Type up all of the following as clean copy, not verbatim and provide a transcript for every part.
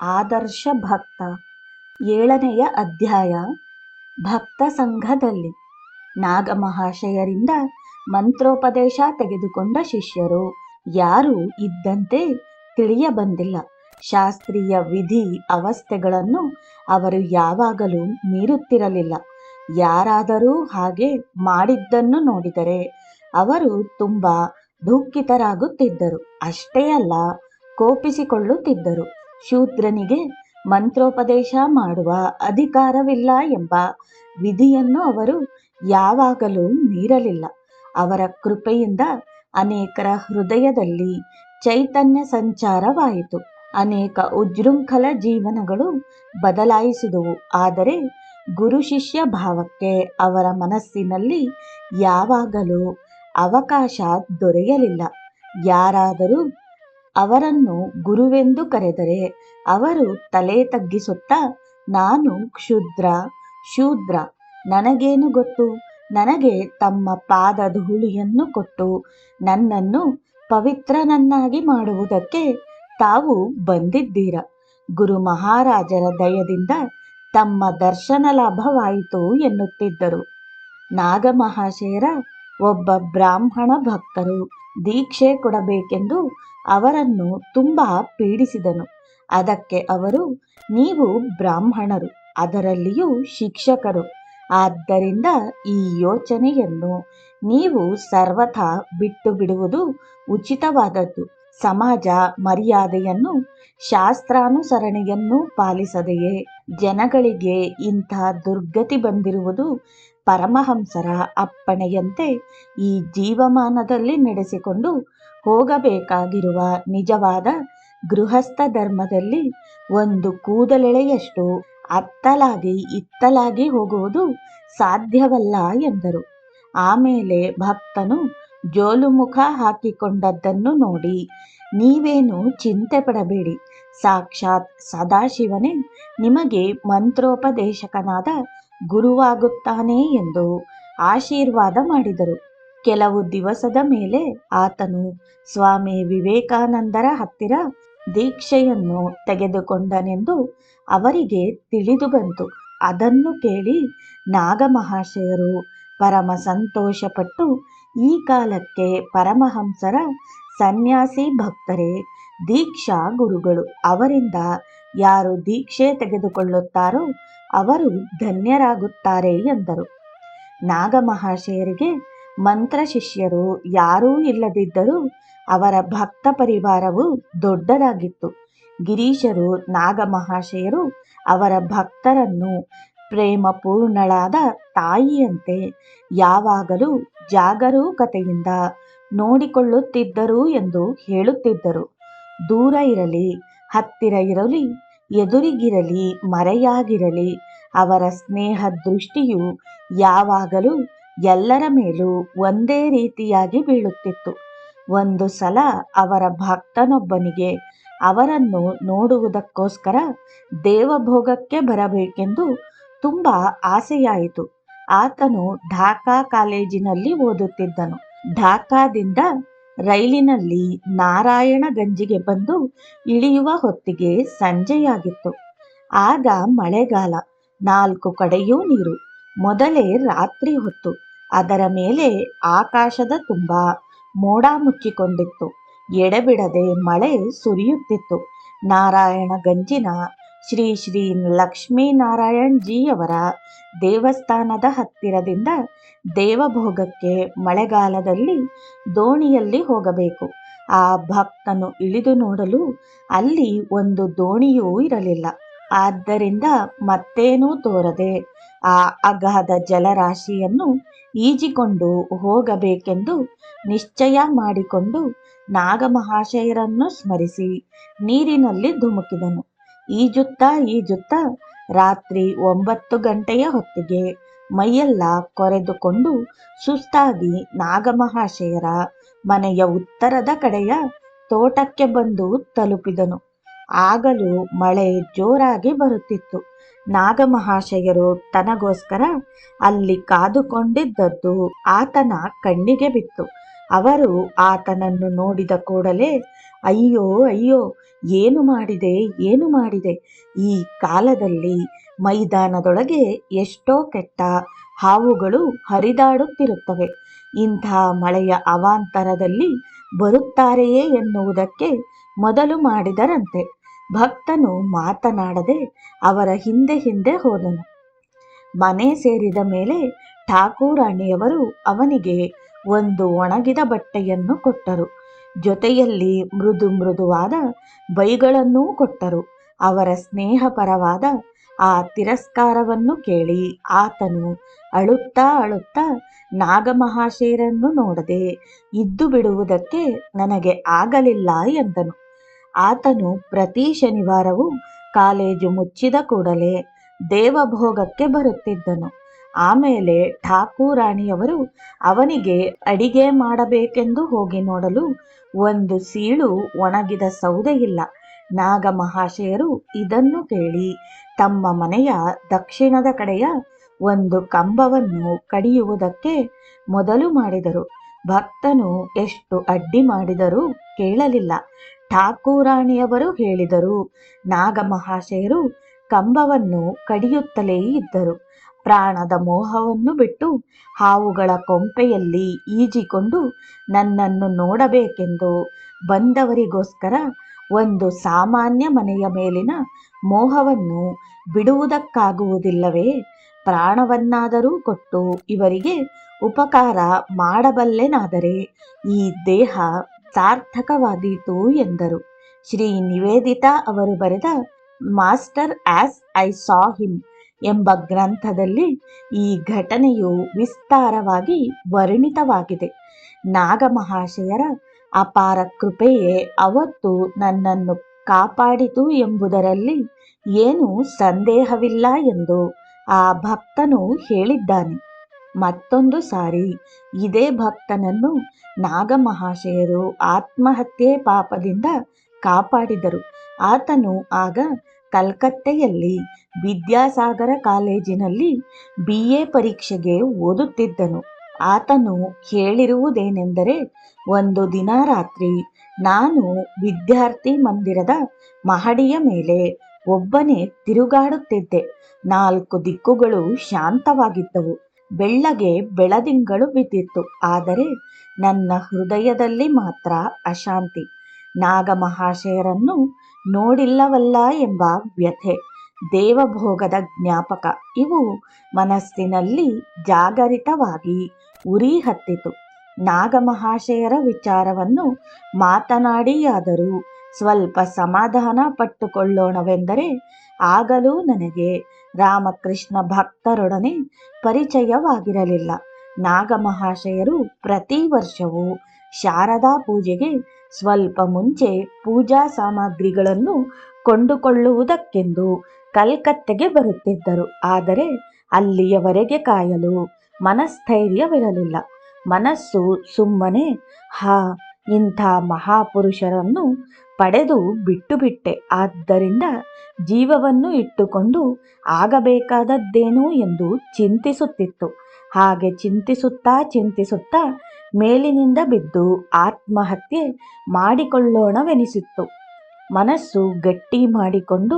ಆದರ್ಶ ಭಕ್ತ 7ನೆಯ ಅಧ್ಯಾಯ. ಭಕ್ತ ಸಂಘದಲ್ಲಿ ನಾಗಮಹಾಶಯರಿಂದ ಮಂತ್ರೋಪದೇಶ ತೆಗೆದುಕೊಂಡ ಶಿಷ್ಯರು ಯಾರೂ ಇದ್ದಂತೆ ತಿಳಿಯಬಂದಿಲ್ಲ. ಶಾಸ್ತ್ರೀಯ ವಿಧಿ ಅವಸ್ಥೆಗಳನ್ನು ಅವರು ಯಾವಾಗಲೂ ಮೀರುತ್ತಿರಲಿಲ್ಲ. ಯಾರಾದರೂ ಹಾಗೆ ಮಾಡಿದ್ದನ್ನು ನೋಡಿದರೆ ಅವರು ತುಂಬ ದುಃಖಿತರಾಗುತ್ತಿದ್ದರು. ಅಷ್ಟೇ ಅಲ್ಲ, ಕೋಪಿಸಿಕೊಳ್ಳುತ್ತಿದ್ದರು. ಶೂದ್ರನಿಗೆ ಮಂತ್ರೋಪದೇಶ ಮಾಡುವ ಅಧಿಕಾರವಿಲ್ಲ ಎಂಬ ವಿಧಿಯನ್ನು ಅವರು ಯಾವಾಗಲೂ ಮೀರಲಿಲ್ಲ. ಅವರ ಕೃಪೆಯಿಂದ ಅನೇಕರ ಹೃದಯದಲ್ಲಿ ಚೈತನ್ಯ ಸಂಚಾರವಾಯಿತು. ಅನೇಕ ಉಜ್ಜೃಂಖಲ ಜೀವನಗಳು ಬದಲಾಯಿಸಿದುವು. ಆದರೆ ಗುರು ಶಿಷ್ಯ ಭಾವಕ್ಕೆ ಅವರ ಮನಸ್ಸಿನಲ್ಲಿ ಯಾವಾಗಲೂ ಅವಕಾಶ ದೊರೆಯಲಿಲ್ಲ. ಯಾರಾದರೂ ಅವರನ್ನು ಗುರುವೆಂದು ಕರೆದರೆ ಅವರು ತಲೆ ತಗ್ಗಿಸುತ್ತಾ, ನಾನು ಕ್ಷುದ್ರ, ಶೂದ್ರ, ನನಗೇನು ಗೊತ್ತು, ನನಗೆ ತಮ್ಮ ಪಾದ ಧೂಳಿಯನ್ನು ಕೊಟ್ಟು ನನ್ನನ್ನು ಪವಿತ್ರನನ್ನಾಗಿ ಮಾಡುವುದಕ್ಕೆ ತಾವು ಬಂದಿದ್ದೀರ. ಗುರು ಮಹಾರಾಜರ ದಯದಿಂದ ತಮ್ಮ ದರ್ಶನ ಲಾಭವಾಯಿತು ಎನ್ನುತ್ತಿದ್ದರು. ನಾಗಮಹಾಶಯರ ಒಬ್ಬ ಬ್ರಾಹ್ಮಣ ಭಕ್ತರು ದೀಕ್ಷೆ ಕೊಡಬೇಕೆಂದು ಅವರನ್ನು ತುಂಬ ಪೀಡಿಸಿದನು. ಅದಕ್ಕೆ ಅವರು, ನೀವು ಬ್ರಾಹ್ಮಣರು, ಅದರಲ್ಲಿಯೂ ಶಿಕ್ಷಕರು, ಆದ್ದರಿಂದ ಈ ಯೋಚನೆಯನ್ನು ನೀವು ಸರ್ವಥಾ ಬಿಟ್ಟು ಬಿಡುವುದು ಉಚಿತವಾದದ್ದು. ಸಮಾಜ ಮರ್ಯಾದೆಯನ್ನು, ಶಾಸ್ತ್ರಾನುಸರಣೆಯನ್ನು ಪಾಲಿಸದೆಯೇ ಜನಗಳಿಗೆ ಇಂಥ ದುರ್ಗತಿ ಬಂದಿರುವುದು ಪರಮಹಂಸರ ಅಪ್ಪಣೆಯಂತೆ ಈ ಜೀವಮಾನದಲ್ಲಿ ನಡೆಸಿಕೊಂಡು ಹೋಗಬೇಕಾಗಿರುವ ನಿಜವಾದ ಗೃಹಸ್ಥ ಧರ್ಮದಲ್ಲಿ ಒಂದು ಕೂದಲೆಳೆಯಷ್ಟು ಅತ್ತಲಾಗಿ ಇತ್ತಲಾಗಿ ಹೋಗುವುದು ಸಾಧ್ಯವಲ್ಲ ಎಂದರು. ಆಮೇಲೆ ಭಕ್ತನು ಜೋಲುಮುಖ ಹಾಕಿಕೊಂಡದ್ದನ್ನು ನೋಡಿ, ನೀವೇನು ಚಿಂತೆ ಪಡಬೇಡಿ, ಸಾಕ್ಷಾತ್ ಸದಾಶಿವನೇ ನಿಮಗೆ ಮಂತ್ರೋಪದೇಶಕನಾದ ಗುರುವಾಗುತ್ತಾನೆ ಎಂದು ಆಶೀರ್ವಾದ ಮಾಡಿದರು. ಕೆಲವು ದಿವಸದ ಮೇಲೆ ಆತನು ಸ್ವಾಮಿ ವಿವೇಕಾನಂದರ ಹತ್ತಿರ ದೀಕ್ಷೆಯನ್ನು ತೆಗೆದುಕೊಂಡನೆಂದು ಅವರಿಗೆ ತಿಳಿದು ಬಂತು. ಅದನ್ನು ಕೇಳಿ ನಾಗಮಹಾಶಯರು ಪರಮ ಸಂತೋಷಪಟ್ಟು, ಈ ಕಾಲಕ್ಕೆ ಪರಮಹಂಸರ ಸನ್ಯಾಸಿ ಭಕ್ತರೇ ದೀಕ್ಷಾ ಗುರುಗಳು. ಅವರಿಂದ ಯಾರು ದೀಕ್ಷೆ ತೆಗೆದುಕೊಳ್ಳುತ್ತಾರೋ ಅವರು ಧನ್ಯರಾಗುತ್ತಾರೆ ಎಂದರು. ನಾಗಮಹಾಶಯರಿಗೆ ಮಂತ್ರ ಶಿಷ್ಯರು ಯಾರೂ ಇಲ್ಲದಿದ್ದರೂ ಅವರ ಭಕ್ತ ಪರಿವಾರವು ದೊಡ್ಡದಾಗಿತ್ತು. ಗಿರೀಶರು ನಾಗಮಹಾಶಯರು ಅವರ ಭಕ್ತರನ್ನು ಪ್ರೇಮಪೂರ್ಣಳಾದ ತಾಯಿಯಂತೆ ಯಾವಾಗಲೂ ಜಾಗರೂಕತೆಯಿಂದ ನೋಡಿಕೊಳ್ಳುತ್ತಿದ್ದರು ಎಂದು ಹೇಳುತ್ತಿದ್ದರು. ದೂರ ಇರಲಿ, ಹತ್ತಿರ ಇರಲಿ, ಎದುರಿಗಿರಲಿ, ಮರೆಯಾಗಿರಲಿ, ಅವರ ಸ್ನೇಹ ದೃಷ್ಟಿಯು ಯಾವಾಗಲೂ ಎಲ್ಲರ ಮೇಲೂ ಒಂದೇ ರೀತಿಯಾಗಿ ಬೀಳುತ್ತಿತ್ತು. ಒಂದು ಸಲ ಅವರ ಭಕ್ತನೊಬ್ಬನಿಗೆ ಅವರನ್ನು ನೋಡುವುದಕ್ಕೋಸ್ಕರ ದೇವಭೋಗಕ್ಕೆ ಬರಬೇಕೆಂದು ತುಂಬ ಆಸೆಯಾಯಿತು. ಆತನು ಢಾಕಾ ಕಾಲೇಜಿನಲ್ಲಿ ಓದುತ್ತಿದ್ದನು. ಢಾಕಾದಿಂದ ರೈಲಿನಲ್ಲಿ ನಾರಾಯಣಗಂಜಿಗೆ ಬಂದು ಇಳಿಯುವ ಹೊತ್ತಿಗೆ ಸಂಜೆಯಾಗಿತ್ತು. ಆಗ ಮಳೆಗಾಲ, 4 ಕಡೆಯೂ ನೀರು. ಮೊದಲೇ ರಾತ್ರಿ ಹೊತ್ತು. ಅದರ ಮೇಲೆ ಆಕಾಶದ ತುಂಬ ಮೋಡ ಮುಚ್ಚಿಕೊಂಡಿತ್ತು. ಎಡೆಬಿಡದೆ ಮಳೆ ಸುರಿಯುತ್ತಿತ್ತು. ನಾರಾಯಣಗಂಜಿನ ಶ್ರೀ ಶ್ರೀ ಲಕ್ಷ್ಮೀನಾರಾಯಣಜಿಯವರ ದೇವಸ್ಥಾನದ ಹತ್ತಿರದಿಂದ ದೇವಭೋಗಕ್ಕೆ ಮಳೆಗಾಲದಲ್ಲಿ ದೋಣಿಯಲ್ಲಿ ಹೋಗಬೇಕು. ಆ ಭಕ್ತನು ಇಳಿದು ನೋಡಲು ಅಲ್ಲಿ ಒಂದು ದೋಣಿಯೂ ಇರಲಿಲ್ಲ. ಆದ್ದರಿಂದ ಮತ್ತೇನೂ ತೋರದೆ ಆ ಅಗಾಧ ಜಲರಾಶಿಯನ್ನು ಈಜಿಕೊಂಡು ಹೋಗಬೇಕೆಂದು ನಿಶ್ಚಯ ಮಾಡಿಕೊಂಡು ನಾಗಮಹಾಶಯರನ್ನು ಸ್ಮರಿಸಿ ನೀರಿನಲ್ಲಿ ಧುಮುಕಿದನು. ಈಜುತ್ತಾ ರಾತ್ರಿ 9 ಗಂಟೆಯ ಹೊತ್ತಿಗೆ ಮೈಯೆಲ್ಲ ಕೊರೆದುಕೊಂಡು ಸುಸ್ತಾಗಿ ನಾಗಮಹಾಶಯರ ಮನೆಯ ಉತ್ತರದ ಕಡೆಯ ತೋಟಕ್ಕೆ ಬಂದು ತಲುಪಿದನು. ಆಗಲೂ ಮಳೆ ಜೋರಾಗಿ ಬರುತ್ತಿತ್ತು. ನಾಗಮಹಾಶಯರು ತನಗೋಸ್ಕರ ಅಲ್ಲಿ ಕಾದುಕೊಂಡಿದ್ದದ್ದು ಆತನ ಕಣ್ಣಿಗೆ ಬಿತ್ತು. ಅವರು ಆತನನ್ನು ನೋಡಿದ ಕೂಡಲೇ ಅಯ್ಯೋ ಅಯ್ಯೋ, ಏನು ಮಾಡಿದೆ, ಏನು ಮಾಡಿದೆ. ಈ ಕಾಲದಲ್ಲಿ ಮೈದಾನದೊಳಗೆ ಎಷ್ಟೋ ಕೆಟ್ಟ ಹಾವುಗಳು ಹರಿದಾಡುತ್ತಿರುತ್ತವೆ. ಇಂಥ ಮಳೆಯ ಅವಾಂತರದಲ್ಲಿ ಬರುತ್ತಾರೆಯೇ ಎನ್ನುವುದಕ್ಕೆ ಮೊದಲು ಮಾಡಿದರಂತೆ. ಭಕ್ತನು ಮಾತನಾಡದೆ ಅವರ ಹಿಂದೆ ಹಿಂದೆ ಹೋದನು. ಮನೆ ಸೇರಿದ ಮೇಲೆ ಠಾಕೂರಾಣಿಯವರು ಅವನಿಗೆ ಒಂದು ಒಣಗಿದ ಬಟ್ಟೆಯನ್ನು ಕೊಟ್ಟರು. ಜೊತೆಯಲ್ಲಿ ಮೃದು ಮೃದುವಾದ ಬೈಗಳನ್ನೂ ಕೊಟ್ಟರು. ಅವರ ಸ್ನೇಹಪರವಾದ ಆ ತಿರಸ್ಕಾರವನ್ನು ಕೇಳಿ ಆತನು ಅಳುತ್ತಾ ಅಳುತ್ತಾ ನಾಗಮಹಾಶಯರನ್ನು ನೋಡದೆ ಇದ್ದು ಬಿಡುವುದಕ್ಕೆ ನನಗೆ ಆಗಲಿಲ್ಲ ಎಂದನು. ಆತನು ಪ್ರತಿ ಶನಿವಾರವೂ ಕಾಲೇಜು ಮುಚ್ಚಿದ ಕೂಡಲೇ ದೇವಭೋಗಕ್ಕೆ ಬರುತ್ತಿದ್ದನು. ಆಮೇಲೆ ಠಾಕೂರಾಣಿಯವರು ಅವನಿಗೆ ಅಡಿಗೆ ಮಾಡಬೇಕೆಂದು ಹೋಗಿ ನೋಡಲು ಒಂದು ಸೀಳು ಒಣಗಿದ ಸೌದೆ ಇಲ್ಲ. ನಾಗಮಹಾಶಯರು ಇದನ್ನು ಕೇಳಿ ತಮ್ಮ ಮನೆಯ ದಕ್ಷಿಣದ ಕಡೆಯ ಒಂದು ಕಂಬವನ್ನು ಕಡಿಯುವುದಕ್ಕೆ ಮೊದಲು ಮಾಡಿದರು. ಭಕ್ತನು ಎಷ್ಟು ಅಡ್ಡಿ ಮಾಡಿದರೂ ಕೇಳಲಿಲ್ಲ. ಠಾಕೂರಾಣಿಯವರು ಹೇಳಿದರು. ನಾಗಮಹಾಶಯರು ಕಂಬವನ್ನು ಕಡಿಯುತ್ತಲೇ ಇದ್ದರು. ಪ್ರಾಣದ ಮೋಹವನ್ನು ಬಿಟ್ಟು ಹಾವುಗಳ ಕೊಂಪೆಯಲ್ಲಿ ಈಜಿಕೊಂಡು ನನ್ನನ್ನು ನೋಡಬೇಕೆಂದು ಬಂದವರಿಗೋಸ್ಕರ ಒಂದು ಸಾಮಾನ್ಯ ಮನೆಯ ಮೇಲಿನ ಮೋಹವನ್ನು ಬಿಡುವುದಕ್ಕಾಗುವುದಿಲ್ಲವೇ? ಪ್ರಾಣವನ್ನಾದರೂ ಕೊಟ್ಟು ಇವರಿಗೆ ಉಪಕಾರ ಮಾಡಬಲ್ಲೆನಾದರೆ ಈ ದೇಹ ಸಾರ್ಥಕವಾದೀತು ಎಂದರು. ಶ್ರೀ ನಿವೇದಿತಾ ಅವರು ಬರೆದ master as I saw him ಎಂಬ ಗ್ರಂಥದಲ್ಲಿ ಈ ಘಟನೆಯು ವಿಸ್ತಾರವಾಗಿ ವರ್ಣಿತವಾಗಿದೆ. ನಾಗಮಹಾಶಯರ ಅಪಾರ ಕೃಪೆಯೇ ಅವತ್ತು ನನ್ನನ್ನು ಕಾಪಾಡಿತು ಎಂಬುದರಲ್ಲಿ ಏನೂ ಸಂದೇಹವಿಲ್ಲ ಎಂದು ಆ ಭಕ್ತನು ಹೇಳಿದ್ದಾನೆ. ಮತ್ತೊಂದು ಸಾರಿ ಇದೇ ಭಕ್ತನನ್ನು ನಾಗಮಹಾಶಯರು ಆತ್ಮಹತ್ಯೆ ಪಾಪದಿಂದ ಕಾಪಾಡಿದರು. ಆತನು ಆಗ ಕಲ್ಕತ್ತೆಯಲ್ಲಿ ವಿದ್ಯಾಸಾಗರ ಕಾಲೇಜಿನಲ್ಲಿ BA ಪರೀಕ್ಷೆಗೆ ಓದುತ್ತಿದ್ದನು. ಆತನು ಹೇಳಿರುವುದೇನೆಂದರೆ, ಒಂದು ದಿನ ರಾತ್ರಿ ನಾನು ವಿದ್ಯಾರ್ಥಿ ಮಂದಿರದ ಮಹಡಿಯ ಮೇಲೆ ಒಬ್ಬನೇ ತಿರುಗಾಡುತ್ತಿದ್ದೆ. 4 ದಿಕ್ಕುಗಳು ಶಾಂತವಾಗಿದ್ದವು. ಬೆಳ್ಳಗೆ ಬೆಳದಿಂಗಳು ಬಿದ್ದಿತ್ತು. ಆದರೆ ನನ್ನ ಹೃದಯದಲ್ಲಿ ಮಾತ್ರ ಅಶಾಂತಿ. ನಾಗಮಹಾಶಯರನ್ನು ನೋಡಿಲ್ಲವಲ್ಲ ಎಂಬ ವ್ಯಥೆ, ದೇವಭೋಗದ ಜ್ಞಾಪಕ ಇವು ಮನಸ್ಸಿನಲ್ಲಿ ಜಾಗರಿತವಾಗಿ ಉರಿ ಹತ್ತಿತು. ನಾಗಮಹಾಶಯರ ವಿಚಾರವನ್ನು ಮಾತನಾಡಿಯಾದರೂ ಸ್ವಲ್ಪ ಸಮಾಧಾನ ಪಟ್ಟುಕೊಳ್ಳೋಣವೆಂದರೆ ಆಗಲೂ ನನಗೆ ರಾಮಕೃಷ್ಣ ಭಕ್ತರೊಡನೆ ಪರಿಚಯವಾಗಿರಲಿಲ್ಲ. ನಾಗಮಹಾಶಯರು ಪ್ರತಿ ವರ್ಷವೂ ಶಾರದಾ ಪೂಜೆಗೆ ಸ್ವಲ್ಪ ಮುಂಚೆ ಪೂಜಾ ಸಾಮಗ್ರಿಗಳನ್ನು ಕೊಂಡುಕೊಳ್ಳುವುದಕ್ಕೆಂದು ಕಲ್ಕತ್ತೆಗೆ ಬರುತ್ತಿದ್ದರು. ಆದರೆ ಅಲ್ಲಿಯವರೆಗೆ ಕಾಯಲು ಮನಸ್ಥೈರ್ಯವಿರಲಿಲ್ಲ. ಮನಸ್ಸು ಸುಮ್ಮನೆ ಇಂಥ ಮಹಾಪುರುಷರನ್ನು ಪಡೆದು ಬಿಟ್ಟುಬಿಟ್ಟೆ, ಆದ್ದರಿಂದ ಜೀವವನ್ನು ಇಟ್ಟುಕೊಂಡು ಆಗಬೇಕಾದದ್ದೇನು ಎಂದು ಚಿಂತಿಸುತ್ತಿತ್ತು. ಹಾಗೆ ಚಿಂತಿಸುತ್ತಾ ಮೇಲಿನಿಂದ ಬಿದ್ದು ಆತ್ಮಹತ್ಯೆ ಮಾಡಿಕೊಳ್ಳೋಣವೆನಿಸಿತ್ತು. ಮನಸ್ಸು ಗಟ್ಟಿ ಮಾಡಿಕೊಂಡು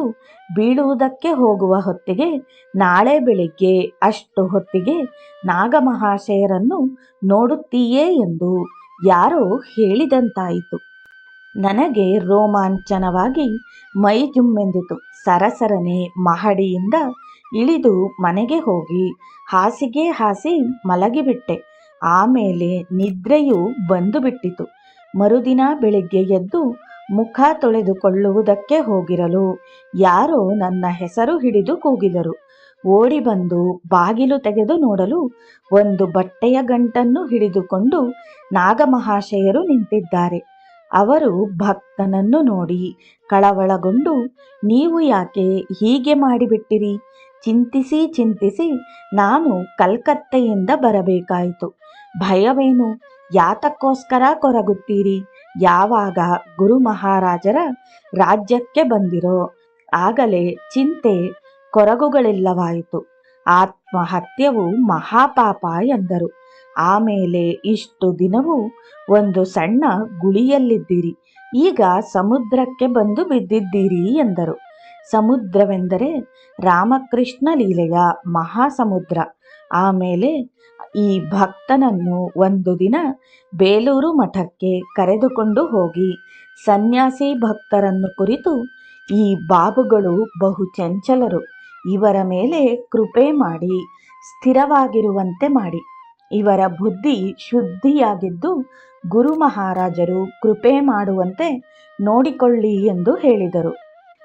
ಬೀಳುವುದಕ್ಕೆ ಹೋಗುವ ಹೊತ್ತಿಗೆ, ನಾಳೆ ಬೆಳಿಗ್ಗೆ ಅಷ್ಟು ಹೊತ್ತಿಗೆ ನಾಗಮಹಾಶಯರನ್ನು ನೋಡುತ್ತೀಯೇ ಎಂದು ಯಾರೋ ಹೇಳಿದಂತಾಯಿತು. ನನಗೆ ರೋಮಾಂಚನವಾಗಿ ಮೈ ಜುಮ್ಮೆಂದಿತು. ಸರಸರನೆ ಮಹಡಿಯಿಂದ ಇಳಿದು ಮನೆಗೆ ಹೋಗಿ ಹಾಸಿಗೆ ಹಾಸಿ ಮಲಗಿಬಿಟ್ಟೆ. ಆಮೇಲೆ ನಿದ್ರೆಯೂ ಬಂದುಬಿಟ್ಟಿತು. ಮರುದಿನ ಬೆಳಿಗ್ಗೆ ಎದ್ದು ಮುಖ ತೊಳೆದುಕೊಳ್ಳುವುದಕ್ಕೆ ಹೋಗಿರಲು ಯಾರೋ ನನ್ನ ಹೆಸರು ಹಿಡಿದು ಕೂಗಿದರು. ಓಡಿ ಬಂದು ಬಾಗಿಲು ತೆಗೆದು ನೋಡಲು ಒಂದು ಬಟ್ಟೆಯ ಗಂಟನ್ನು ಹಿಡಿದುಕೊಂಡು ನಾಗಮಹಾಶಯರು ನಿಂತಿದ್ದಾರೆ. ಅವರು ಭಕ್ತನನ್ನು ನೋಡಿ ಕಳವಳಗೊಂಡು, ನೀವು ಯಾಕೆ ಹೀಗೆ ಮಾಡಿಬಿಟ್ಟಿರಿ? ಚಿಂತಿಸಿ ನಾನು ಕಲ್ಕತ್ತೆಯಿಂದ ಬರಬೇಕಾಯಿತು. ಭಯವೇನು? ಯಾತಕ್ಕೋಸ್ಕರ ಕೊರಗುತ್ತೀರಿ? ಯಾವಾಗ ಗುರು ಮಹಾರಾಜರ ರಾಜ್ಯಕ್ಕೆ ಬಂದಿರೋ ಆಗಲೇ ಚಿಂತೆ ಕೊರಗುಗಳಿಲ್ಲವಾಯಿತು. ಆತ್ಮಹತ್ಯವು ಮಹಾಪಾಪ ಎಂದರು. ಆಮೇಲೆ ಇಷ್ಟು ದಿನವೂ ಒಂದು ಸಣ್ಣ ಗುಳಿಯಲ್ಲಿದ್ದಿರಿ. ಈಗ ಸಮುದ್ರಕ್ಕೆ ಬಂದು ಬಿದ್ದಿದ್ದೀರಿ ಎಂದರು. ಸಮುದ್ರವೆಂದರೆ ರಾಮಕೃಷ್ಣ ಲೀಲೆಯ ಮಹಾಸಮುದ್ರ. ಆಮೇಲೆ ಈ ಭಕ್ತನನ್ನು ಒಂದು ದಿನ ಬೇಲೂರು ಮಠಕ್ಕೆ ಕರೆದುಕೊಂಡು ಹೋಗಿ ಸನ್ಯಾಸಿ ಭಕ್ತರನ್ನು ಕುರಿತು, ಈ ಬಾಬುಗಳು ಬಹು ಚಂಚಲರು, ಇವರ ಮೇಲೆ ಕೃಪೆ ಮಾಡಿ ಸ್ಥಿರವಾಗಿರುವಂತೆ ಮಾಡಿ, ಇವರ ಬುದ್ಧಿ ಶುದ್ಧಿಯಾಗಿದ್ದು ಗುರು ಮಹಾರಾಜರು ಕೃಪೆ ಮಾಡುವಂತೆ ನೋಡಿಕೊಳ್ಳಿ ಎಂದು ಹೇಳಿದರು.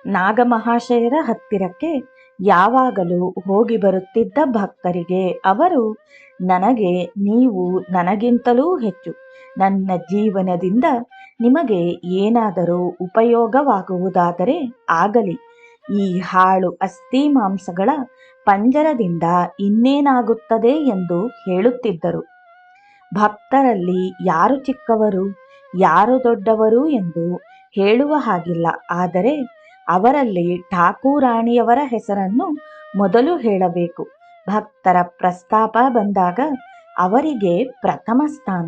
ನಾಗಮಹಾಶಯರ ಹತ್ತಿರಕ್ಕೆ ಯಾವಾಗಲೂ ಹೋಗಿ ಬರುತ್ತಿದ್ದ ಭಕ್ತರಿಗೆ ಅವರು, ನನಗೆ ನೀವು ನನಗಿಂತಲೂ ಹೆಚ್ಚು, ನನ್ನ ಜೀವನದಿಂದ ನಿಮಗೆ ಏನಾದರೂ ಉಪಯೋಗವಾಗುವುದಾದರೆ ಆಗಲಿ, ಈ ಹಾಳು ಅಸ್ಥಿ ಮಾಂಸಗಳ ಪಂಜರದಿಂದ ಇನ್ನೇನಾಗುತ್ತದೆ ಎಂದು ಹೇಳುತ್ತಿದ್ದರು. ಭಕ್ತರಲ್ಲಿ ಯಾರು ಚಿಕ್ಕವರು ಯಾರು ದೊಡ್ಡವರು ಎಂದು ಹೇಳುವ ಹಾಗಿಲ್ಲ. ಆದರೆ ಅವರಲ್ಲಿ ಠಾಕೂರಾಣಿಯವರ ಹೆಸರನ್ನು ಮೊದಲು ಹೇಳಬೇಕು. ಭಕ್ತರ ಪ್ರಸ್ತಾಪ ಬಂದಾಗ ಅವರಿಗೆ ಪ್ರಥಮ ಸ್ಥಾನ.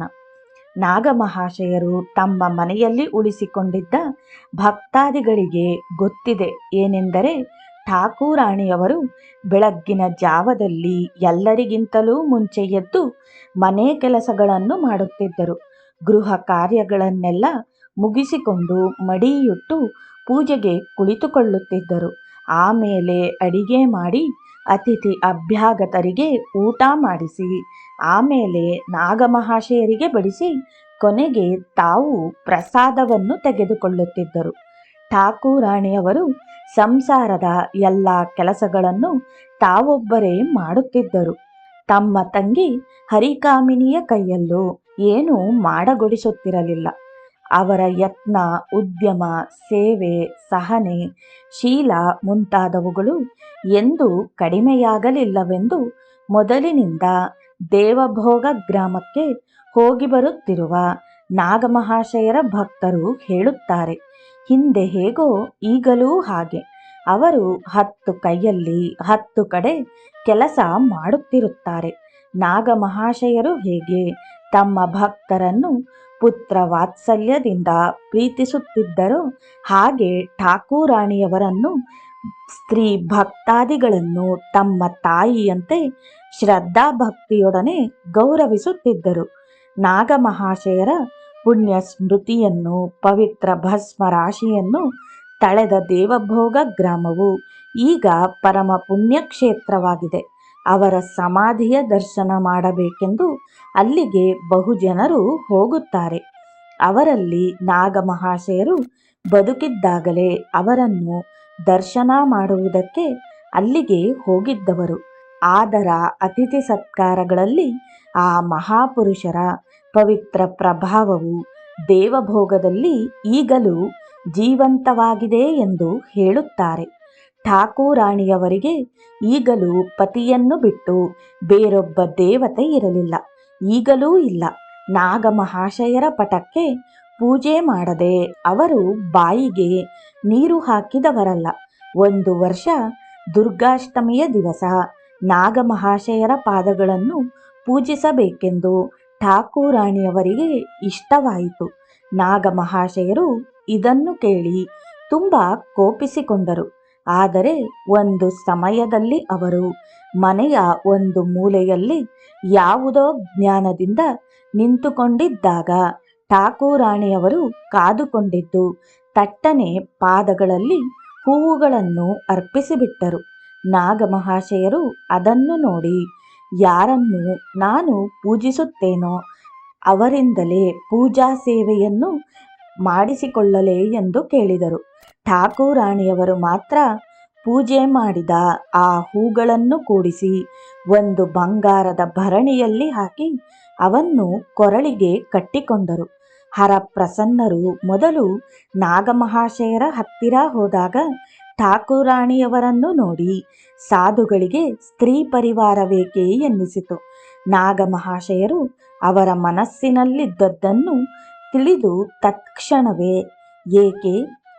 ನಾಗಮಹಾಶಯರು ತಮ್ಮ ಮನೆಯಲ್ಲಿ ಉಳಿಸಿಕೊಂಡಿದ್ದ ಭಕ್ತಾದಿಗಳಿಗೆ ಗೊತ್ತಿದೆ ಏನೆಂದರೆ, ಠಾಕೂರಾಣಿಯವರು ಬೆಳಗ್ಗಿನ ಜಾವದಲ್ಲಿ ಎಲ್ಲರಿಗಿಂತಲೂ ಮುಂಚೆ ಎದ್ದು ಮನೆ ಕೆಲಸಗಳನ್ನು ಮಾಡುತ್ತಿದ್ದರು. ಗೃಹ ಕಾರ್ಯಗಳನ್ನೆಲ್ಲ ಮುಗಿಸಿಕೊಂಡು ಮಡಿಯುಟ್ಟು ಪೂಜೆಗೆ ಕುಳಿತುಕೊಳ್ಳುತ್ತಿದ್ದರು. ಆಮೇಲೆ ಅಡಿಗೆ ಮಾಡಿ ಅತಿಥಿ ಅಭ್ಯಾಗತರಿಗೆ ಊಟ ಮಾಡಿಸಿ, ಆಮೇಲೆ ನಾಗಮಹಾಶಯರಿಗೆ ಬಡಿಸಿ, ಕೊನೆಗೆ ತಾವು ಪ್ರಸಾದವನ್ನು ತೆಗೆದುಕೊಳ್ಳುತ್ತಿದ್ದರು. ಠಾಕೂರಾಣಿಯವರು ಸಂಸಾರದ ಎಲ್ಲ ಕೆಲಸಗಳನ್ನು ತಾವೊಬ್ಬರೇ ಮಾಡುತ್ತಿದ್ದರು. ತಮ್ಮ ತಂಗಿ ಹರಿಕಾಮಿನಿಯ ಕೈಯಲ್ಲೂ ಏನೂ ಮಾಡಗೊಡಿಸುತ್ತಿರಲಿಲ್ಲ. ಅವರ ಯತ್ನ, ಉದ್ಯಮ, ಸೇವೆ, ಸಹನೆ, ಶೀಲ ಮುಂತಾದವುಗಳು ಎಂದೂ ಕಡಿಮೆಯಾಗಲಿಲ್ಲವೆಂದು ಮೊದಲಿನಿಂದ ದೇವಭೋಗ ಗ್ರಾಮಕ್ಕೆ ಹೋಗಿ ಬರುತ್ತಿರುವ ನಾಗಮಹಾಶಯರ ಭಕ್ತರು ಹೇಳುತ್ತಾರೆ. ಹಿಂದೆ ಹೇಗೋ ಈಗಲೂ ಹಾಗೆ. ಅವರು 10 ಕೈಯಲ್ಲಿ 10 ಕಡೆ ಕೆಲಸ ಮಾಡುತ್ತಿರುತ್ತಾರೆ. ನಾಗಮಹಾಶಯರು ಹೇಗೆ ತಮ್ಮ ಭಕ್ತರನ್ನು ಪುತ್ರ ವಾತ್ಸಲ್ಯದಿಂದ ಪ್ರೀತಿಸುತ್ತಿದ್ದರೋ ಹಾಗೆ ಠಾಕೂರಾಣಿಯವರನ್ನು, ಸ್ತ್ರೀ ಭಕ್ತಾದಿಗಳನ್ನು ತಮ್ಮ ತಾಯಿಯಂತೆ ಶ್ರದ್ಧಾಭಕ್ತಿಯೊಡನೆ ಗೌರವಿಸುತ್ತಿದ್ದರು. ನಾಗಮಹಾಶಯರ ಪುಣ್ಯ ಸ್ಮೃತಿಯನ್ನು, ಪವಿತ್ರ ಭಸ್ಮ ರಾಶಿಯನ್ನು ತಳೆದ ದೇವಭೋಗ ಗ್ರಾಮವು ಈಗ ಪರಮ ಪುಣ್ಯಕ್ಷೇತ್ರವಾಗಿದೆ. ಅವರ ಸಮಾಧಿಯ ದರ್ಶನ ಮಾಡಬೇಕೆಂದು ಅಲ್ಲಿಗೆ ಬಹುಜನರು ಹೋಗುತ್ತಾರೆ. ಅವರಲ್ಲಿ ನಾಗಮಹಾಶಯರು ಬದುಕಿದ್ದಾಗಲೇ ಅವರನ್ನು ದರ್ಶನ ಮಾಡುವುದಕ್ಕೆ ಅಲ್ಲಿಗೆ ಹೋಗಿದ್ದವರು. ಆದರ ಅತಿಥಿ ಸತ್ಕಾರಗಳಲ್ಲಿ ಆ ಮಹಾಪುರುಷರ ಪವಿತ್ರ ಪ್ರಭಾವವು ದೇವಭೋಗದಲ್ಲಿ ಈಗಲೂ ಜೀವಂತವಾಗಿದೆ ಎಂದು ಹೇಳುತ್ತಾರೆ. ಠಾಕೂರಾಣಿಯವರಿಗೆ ಈಗಲೂ ಪತಿಯನ್ನು ಬಿಟ್ಟು ಬೇರೊಬ್ಬ ದೇವತೆ ಇರಲಿಲ್ಲ, ಈಗಲೂ ಇಲ್ಲ. ನಾಗಮಹಾಶಯರ ಪಟಕ್ಕೆ ಪೂಜೆ ಮಾಡದೆ ಅವರು ಬಾಯಿಗೆ ನೀರು ಹಾಕಿದವರಲ್ಲ. ಒಂದು ವರ್ಷ ದುರ್ಗಾಷ್ಟಮಿಯ ದಿವಸ ನಾಗಮಹಾಶಯರ ಪಾದಗಳನ್ನು ಪೂಜಿಸಬೇಕೆಂದು ಠಾಕೂರಾಣಿಯವರಿಗೆ ಇಷ್ಟವಾಯಿತು. ನಾಗಮಹಾಶಯರು ಇದನ್ನು ಕೇಳಿ ತುಂಬ ಕೋಪಿಸಿಕೊಂಡರು. ಆದರೆ ಒಂದು ಸಮಯದಲ್ಲಿ ಅವರು ಮನೆಯ ಒಂದು ಮೂಲೆಯಲ್ಲಿ ಯಾವುದೋ ಜ್ಞಾನದಿಂದ ನಿಂತುಕೊಂಡಿದ್ದಾಗ ಠಾಕೂರಾಣಿಯವರು ಕಾದುಕೊಂಡಿದ್ದು ತಟ್ಟನೆ ಪಾದಗಳಲ್ಲಿ ಹೂವುಗಳನ್ನು ಅರ್ಪಿಸಿಬಿಟ್ಟರು. ನಾಗಮಹಾಶಯರು ಅದನ್ನು ನೋಡಿ, ಯಾರನ್ನು ನಾನು ಪೂಜಿಸುತ್ತೇನೋ ಅವರಿಂದಲೇ ಪೂಜಾ ಸೇವೆಯನ್ನು ಮಾಡಿಸಿಕೊಳ್ಳಲೇ ಎಂದು ಕೇಳಿದರು. ಠಾಕೂರಾಣಿಯವರು ಮಾತ್ರ ಪೂಜೆ ಮಾಡಿದ ಆ ಹೂಗಳನ್ನು ಕೂಡಿಸಿ ಒಂದು ಬಂಗಾರದ ಭರಣಿಯಲ್ಲಿ ಹಾಕಿ ಅವನ್ನು ಕೊರಳಿಗೆ ಕಟ್ಟಿಕೊಂಡರು. ಹರಪ್ರಸನ್ನರು ಮೊದಲು ನಾಗಮಹಾಶಯರ ಹತ್ತಿರ ಹೋದಾಗ ಠಾಕೂರಾಣಿಯವರನ್ನು ನೋಡಿ ಸಾಧುಗಳಿಗೆ ಸ್ತ್ರೀ ಪರಿವಾರವೇಕೆ ಎನ್ನಿಸಿತು. ನಾಗಮಹಾಶಯರು ಅವರ ಮನಸ್ಸಿನಲ್ಲಿದ್ದದ್ದನ್ನು ತಿಳಿದು ತತ್ಕ್ಷಣವೇ, ಏಕೆ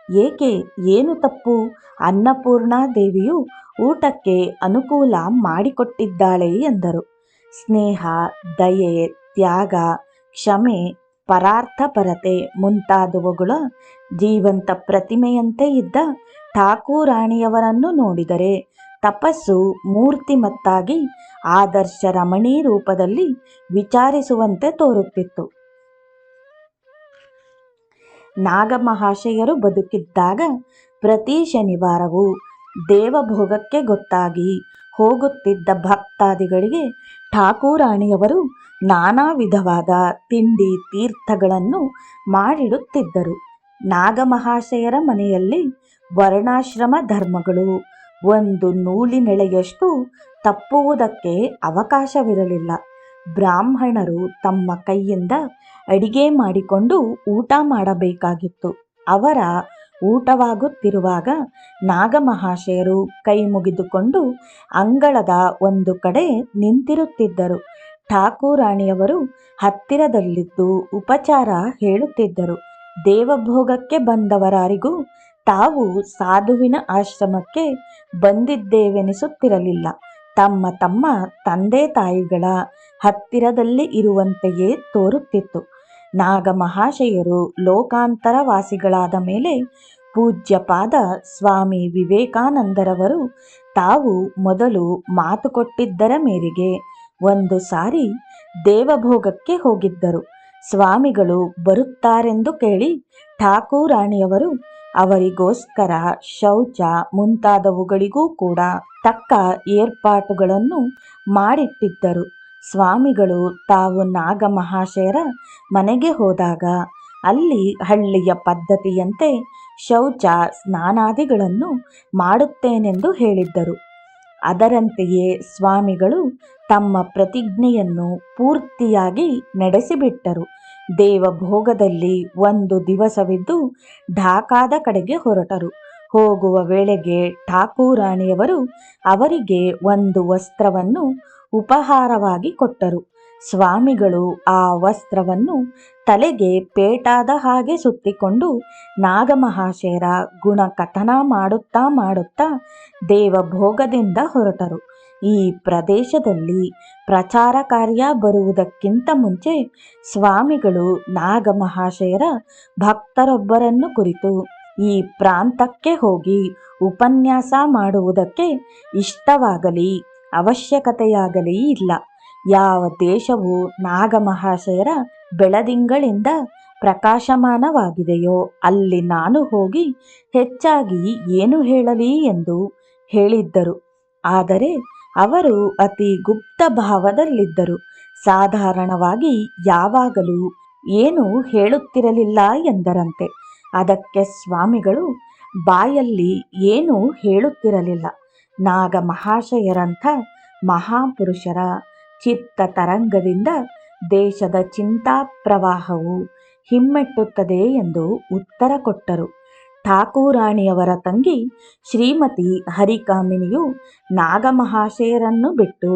ಏಕೆ ಏನು ತಪ್ಪು? ಅನ್ನಪೂರ್ಣಾ ದೇವಿಯು ಊಟಕ್ಕೆ ಅನುಕೂಲ ಮಾಡಿಕೊಟ್ಟಿದ್ದಾಳೆ ಎಂದರು. ಸ್ನೇಹ, ದಯೆ, ತ್ಯಾಗ, ಕ್ಷಮೆ, ಪರಾರ್ಥಪರತೆ ಮುಂತಾದವುಗಳ ಜೀವಂತ ಪ್ರತಿಮೆಯಂತೆ ಇದ್ದ ಠಾಕೂರಾಣಿಯವರನ್ನು ನೋಡಿದರೆ ತಪಸ್ಸು ಮೂರ್ತಿಮತ್ತಾಗಿ ಆದರ್ಶ ರಮಣೀ ರೂಪದಲ್ಲಿ ವಿಚಾರಿಸುವಂತೆ ತೋರುತ್ತಿತ್ತು. ನಾಗಮಹಾಶಯರು ಬದುಕಿದ್ದಾಗ ಪ್ರತಿ ಶನಿವಾರವೂ ದೇವಭೋಗಕ್ಕೆ ಗೊತ್ತಾಗಿ ಹೋಗುತ್ತಿದ್ದ ಭಕ್ತಾದಿಗಳಿಗೆ ಠಾಕೂರಾಣಿಯವರು ನಾನಾ ವಿಧವಾದ ತಿಂಡಿ ತೀರ್ಥಗಳನ್ನು ಮಾಡಿಡುತ್ತಿದ್ದರು. ನಾಗಮಹಾಶಯರ ಮನೆಯಲ್ಲಿ ವರ್ಣಾಶ್ರಮ ಧರ್ಮಗಳು ಒಂದು ನೂಲಿನೆಳೆಯಷ್ಟು ತಪ್ಪುವುದಕ್ಕೆ ಅವಕಾಶವಿರಲಿಲ್ಲ. ಬ್ರಾಹ್ಮಣರು ತಮ್ಮ ಕೈಯಿಂದ ಅಡಿಗೆ ಮಾಡಿಕೊಂಡು ಊಟ ಮಾಡಬೇಕಾಗಿತ್ತು. ಅವರ ಊಟವಾಗುತ್ತಿರುವಾಗ ನಾಗಮಹಾಶಯರು ಕೈ ಮುಗಿದುಕೊಂಡು ಅಂಗಳದ ಒಂದು ಕಡೆ ನಿಂತಿರುತ್ತಿದ್ದರು. ಠಾಕೂರಾಣಿಯವರು ಹತ್ತಿರದಲ್ಲಿದ್ದು ಉಪಚಾರ ಹೇಳುತ್ತಿದ್ದರು. ದೇವಭೋಗಕ್ಕೆ ಬಂದವರಾರಿಗೂ ತಾವು ಸಾಧುವಿನ ಆಶ್ರಮಕ್ಕೆ ಬಂದಿದ್ದೇವೆನಿಸುತ್ತಿರಲಿಲ್ಲ. ತಮ್ಮ ತಮ್ಮ ತಂದೆ ತಾಯಿಗಳ ಹತ್ತಿರದಲ್ಲಿ ಇರುವಂತೆಯೇ ತೋರುತ್ತಿತ್ತು. ನಾಗಮಹಾಶಯರು ಲೋಕಾಂತರವಾಸಿಗಳಾದ ಮೇಲೆ ಪೂಜ್ಯಪಾದ ಸ್ವಾಮಿ ವಿವೇಕಾನಂದರವರು ತಾವು ಮೊದಲು ಮಾತು ಕೊಟ್ಟಿದ್ದರ ಮೇರೆಗೆ ಒಂದು ಸಾರಿ ದೇವಭೋಗಕ್ಕೆ ಹೋಗಿದ್ದರು. ಸ್ವಾಮಿಗಳು ಬರುತ್ತಾರೆಂದು ಕೇಳಿ ಠಾಕೂರಾಣಿಯವರು ಅವರಿಗೋಸ್ಕರ ಶೌಚ ಮುಂತಾದವುಗಳಿಗೂ ಕೂಡ ತಕ್ಕ ಏರ್ಪಾಟುಗಳನ್ನು ಮಾಡಿಟ್ಟಿದ್ದರು. ಸ್ವಾಮಿಗಳು ತಾವು ನಾಗಮಹಾಶಯರ ಮನೆಗೆ ಹೋದಾಗ ಅಲ್ಲಿ ಹಳ್ಳಿಯ ಪದ್ಧತಿಯಂತೆ ಶೌಚ ಸ್ನಾನಾದಿಗಳನ್ನು ಮಾಡುತ್ತೇನೆಂದು ಹೇಳಿದ್ದರು. ಅದರಂತೆಯೇ ಸ್ವಾಮಿಗಳು ತಮ್ಮ ಪ್ರತಿಜ್ಞೆಯನ್ನು ಪೂರ್ತಿಯಾಗಿ ನಡೆಸಿಬಿಟ್ಟರು. ದೇವಭೋಗದಲ್ಲಿ ಒಂದು ದಿವಸವಿದ್ದು ಢಾಕಾದ ಕಡೆಗೆ ಹೊರಟರು. ಹೋಗುವ ವೇಳೆಗೆ ಠಾಕೂರಾಣಿಯವರು ಅವರಿಗೆ ಒಂದು ವಸ್ತ್ರವನ್ನು ಉಪಹಾರವಾಗಿ ಕೊಟ್ಟರು. ಸ್ವಾಮಿಗಳು ಆ ವಸ್ತ್ರವನ್ನು ತಲೆಗೆ ಪೇಟಾದ ಹಾಗೆ ಸುತ್ತಿಕೊಂಡು ನಾಗಮಹಾಶಯರ ಗುಣಕಥನ ಮಾಡುತ್ತಾ ಮಾಡುತ್ತಾ ದೇವಭೋಗದಿಂದ ಹೊರಟರು. ಈ ಪ್ರದೇಶದಲ್ಲಿ ಪ್ರಚಾರ ಕಾರ್ಯ ಬರುವುದಕ್ಕಿಂತ ಮುಂಚೆ ಸ್ವಾಮಿಗಳು ನಾಗಮಹಾಶಯರ ಭಕ್ತರೊಬ್ಬರನ್ನು ಕುರಿತು ಈ ಪ್ರಾಂತಕ್ಕೆ ಹೋಗಿ ಉಪನ್ಯಾಸ ಮಾಡುವುದಕ್ಕೆ ಇಷ್ಟವಾಗಲಿ ಅವಶ್ಯಕತೆಯಾಗಲಿ ಇಲ್ಲ. ಯಾವ ದೇಶವು ನಾಗಮಹಾಶಯರ ಬೆಳದಿಂಗಳಿಂದ ಪ್ರಕಾಶಮಾನವಾಗಿದೆಯೋ ಅಲ್ಲಿ ನಾನು ಹೋಗಿ ಹೆಚ್ಚಾಗಿ ಏನು ಹೇಳಲಿ ಎಂದು ಹೇಳಿದ್ದರು. ಆದರೆ ಅವರು ಅತಿ ಗುಪ್ತ ಭಾವದಲ್ಲಿದ್ದರು. ಸಾಧಾರಣವಾಗಿ ಯಾವಾಗಲೂ ಏನೂ ಹೇಳುತ್ತಿರಲಿಲ್ಲ ಎಂದರಂತೆ. ಅದಕ್ಕೆ ಸ್ವಾಮಿಗಳು ಬಾಯಲ್ಲಿ ಏನೂ ಹೇಳುತ್ತಿರಲಿಲ್ಲ. ನಾಗಮಹಾಶಯರಂಥ ಮಹಾಪುರುಷರ ಚಿತ್ತ ತರಂಗದಿಂದ ದೇಶದ ಚಿಂತಾ ಪ್ರವಾಹವು ಹಿಮ್ಮೆಟ್ಟುತ್ತದೆ ಎಂದು ಉತ್ತರ ಕೊಟ್ಟರು. ಠಾಕೂರಾಣಿಯವರ ತಂಗಿ ಶ್ರೀಮತಿ ಹರಿಕಾಮಿನಿಯು ನಾಗಮಹಾಶಯರನ್ನು ಬಿಟ್ಟು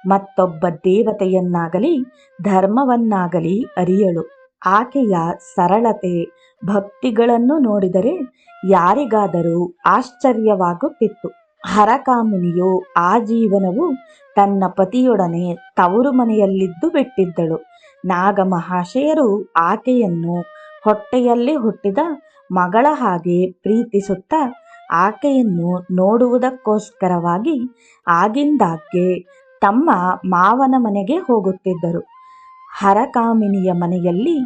ಮತ್ತೊಬ್ಬ ದೇವತೆಯನ್ನಾಗಲಿ ಧರ್ಮವನ್ನಾಗಲಿ ಅರಿಯಳು. ಆಕೆಯ ಸರಳತೆ ಭಕ್ತಿಗಳನ್ನು ನೋಡಿದರೆ ಯಾರಿಗಾದರೂ ಆಶ್ಚರ್ಯವಾಗುತ್ತಿತ್ತು. ಹರಕಾಮಿನಿಯು ಆಜೀವನವು ತನ್ನ ಪತಿಯೊಡನೆ ತವರು ಮನೆಯಲ್ಲಿದ್ದು ಬಿಟ್ಟಿದ್ದಳು. ನಾಗಮಹಾಶಯರು ಆಕೆಯನ್ನು ಹೊಟ್ಟೆಯಲ್ಲಿ ಹುಟ್ಟಿದ ಮಗಳ ಹಾಗೆ ಪ್ರೀತಿಸುತ್ತಾ ಆಕೆಯನ್ನು ನೋಡುವುದಕ್ಕೋಸ್ಕರವಾಗಿ ಆಗಿಂದಾಗ್ಗೆ ತಮ್ಮ ಮಾವನ ಮನೆಗೆ ಹೋಗುತ್ತಿದ್ದರು. ಹರಕಾಮಿನಿಯ ಮನೆಯಲ್ಲಿ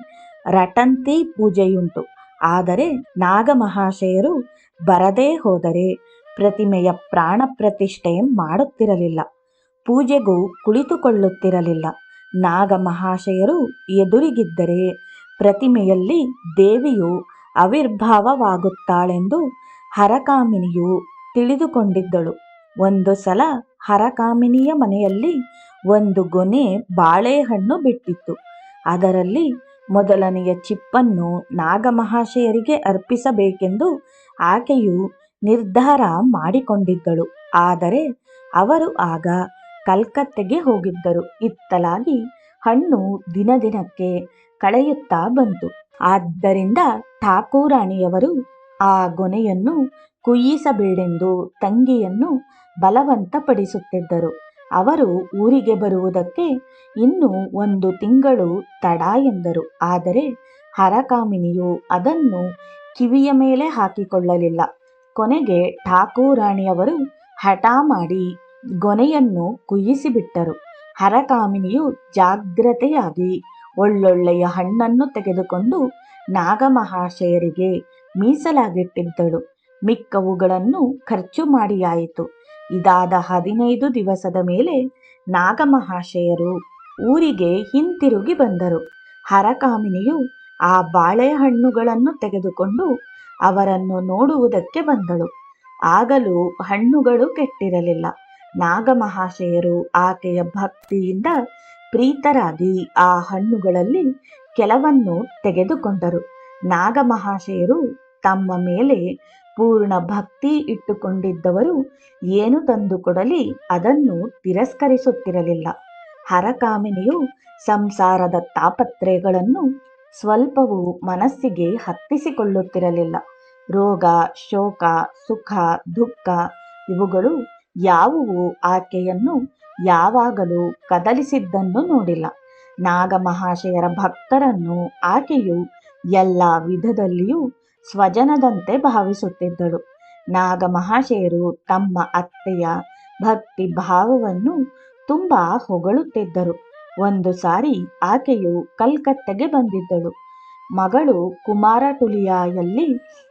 ರಟಂತಿ ಪೂಜೆಯುಂಟು. ಆದರೆ ನಾಗಮಹಾಶಯರು ಬರದೇ ಹೋದರೆ ಪ್ರತಿಮೆಯ ಪ್ರಾಣ ಪ್ರತಿಷ್ಠೆ ಮಾಡುತ್ತಿರಲಿಲ್ಲ. ಪೂಜೆಗೂ ಕುಳಿತುಕೊಳ್ಳುತ್ತಿರಲಿಲ್ಲ. ನಾಗಮಹಾಶಯರು ಎದುರಿಗಿದ್ದರೆ ಪ್ರತಿಮೆಯಲ್ಲಿ ದೇವಿಯು ಆವಿರ್ಭಾವವಾಗುತ್ತಾಳೆಂದು ಹರಕಾಮಿನಿಯು ತಿಳಿದುಕೊಂಡಿದ್ದಳು. ಒಂದು ಸಲ ಹರಕಾಮಿನಿಯ ಮನೆಯಲ್ಲಿ ಒಂದು ಗೊನೆ ಬಾಳೆಹಣ್ಣು ಬಿಟ್ಟಿತ್ತು. ಅದರಲ್ಲಿ ಮೊದಲನೆಯ ಚಿಪ್ಪನ್ನು ನಾಗಮಹಾಶಯರಿಗೆ ಅರ್ಪಿಸಬೇಕೆಂದು ಆಕೆಯು ನಿರ್ಧಾರ ಮಾಡಿಕೊಂಡಿದ್ದಳು. ಆದರೆ ಅವರು ಆಗ ಕಲ್ಕತ್ತೆಗೆ ಹೋಗಿದ್ದರು. ಇತ್ತಲಾಗಿ ಹಣ್ಣು ದಿನದಿನಕ್ಕೆ ಕಳೆಯುತ್ತಾ ಬಂತು. ಆದ್ದರಿಂದ ಠಾಕೂರಾಣಿಯವರು ಆ ಗೊನೆಯನ್ನು ಕುಯ್ಯಿಸಬೇಡೆಂದು ತಂಗಿಯನ್ನು ಬಲವಂತಪಡಿಸುತ್ತಿದ್ದರು. ಅವರು ಊರಿಗೆ ಬರುವುದಕ್ಕೆ ಇನ್ನು 1 ತಿಂಗಳು ತಡ ಎಂದರು. ಆದರೆ ಹರಕಾಮಿನಿಯು ಅದನ್ನು ಕಿವಿಯ ಮೇಲೆ ಹಾಕಿಕೊಳ್ಳಲಿಲ್ಲ. ಕೊನೆಗೆ ಠಾಕೂರಾಣಿಯವರು ಹಠ ಮಾಡಿ ಗೊನೆಯನ್ನು ಕುಯ್ಯಿಸಿಬಿಟ್ಟರು. ಹರಕಾಮಿನಿಯು ಜಾಗ್ರತೆಯಾಗಿ ಒಳ್ಳೊಳ್ಳೆಯ ಹಣ್ಣನ್ನು ತೆಗೆದುಕೊಂಡು ನಾಗಮಹಾಶಯರಿಗೆ ಮೀಸಲಾಗಿಟ್ಟಿದ್ದಳು. ಮಿಕ್ಕವುಗಳನ್ನು ಖರ್ಚು ಮಾಡಿಯಾಯಿತು. ಇದಾದ 15 ದಿವಸದ ಮೇಲೆ ನಾಗಮಹಾಶಯರು ಊರಿಗೆ ಹಿಂತಿರುಗಿ ಬಂದರು. ಹರಕಾಮಿನಿಯು ಆ ಬಾಳೆಹಣ್ಣುಗಳನ್ನು ತೆಗೆದುಕೊಂಡು ಅವರನ್ನು ನೋಡುವುದಕ್ಕೆ ಬಂದಳು. ಆಗಲೂ ಹಣ್ಣುಗಳು ಕೆಟ್ಟಿರಲಿಲ್ಲ. ನಾಗಮಹಾಶಯರು ಆಕೆಯ ಭಕ್ತಿಯಿಂದ ಪ್ರೀತರಾಗಿ ಆ ಹಣ್ಣುಗಳಲ್ಲಿ ಕೆಲವನ್ನು ತೆಗೆದುಕೊಂಡರು. ನಾಗಮಹಾಶಯರು ತಮ್ಮ ಮೇಲೆ ಪೂರ್ಣ ಭಕ್ತಿ ಇಟ್ಟುಕೊಂಡಿದ್ದವರು ಏನು ತಂದುಕೊಡಲಿ ಅದನ್ನು ತಿರಸ್ಕರಿಸುತ್ತಿರಲಿಲ್ಲ. ಹರಕಾಮಿನಿಯು ಸಂಸಾರದ ತಾಪತ್ರಯಗಳನ್ನು ಸ್ವಲ್ಪವೂ ಮನಸ್ಸಿಗೆ ಹತ್ತಿಸಿಕೊಳ್ಳುತ್ತಿರಲಿಲ್ಲ. ರೋಗ, ಶೋಕ, ಸುಖ, ದುಃಖ ಇವುಗಳು ಯಾವುವು ಆಕೆಯನ್ನು ಯಾವಾಗಲೂ ಕದಲಿಸಿದ್ದನ್ನು ನೋಡಿಲ್ಲ. ನಾಗಮಹಾಶಯರ ಭಕ್ತರನ್ನು ಆಕೆಯು ಎಲ್ಲ ವಿಧದಲ್ಲಿಯೂ ಸ್ವಜನದಂತೆ ಭಾವಿಸುತ್ತಿದ್ದಳು. ನಾಗಮಹಾಶಯರು ತಮ್ಮ ಅತ್ತೆಯ ಭಕ್ತಿ ಭಾವವನ್ನು ತುಂಬ ಹೊಗಳುತ್ತಿದ್ದರು. ಒಂದು ಸಾರಿ ಆಕೆಯು ಕಲ್ಕತ್ತೆಗೆ ಬಂದಿದ್ದಳು. ಮಗಳು ಕುಮಾರಟುಲಿಯಲ್ಲಿ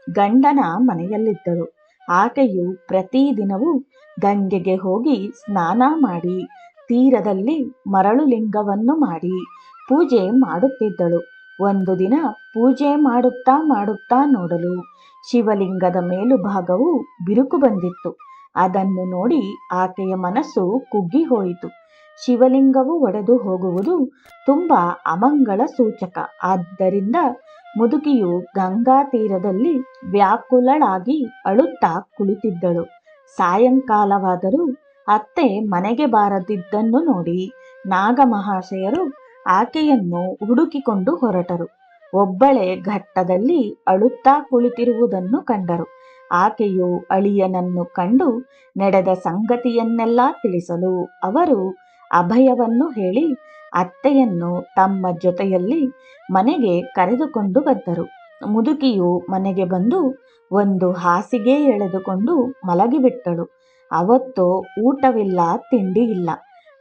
ಗಂಡನ ಮನೆಯಲ್ಲಿದ್ದಳು. ಆಕೆಯು ಪ್ರತಿದಿನವೂ ಗಂಗೆಗೆ ಹೋಗಿ ಸ್ನಾನ ಮಾಡಿ ತೀರದಲ್ಲಿ ಮರಳು ಲಿಂಗವನ್ನು ಮಾಡಿ ಪೂಜೆ ಮಾಡುತ್ತಿದ್ದಳು. ಒಂದು ದಿನ ಪೂಜೆ ಮಾಡುತ್ತಾ ನೋಡಲು ಶಿವಲಿಂಗದ ಮೇಲುಭಾಗವು ಬಿರುಕು ಬಂದಿತ್ತು. ಅದನ್ನು ನೋಡಿ ಆಕೆಯ ಮನಸ್ಸು ಕುಗ್ಗಿ ಹೋಯಿತು. ಶಿವಲಿಂಗವು ಒಡೆದು ಹೋಗುವುದು ತುಂಬ ಅಮಂಗಳ ಸೂಚಕ. ಆದ್ದರಿಂದ ಮುದುಕಿಯು ಗಂಗಾ ತೀರದಲ್ಲಿ ವ್ಯಾಕುಲಳಾಗಿ ಅಳುತ್ತಾ ಕುಳಿತಿದ್ದಳು. ಸಾಯಂಕಾಲವಾದರೂ ಅತ್ತೆ ಮನೆಗೆ ಬಾರದಿದ್ದನ್ನು ನೋಡಿ ನಾಗಮಹಾಶಯರು ಆಕೆಯನ್ನು ಹುಡುಕಿಕೊಂಡು ಹೊರಟರು. ಒಬ್ಬಳೇ ಘಟ್ಟದಲ್ಲಿ ಅಳುತ್ತಾ ಕುಳಿತಿರುವುದನ್ನು ಕಂಡರು. ಆಕೆಯು ಅಳಿಯನನ್ನು ಕಂಡು ನಡೆದ ಸಂಗತಿಯನ್ನೆಲ್ಲ ತಿಳಿಸಲು ಅವರು ಅಭಯವನ್ನು ಹೇಳಿ ಅತ್ತೆಯನ್ನು ತಮ್ಮ ಜೊತೆಯಲ್ಲಿ ಮನೆಗೆ ಕರೆದುಕೊಂಡು ಬಂದರು. ಮುದುಕಿಯು ಮನೆಗೆ ಬಂದು ಒಂದು ಹಾಸಿಗೆ ಎಳೆದುಕೊಂಡು ಮಲಗಿಬಿಟ್ಟಳು. ಅವತ್ತು ಊಟವಿಲ್ಲ, ತಿಂಡಿಯಿಲ್ಲ.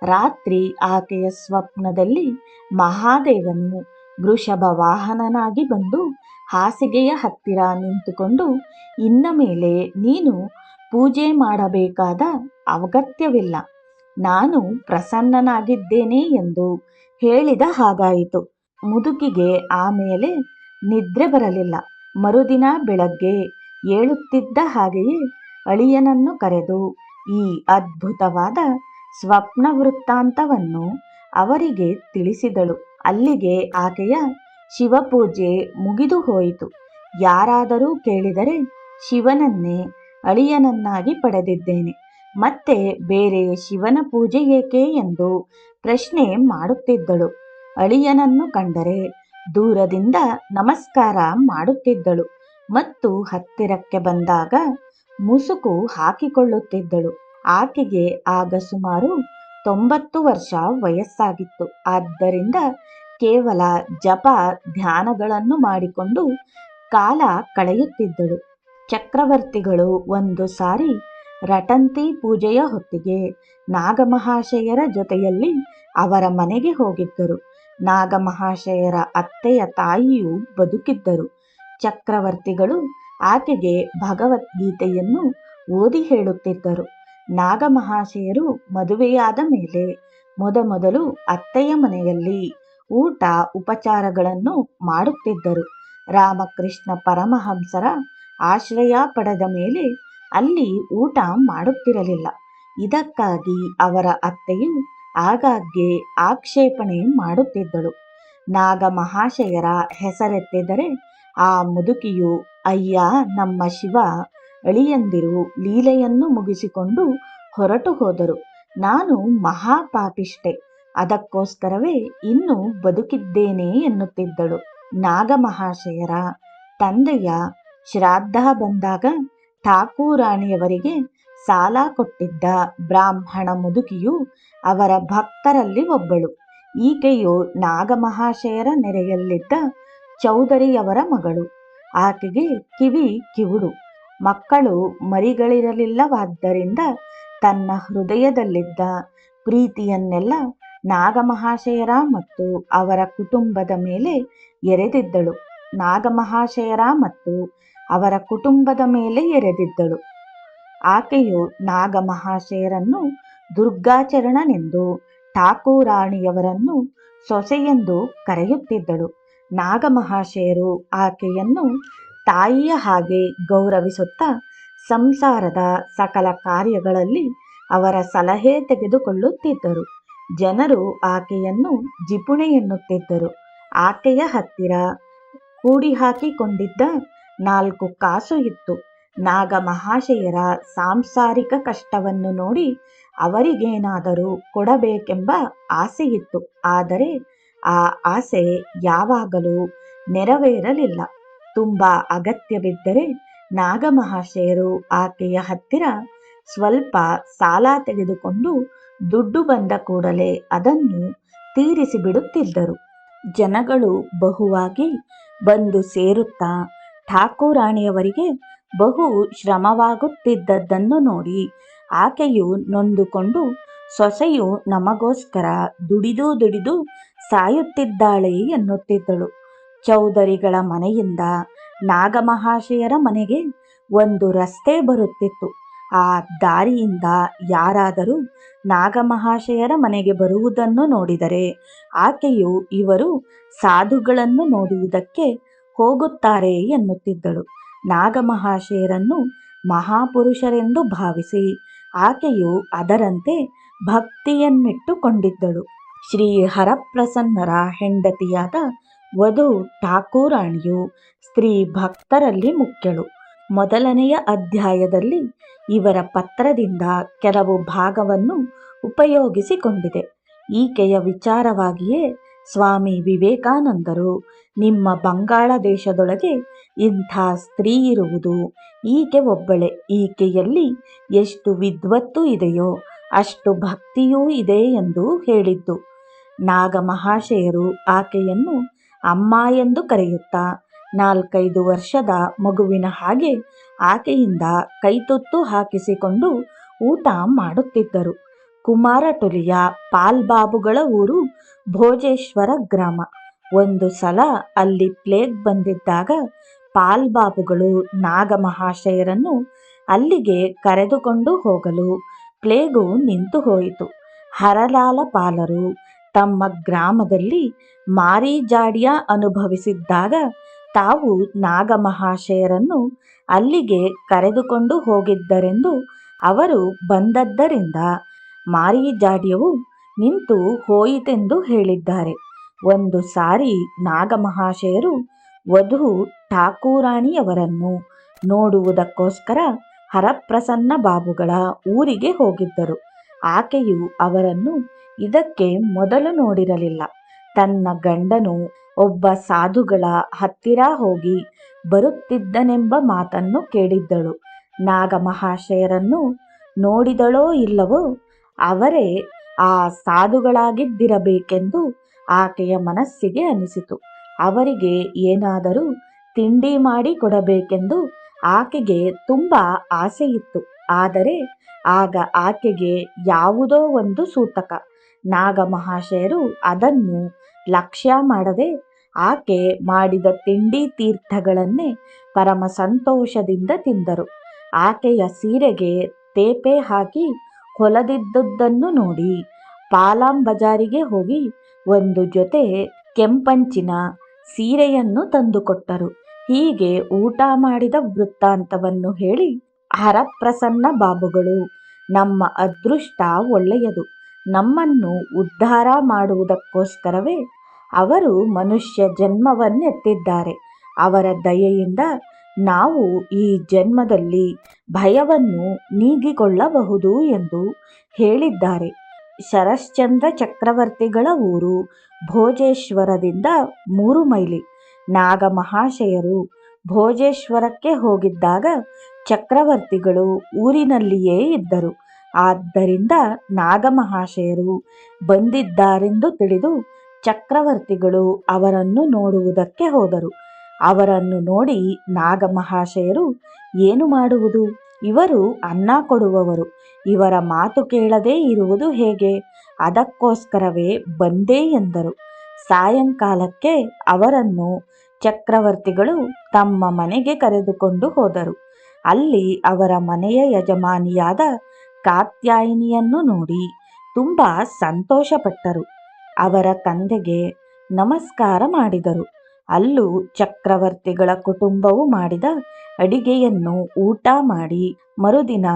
ರಾತ್ರಿ ಆಕೆಯ ಸ್ವಪ್ನದಲ್ಲಿ ಮಹಾದೇವನು ವೃಷಭ ವಾಹನನಾಗಿ ಬಂದು ಹಾಸಿಗೆಯ ಹತ್ತಿರ ನಿಂತುಕೊಂಡು, ಇನ್ನ ಮೇಲೆ ನೀನು ಪೂಜೆ ಮಾಡಬೇಕಾದ ಅಗತ್ಯವಿಲ್ಲ, ನಾನು ಪ್ರಸನ್ನನಾಗಿದ್ದೇನೆ ಎಂದು ಹೇಳಿದ ಹಾಗಾಯಿತು. ಮುದುಕಿಗೆ ಆಮೇಲೆ ನಿದ್ರೆ ಬರಲಿಲ್ಲ. ಮರುದಿನ ಬೆಳಗ್ಗೆ ಏಳುತ್ತಿದ್ದ ಹಾಗೆಯೇ ಅಳಿಯನನ್ನು ಕರೆದು ಈ ಅದ್ಭುತವಾದ ಸ್ವಪ್ನ ವೃತ್ತಾಂತವನ್ನು ಅವರಿಗೆ ತಿಳಿಸಿದಳು. ಅಲ್ಲಿಗೆ ಆಕೆಯ ಶಿವಪೂಜೆ ಮುಗಿದು ಹೋಯಿತು. ಯಾರಾದರೂ ಕೇಳಿದರೆ ಶಿವನನ್ನೇ ಅಳಿಯನನ್ನಾಗಿ ಪಡೆದಿದ್ದೇನೆ, ಮತ್ತೆ ಬೇರೆ ಶಿವನ ಪೂಜೆ ಏಕೆ ಎಂದು ಪ್ರಶ್ನೆ ಮಾಡುತ್ತಿದ್ದಳು. ಅಳಿಯನನ್ನು ಕಂಡರೆ ದೂರದಿಂದ ನಮಸ್ಕಾರ ಮಾಡುತ್ತಿದ್ದಳು ಮತ್ತು ಹತ್ತಿರಕ್ಕೆ ಬಂದಾಗ ಮುಸುಕು ಹಾಕಿಕೊಳ್ಳುತ್ತಿದ್ದಳು. ಆಕೆಗೆ ಆಗ ಸುಮಾರು 90 ವರ್ಷ ವಯಸ್ಸಾಗಿತ್ತು. ಆದ್ದರಿಂದ ಕೇವಲ ಜಪ ಧ್ಯಾನಗಳನ್ನು ಮಾಡಿಕೊಂಡು ಕಾಲ ಕಳೆಯುತ್ತಿದ್ದಳು. ಚಕ್ರವರ್ತಿಗಳು ಒಂದು ಸಾರಿ ರಟಂತಿ ಪೂಜೆಯ ಹೊತ್ತಿಗೆ ನಾಗಮಹಾಶಯರ ಜೊತೆಯಲ್ಲಿ ಅವರ ಮನೆಗೆ ಹೋಗಿದ್ದರು. ನಾಗಮಹಾಶಯರ ಅತ್ತೆಯ ತಾಯಿಯು ಬದುಕಿದ್ದರು. ಚಕ್ರವರ್ತಿಗಳು ಆಕೆಗೆ ಭಗವದ್ಗೀತೆಯನ್ನು ಓದಿ ಹೇಳುತ್ತಿದ್ದರು. ನಾಗಮಹಾಶಯರು ಮದುವೆಯಾದ ಮೇಲೆ ಮೊದಮೊದಲು ಅತ್ತೆಯ ಮನೆಯಲ್ಲಿ ಊಟ ಉಪಚಾರಗಳನ್ನು ಮಾಡುತ್ತಿದ್ದರು. ರಾಮಕೃಷ್ಣ ಪರಮಹಂಸರ ಆಶ್ರಯ ಪಡೆದ ಮೇಲೆ ಅಲ್ಲಿ ಊಟ ಮಾಡುತ್ತಿರಲಿಲ್ಲ. ಇದಕ್ಕಾಗಿ ಅವರ ಅತ್ತೆಯು ಆಗಾಗ್ಗೆ ಆಕ್ಷೇಪಣೆ ಮಾಡುತ್ತಿದ್ದಳು. ನಾಗಮಹಾಶಯರ ಹೆಸರೆತ್ತಿದರೆ ಆ ಮುದುಕಿಯು, ಅಯ್ಯ, ನಮ್ಮ ಶಿವ ಅಳಿಯಂದಿರು ಲೀಲೆಯನ್ನು ಮುಗಿಸಿಕೊಂಡು ಹೊರಟು ಹೋದರು, ನಾನು ಮಹಾಪಾಪಿಷ್ಟೆ, ಅದಕ್ಕೋಸ್ಕರವೇ ಇನ್ನೂ ಬದುಕಿದ್ದೇನೆ ಎನ್ನುತ್ತಿದ್ದಳು. ನಾಗಮಹಾಶಯರ ತಂದೆಯ ಶ್ರಾದ್ದ ಬಂದಾಗ ಠಾಕೂರಾಣಿಯವರಿಗೆ ಸಾಲ ಕೊಟ್ಟಿದ್ದ ಬ್ರಾಹ್ಮಣ ಮುದುಕಿಯು ಅವರ ಭಕ್ತರಲ್ಲಿ ಒಬ್ಬಳು. ಈಕೆಯು ನಾಗಮಹಾಶಯರ ನೆರೆಯಲ್ಲಿದ್ದ ಚೌಧರಿಯವರ ಮಗಳು. ಆಕೆಗೆ ಕಿವಿ ಕಿವುಡು. ಮಕ್ಕಳು ಮರಿಗಳಿರಲಿಲ್ಲವಾದ್ದರಿಂದ ತನ್ನ ಹೃದಯದಲ್ಲಿದ್ದ ಪ್ರೀತಿಯನ್ನೆಲ್ಲ ನಾಗಮಹಾಶಯರ ಮತ್ತು ಅವರ ಕುಟುಂಬದ ಮೇಲೆ ಎರೆದಿದ್ದಳು. ನಾಗಮಹಾಶಯರ ಮತ್ತು ಅವರ ಕುಟುಂಬದ ಮೇಲೆ ಎರೆದಿದ್ದಳು. ಆಕೆಯು ನಾಗಮಹಾಶಯರನ್ನು ದುರ್ಗಾಚರಣನೆಂದು, ಠಾಕೂರಾಣಿಯವರನ್ನು ಸೊಸೆಯೆಂದು ಕರೆಯುತ್ತಿದ್ದಳು. ನಾಗಮಹಾಶಯರು ಆಕೆಯನ್ನು ತಾಯಿಯ ಹಾಗೆ ಗೌರವಿಸುತ್ತಾ ಸಂಸಾರದ ಸಕಲ ಕಾರ್ಯಗಳಲ್ಲಿ ಅವರ ಸಲಹೆ ತೆಗೆದುಕೊಳ್ಳುತ್ತಿದ್ದರು. ಜನರು ಆಕೆಯನ್ನು ಜಿಪುಣೆ ಎನ್ನುತ್ತಿದ್ದರು. ಆಕೆಯ ಹತ್ತಿರ ಕೂಡಿಹಾಕಿಕೊಂಡಿದ್ದ 4 ಕಾಸು ಇತ್ತು. ನಾಗಮಹಾಶಯರ ಸಾಂಸಾರಿಕ ಕಷ್ಟವನ್ನು ನೋಡಿ ಅವರಿಗೇನಾದರೂ ಕೊಡಬೇಕೆಂಬ ಆಸೆಯಿತ್ತು. ಆದರೆ ಆ ಆಸೆ ಯಾವಾಗಲೂ ನೆರವೇರಲಿಲ್ಲ. ತುಂಬ ಅಗತ್ಯವಿದ್ದರೆ ನಾಗಮಹಾಶಯರು ಆಕೆಯ ಹತ್ತಿರ ಸ್ವಲ್ಪ ಸಾಲ ತೆಗೆದುಕೊಂಡು ದುಡ್ಡು ಬಂದ ಕೂಡಲೇ ಅದನ್ನು ತೀರಿಸಿಬಿಡುತ್ತಿದ್ದರು. ಜನಗಳು ಬಹುವಾಗಿ ಬಂದು ಸೇರುತ್ತಾ ಠಾಕೂರಾಣಿಯವರಿಗೆ ಬಹು ಶ್ರಮವಾಗುತ್ತಿದ್ದದ್ದನ್ನು ನೋಡಿ ಆಕೆಯು ನೊಂದುಕೊಂಡು, ಸೊಸೆಯು ನಮಗೋಸ್ಕರ ದುಡಿದು ದುಡಿದು ಸಾಯುತ್ತಿದ್ದಾಳೆ ಎನ್ನುತ್ತಿದ್ದಳು. ಚೌಧರಿಗಳ ಮನೆಯಿಂದ ನಾಗಮಹಾಶಯರ ಮನೆಗೆ ಒಂದು ರಸ್ತೆ ಬರುತ್ತಿತ್ತು. ಆ ದಾರಿಯಿಂದ ಯಾರಾದರೂ ನಾಗಮಹಾಶಯರ ಮನೆಗೆ ಬರುವುದನ್ನು ನೋಡಿದರೆ ಆಕೆಯು ಇವರು ಸಾಧುಗಳನ್ನು ನೋಡುವುದಕ್ಕೆ ಹೋಗುತ್ತಾರೆ ಎನ್ನುತ್ತಿದ್ದಳು. ನಾಗಮಹಾಶಯರನ್ನು ಮಹಾಪುರುಷರೆಂದು ಭಾವಿಸಿ ಆಕೆಯು ಅದರಂತೆ ಭಕ್ತಿಯನ್ನಿಟ್ಟುಕೊಂಡಿದ್ದಳು. ಶ್ರೀ ಹರಪ್ರಸನ್ನರ ಹೆಂಡತಿಯಾದ ವಧು ಠಾಕೂರಾಣಿಯು ಸ್ತ್ರೀ ಭಕ್ತರಲ್ಲಿ ಮುಖ್ಯಳು. ಮೊದಲನೆಯ ಅಧ್ಯಾಯದಲ್ಲಿ ಇವರ ಪತ್ರದಿಂದ ಕೆಲವು ಭಾಗವನ್ನು ಉಪಯೋಗಿಸಿಕೊಂಡಿದೆ. ಈಕೆಯ ವಿಚಾರವಾಗಿಯೇ ಸ್ವಾಮಿ ವಿವೇಕಾನಂದರು ನಿಮ್ಮ ಬಂಗಾಳ ದೇಶದೊಳಗೆ ಇಂಥ ಸ್ತ್ರೀ ಇರುವುದು, ಈಕೆ ಒಬ್ಬಳೇ, ಈಕೆಯಲ್ಲಿ ಎಷ್ಟು ವಿದ್ವತ್ತು ಇದೆಯೋ ಅಷ್ಟು ಭಕ್ತಿಯೂ ಇದೆ ಎಂದು ಹೇಳಿದ್ದು. ನಾಗಮಹಾಶಯರು ಆಕೆಯನ್ನು ಅಮ್ಮ ಎಂದು ಕರೆಯುತ್ತಾ 4-5 ವರ್ಷದ ಮಗುವಿನ ಹಾಗೆ ಆಕೆಯಿಂದ ಕೈತುತ್ತು ಹಾಕಿಸಿಕೊಂಡು ಊಟ ಮಾಡುತ್ತಿದ್ದರು. ಕುಮಾರಟುಲಿಯ ಪಾಲ್ಬಾಬುಗಳ ಊರು ಭೋಜೇಶ್ವರ ಗ್ರಾಮ. ಒಂದು ಸಲ ಅಲ್ಲಿ ಪ್ಲೇಗ್ ಬಂದಿದ್ದಾಗ ಪಾಲ್ಬಾಬುಗಳು ನಾಗಮಹಾಶಯರನ್ನು ಅಲ್ಲಿಗೆ ಕರೆದುಕೊಂಡು ಹೋಗಲು ಪ್ಲೇಗು ನಿಂತು ಹೋಯಿತು. ಹರಲಾಲ ಪಾಲರು ತಮ್ಮ ಗ್ರಾಮದಲ್ಲಿ ಮಾರಿಜಾಡ್ಯ ಅನುಭವಿಸಿದ್ದಾಗ ತಾವು ನಾಗಮಹಾಶಯರನ್ನು ಅಲ್ಲಿಗೆ ಕರೆದುಕೊಂಡು ಹೋಗಿದ್ದರೆಂದು ಅವರು ಬಂದದ್ದರಿಂದ ಮಾರಿಜಾಡ್ಯವು ನಿಂತು ಹೋಯಿತೆಂದು ಹೇಳಿದ್ದಾರೆ. ಒಂದು ಸಾರಿ ನಾಗಮಹಾಶಯರು ವಧು ಠಾಕೂರಾಣಿಯವರನ್ನು ನೋಡುವುದಕ್ಕೋಸ್ಕರ ಹರಪ್ರಸನ್ನ ಬಾಬುಗಳ ಊರಿಗೆ ಹೋಗಿದ್ದರು. ಆಕೆಯು ಅವರನ್ನು ಇದಕ್ಕೆ ಮೊದಲು ನೋಡಿರಲಿಲ್ಲ. ತನ್ನ ಗಂಡನು ಒಬ್ಬ ಸಾಧುಗಳ ಹತ್ತಿರ ಹೋಗಿ ಬರುತ್ತಿದ್ದನೆಂಬ ಮಾತನ್ನು ಕೇಳಿದ್ದಳು. ನಾಗಮಹಾಶಯರನ್ನು ನೋಡಿದಳೋ ಇಲ್ಲವೋ, ಅವರೇ ಆ ಸಾಧುಗಳಾಗಿದ್ದಿರಬೇಕೆಂದು ಆಕೆಯ ಮನಸ್ಸಿಗೆ ಅನಿಸಿತು. ಅವರಿಗೆ ಏನಾದರೂ ತಿಂಡಿ ಮಾಡಿ ಕೊಡಬೇಕೆಂದು ಆಕೆಗೆ ತುಂಬ ಆಸೆಯಿತ್ತು. ಆದರೆ ಆಗ ಆಕೆಗೆ ಯಾವುದೋ ಒಂದು ಸೂತಕ. ನಾಗಮಹಾಶಯರು ಅದನ್ನು ಲಕ್ಷ್ಯ ಮಾಡದೆ ಆಕೆ ಮಾಡಿದ ತಿಂಡಿ ತೀರ್ಥಗಳನ್ನೇ ಪರಮ ಸಂತೋಷದಿಂದ ತಿಂದರು. ಆಕೆಯ ಸೀರೆಗೆ ತೇಪೆ ಹಾಕಿ ಹೊಲದಿದ್ದುದನ್ನು ನೋಡಿ ಪಾಲಾಂ ಬಜಾರಿಗೆ ಹೋಗಿ ಒಂದು ಜೊತೆ ಕೆಂಪಂಚಿನ ಸೀರೆಯನ್ನು ತಂದುಕೊಟ್ಟರು. ಹೀಗೆ ಊಟ ಮಾಡಿದ ವೃತ್ತಾಂತವನ್ನು ಹೇಳಿ ಹರಪ್ರಸನ್ನ ಬಾಬುಗಳು, ನಮ್ಮ ಅದೃಷ್ಟ ಒಳ್ಳೆಯದು, ನಮ್ಮನ್ನು ಉದ್ಧಾರ ಮಾಡುವುದಕ್ಕೋಸ್ಕರವೇ ಅವರು ಮನುಷ್ಯ ಜನ್ಮವನ್ನೆತ್ತಿದ್ದಾರೆ. ಅವರ ದಯೆಯಿಂದ ನಾವು ಈ ಜನ್ಮದಲ್ಲಿ ಭಯವನ್ನು ನೀಗಿಕೊಳ್ಳಬಹುದು ಎಂದು ಹೇಳಿದ್ದಾರೆ. ಶರಶ್ಚಂದ್ರ ಚಕ್ರವರ್ತಿಗಳ ಊರು ಭೋಜೇಶ್ವರದಿಂದ 3 ಮೈಲಿ. ನಾಗಮಹಾಶಯರು ಭೋಜೇಶ್ವರಕ್ಕೆ ಹೋಗಿದ್ದಾಗ ಚಕ್ರವರ್ತಿಗಳು ಊರಿನಲ್ಲಿಯೇ ಇದ್ದರು. ಆದ್ದರಿಂದ ನಾಗಮಹಾಶಯರು ಬಂದಿದ್ದಾರೆಂದು ತಿಳಿದು ಚಕ್ರವರ್ತಿಗಳು ಅವರನ್ನು ನೋಡುವುದಕ್ಕೆ ಹೋದರು. ಅವರನ್ನು ನೋಡಿ ನಾಗಮಹಾಶಯರು, ಏನು ಮಾಡುವುದು? ಇವರು ಅನ್ನ ಕೊಡುವವರು, ಇವರ ಮಾತು ಕೇಳದೇ ಇರುವುದು ಹೇಗೆ? ಅದಕ್ಕೋಸ್ಕರವೇ ಬಂದೆ ಎಂದರು. ಸಾಯಂಕಾಲಕ್ಕೆ ಅವರನ್ನು ಚಕ್ರವರ್ತಿಗಳು ತಮ್ಮ ಮನೆಗೆ ಕರೆದುಕೊಂಡು ಹೋದರು. ಅಲ್ಲಿ ಅವರ ಮನೆಯ ಯಜಮಾನಿಯಾದ ಕಾತ್ಯಾಯಿನಿಯನ್ನು ನೋಡಿ ತುಂಬ ಸಂತೋಷಪಟ್ಟರು. ಅವರ ತಂದೆಗೆ ನಮಸ್ಕಾರ ಮಾಡಿದರು. ಅಲ್ಲೂ ಚಕ್ರವರ್ತಿಗಳ ಕುಟುಂಬವು ಮಾಡಿದ ಅಡಿಗೆಯನ್ನು ಊಟ ಮಾಡಿ ಮರುದಿನ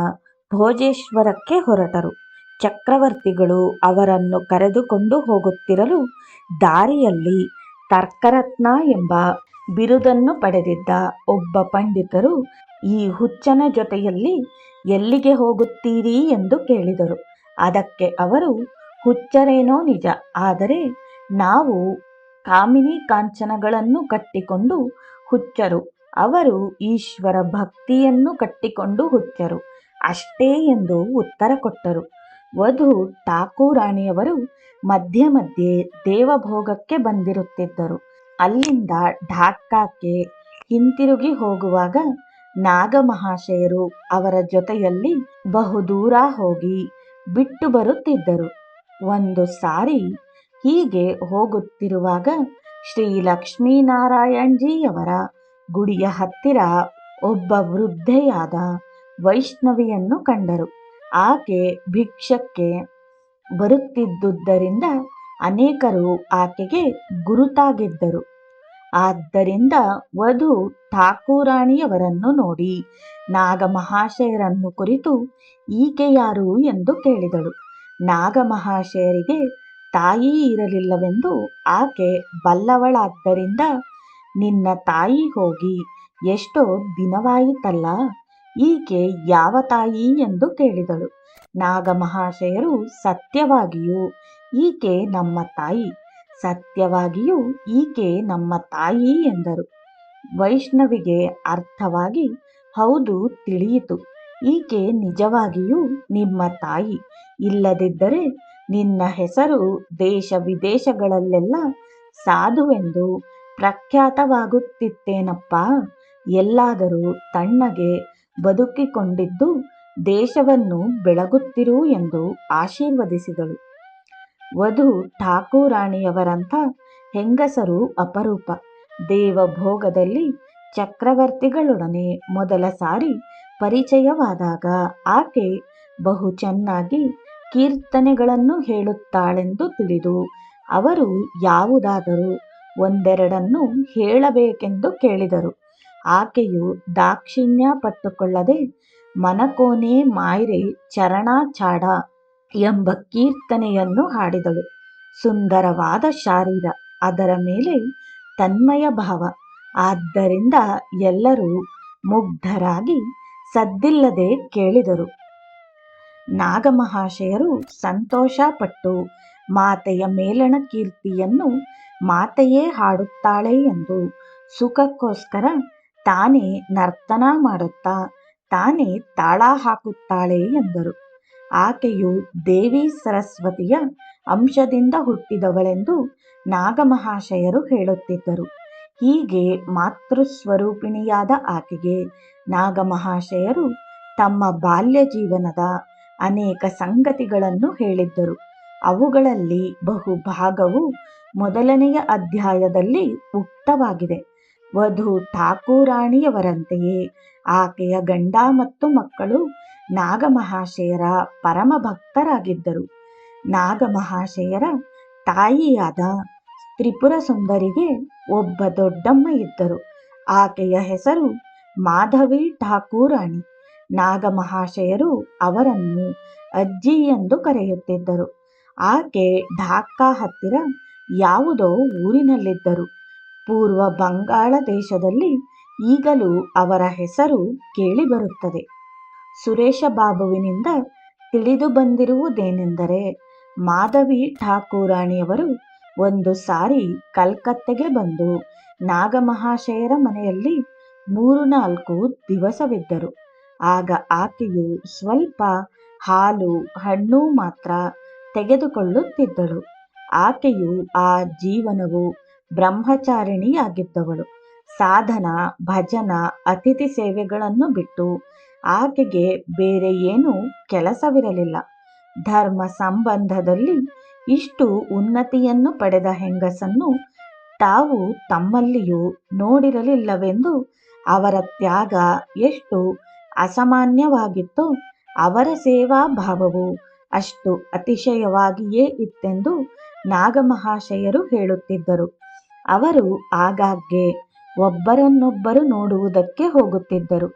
ಭೋಜೇಶ್ವರಕ್ಕೆ ಹೊರಟರು. ಚಕ್ರವರ್ತಿಗಳು ಅವರನ್ನು ಕರೆದುಕೊಂಡು ಹೋಗುತ್ತಿರಲು ದಾರಿಯಲ್ಲಿ ತರ್ಕರತ್ನ ಎಂಬ ಬಿರುದನ್ನು ಪಡೆದಿದ್ದ ಒಬ್ಬ ಪಂಡಿತರು, ಈ ಹುಚ್ಚನ ಜೊತೆಯಲ್ಲಿ ಎಲ್ಲಿಗೆ ಹೋಗುತ್ತೀರಿ ಎಂದು ಕೇಳಿದರು. ಅದಕ್ಕೆ ಅವರು, ಹುಚ್ಚರೇನೋ ನಿಜ, ಆದರೆ ನಾವು ಕಾಮಿನಿ ಕಾಂಚನಗಳನ್ನು ಕಟ್ಟಿಕೊಂಡು ಹುಚ್ಚರು, ಅವರು ಈಶ್ವರ ಭಕ್ತಿಯನ್ನು ಕಟ್ಟಿಕೊಂಡು ಹುಚ್ಚರು ಅಷ್ಟೇ ಎಂದು ಉತ್ತರ ಕೊಟ್ಟರು. ವಧು ಠಾಕೂರಾಣಿಯವರು ಮಧ್ಯೆ ಮಧ್ಯೆ ದೇವಭೋಗಕ್ಕೆ ಬಂದಿರುತ್ತಿದ್ದರು. ಅಲ್ಲಿಂದ ಢಾಕಾಕ್ಕೆ ಹಿಂತಿರುಗಿ ಹೋಗುವಾಗ ನಾಗಮಹಾಶಯರು ಅವರ ಜೊತೆಯಲ್ಲಿ ಬಹುದೂರ ಹೋಗಿ ಬಿಟ್ಟು ಬರುತ್ತಿದ್ದರು. ಒಂದು ಸಾರಿ ಹೀಗೆ ಹೋಗುತ್ತಿರುವಾಗ ಶ್ರೀ ಲಕ್ಷ್ಮೀನಾರಾಯಣಜಿಯವರ ಗುಡಿಯ ಹತ್ತಿರ ಒಬ್ಬ ವೃದ್ಧೆಯಾದ ವೈಷ್ಣವಿಯನ್ನು ಕಂಡರು. ಆಕೆ ಭಿಕ್ಷಕ್ಕೆ ಬರುತ್ತಿದ್ದುದರಿಂದ ಅನೇಕರು ಆಕೆಗೆ ಗುರುತಾಗಿದ್ದರು. ಆದ್ದರಿಂದ ವಧು ಠಾಕೂರಾಣಿಯವರನ್ನು ನೋಡಿ ನಾಗಮಹಾಶಯರನ್ನು ಕುರಿತು, ಈಕೆ ಯಾರು ಎಂದು ಕೇಳಿದಳು. ನಾಗಮಹಾಶಯರಿಗೆ ತಾಯಿ ಇರಲಿಲ್ಲವೆಂದು ಆಕೆ ಬಲ್ಲವಳಾದ್ದರಿಂದ, ನಿನ್ನ ತಾಯಿ ಹೋಗಿ ಎಷ್ಟೋ ದಿನವಾಯಿತಲ್ಲ, ಈಕೆ ಯಾವ ತಾಯಿ ಎಂದು ಕೇಳಿದಳು. ನಾಗಮಹಾಶಯರು, ಸತ್ಯವಾಗಿಯೂ ಈಕೆ ನಮ್ಮ ತಾಯಿ, ಸತ್ಯವಾಗಿಯೂ ಈಕೆ ನಮ್ಮ ತಾಯಿ ಎಂದರು. ವೈಷ್ಣವಿಗೆ ಅರ್ಥವಾಗಿ, ಹೌದು, ತಿಳಿಯಿತು, ಈಕೆ ನಿಜವಾಗಿಯೂ ನಿಮ್ಮ ತಾಯಿ. ಇಲ್ಲದಿದ್ದರೆ ನಿನ್ನ ಹೆಸರು ದೇಶ ವಿದೇಶಗಳಲ್ಲೆಲ್ಲ ಸಾಧುವೆಂದು ಪ್ರಖ್ಯಾತವಾಗುತ್ತಿತ್ತೇನಪ್ಪ. ಎಲ್ಲಾದರೂ ತಣ್ಣಗೆ ಬದುಕಿಕೊಂಡಿದ್ದು ದೇಶವನ್ನು ಬೆಳಗುತ್ತಿರು ಎಂದು ಆಶೀರ್ವದಿಸಿದಳು. ವಧು ಠಾಕೂರಾಣಿಯವರಂಥ ಹೆಂಗಸರು ಅಪರೂಪ. ದೇವಭೋಗದಲ್ಲಿ ಚಕ್ರವರ್ತಿಗಳೊಡನೆ ಮೊದಲ ಸಾರಿ ಪರಿಚಯವಾದಾಗ ಆಕೆ ಬಹು ಚೆನ್ನಾಗಿ ಕೀರ್ತನೆಗಳನ್ನು ಹೇಳುತ್ತಾಳೆಂದು ತಿಳಿದು ಅವರು ಯಾವುದಾದರೂ ಒಂದೆರಡನ್ನು ಹೇಳಬೇಕೆಂದು ಕೇಳಿದರು. ಆಕೆಯು ದಾಕ್ಷಿಣ್ಯ ಪಟ್ಟುಕೊಳ್ಳದೆ ಮನಕೋನೆ ಮಾಯ್ರೆ ಚರಣ ಚಾಡ ಎಂಬ ಕೀರ್ತನೆಯನ್ನು ಹಾಡಿದಳು. ಸುಂದರವಾದ ಶಾರೀರ, ಅದರ ಮೇಲೆ ತನ್ಮಯ ಭಾವ. ಆದ್ದರಿಂದ ಎಲ್ಲರೂ ಮುಗ್ಧರಾಗಿ ಸದ್ದಿಲ್ಲದೆ ಕೇಳಿದರು. ನಾಗಮಹಾಶಯರು ಸಂತೋಷಪಟ್ಟು ಮಾತೆಯ ಮೇಲಣ ಕೀರ್ತಿಯನ್ನು ಮಾತೆಯೇ ಹಾಡುತ್ತಾಳೆ ಎಂದು ಸುಖಕ್ಕೋಸ್ಕರ ತಾನೇ ನರ್ತನ ಮಾಡುತ್ತಾ ತಾನೇ ತಾಳ ಹಾಕುತ್ತಾಳೆ ಎಂದರು. ಆಕೆಯು ದೇವಿ ಸರಸ್ವತಿಯ ಅಂಶದಿಂದ ಹುಟ್ಟಿದವಳೆಂದು ನಾಗಮಹಾಶಯರು ಹೇಳುತ್ತಿದ್ದರು. ಹೀಗೆ ಮಾತೃಸ್ವರೂಪಿಣಿಯಾದ ಆಕೆಗೆ ನಾಗಮಹಾಶಯರು ತಮ್ಮ ಬಾಲ್ಯ ಜೀವನದ ಅನೇಕ ಸಂಗತಿಗಳನ್ನು ಹೇಳಿದ್ದರು. ಅವುಗಳಲ್ಲಿ ಬಹುಭಾಗವು ಮೊದಲನೆಯ ಅಧ್ಯಾಯದಲ್ಲಿ ಉಕ್ತವಾಗಿದೆ. ವಧು ಠಾಕೂರಾಣಿಯವರಂತೆಯೇ ಆಕೆಯ ಗಂಡ ಮತ್ತು ಮಕ್ಕಳು ನಾಗಮಹಾಶಯರ ಪರಮ ಭಕ್ತರಾಗಿದ್ದರು. ನಾಗಮಹಾಶಯರ ತಾಯಿಯಾದ ತ್ರಿಪುರ ಸುಂದರಿಗೆ ಒಬ್ಬ ದೊಡ್ಡಮ್ಮ ಇದ್ದರು. ಆಕೆಯ ಹೆಸರು ಮಾಧವಿ ಠಾಕೂರಾಣಿ. ನಾಗಮಹಾಶಯರು ಅವರನ್ನು ಅಜ್ಜಿ ಎಂದು ಕರೆಯುತ್ತಿದ್ದರು. ಆಕೆ ಢಾಕಾ ಹತ್ತಿರ ಯಾವುದೋ ಊರಿನಲ್ಲಿದ್ದರು. ಪೂರ್ವ ಬಂಗಾಳ ದೇಶದಲ್ಲಿ ಈಗಲೂ ಅವರ ಹೆಸರು ಕೇಳಿಬರುತ್ತದೆ. ಸುರೇಶ ಬಾಬುವಿನಿಂದ ತಿಳಿದು ಬಂದಿರುವುದೇನೆಂದರೆ, ಮಾಧವಿ ಠಾಕೂರಾಣಿಯವರು ಒಂದು ಸಾರಿ ಕಲ್ಕತ್ತೆಗೆ ಬಂದು ನಾಗಮಹಾಶಯರ ಮನೆಯಲ್ಲಿ 3-4 ದಿವಸವಿದ್ದರು. ಆಗ ಆಕೆಯು ಸ್ವಲ್ಪ ಹಾಲು ಹಣ್ಣು ಮಾತ್ರ ತೆಗೆದುಕೊಳ್ಳುತ್ತಿದ್ದಳು. ಆಕೆಯು ಆ ಜೀವನವು ಬ್ರಹ್ಮಚಾರಿಣಿಯಾಗಿದ್ದವಳು. ಸಾಧನ, ಭಜನ, ಅತಿಥಿ ಸೇವೆಗಳನ್ನು ಬಿಟ್ಟು ಆಕೆಗೆ ಬೇರೆ ಏನೂ ಕೆಲಸವಿರಲಿಲ್ಲ. ಧರ್ಮ ಸಂಬಂಧದಲ್ಲಿ ಇಷ್ಟು ಉನ್ನತಿಯನ್ನು ಪಡೆದ ಹೆಂಗಸನ್ನು ತಾವು ತಮ್ಮಲ್ಲಿಯೂ ನೋಡಿರಲಿಲ್ಲವೆಂದು, ಅವರ ತ್ಯಾಗ ಎಷ್ಟು ಅಸಾಮಾನ್ಯವಾಗಿತ್ತೋ ಅವರ ಸೇವಾ ಭಾವವು ಅಷ್ಟು ಅತಿಶಯವಾಗಿಯೇ ಇತ್ತೆಂದು ನಾಗಮಹಾಶಯರು ಹೇಳುತ್ತಿದ್ದರು. ಅವರು ಆಗಾಗ್ಗೆ ಒಬ್ಬರನ್ನೊಬ್ಬರು ನೋಡುವುದಕ್ಕೆ ಹೋಗುತ್ತಿದ್ದರು.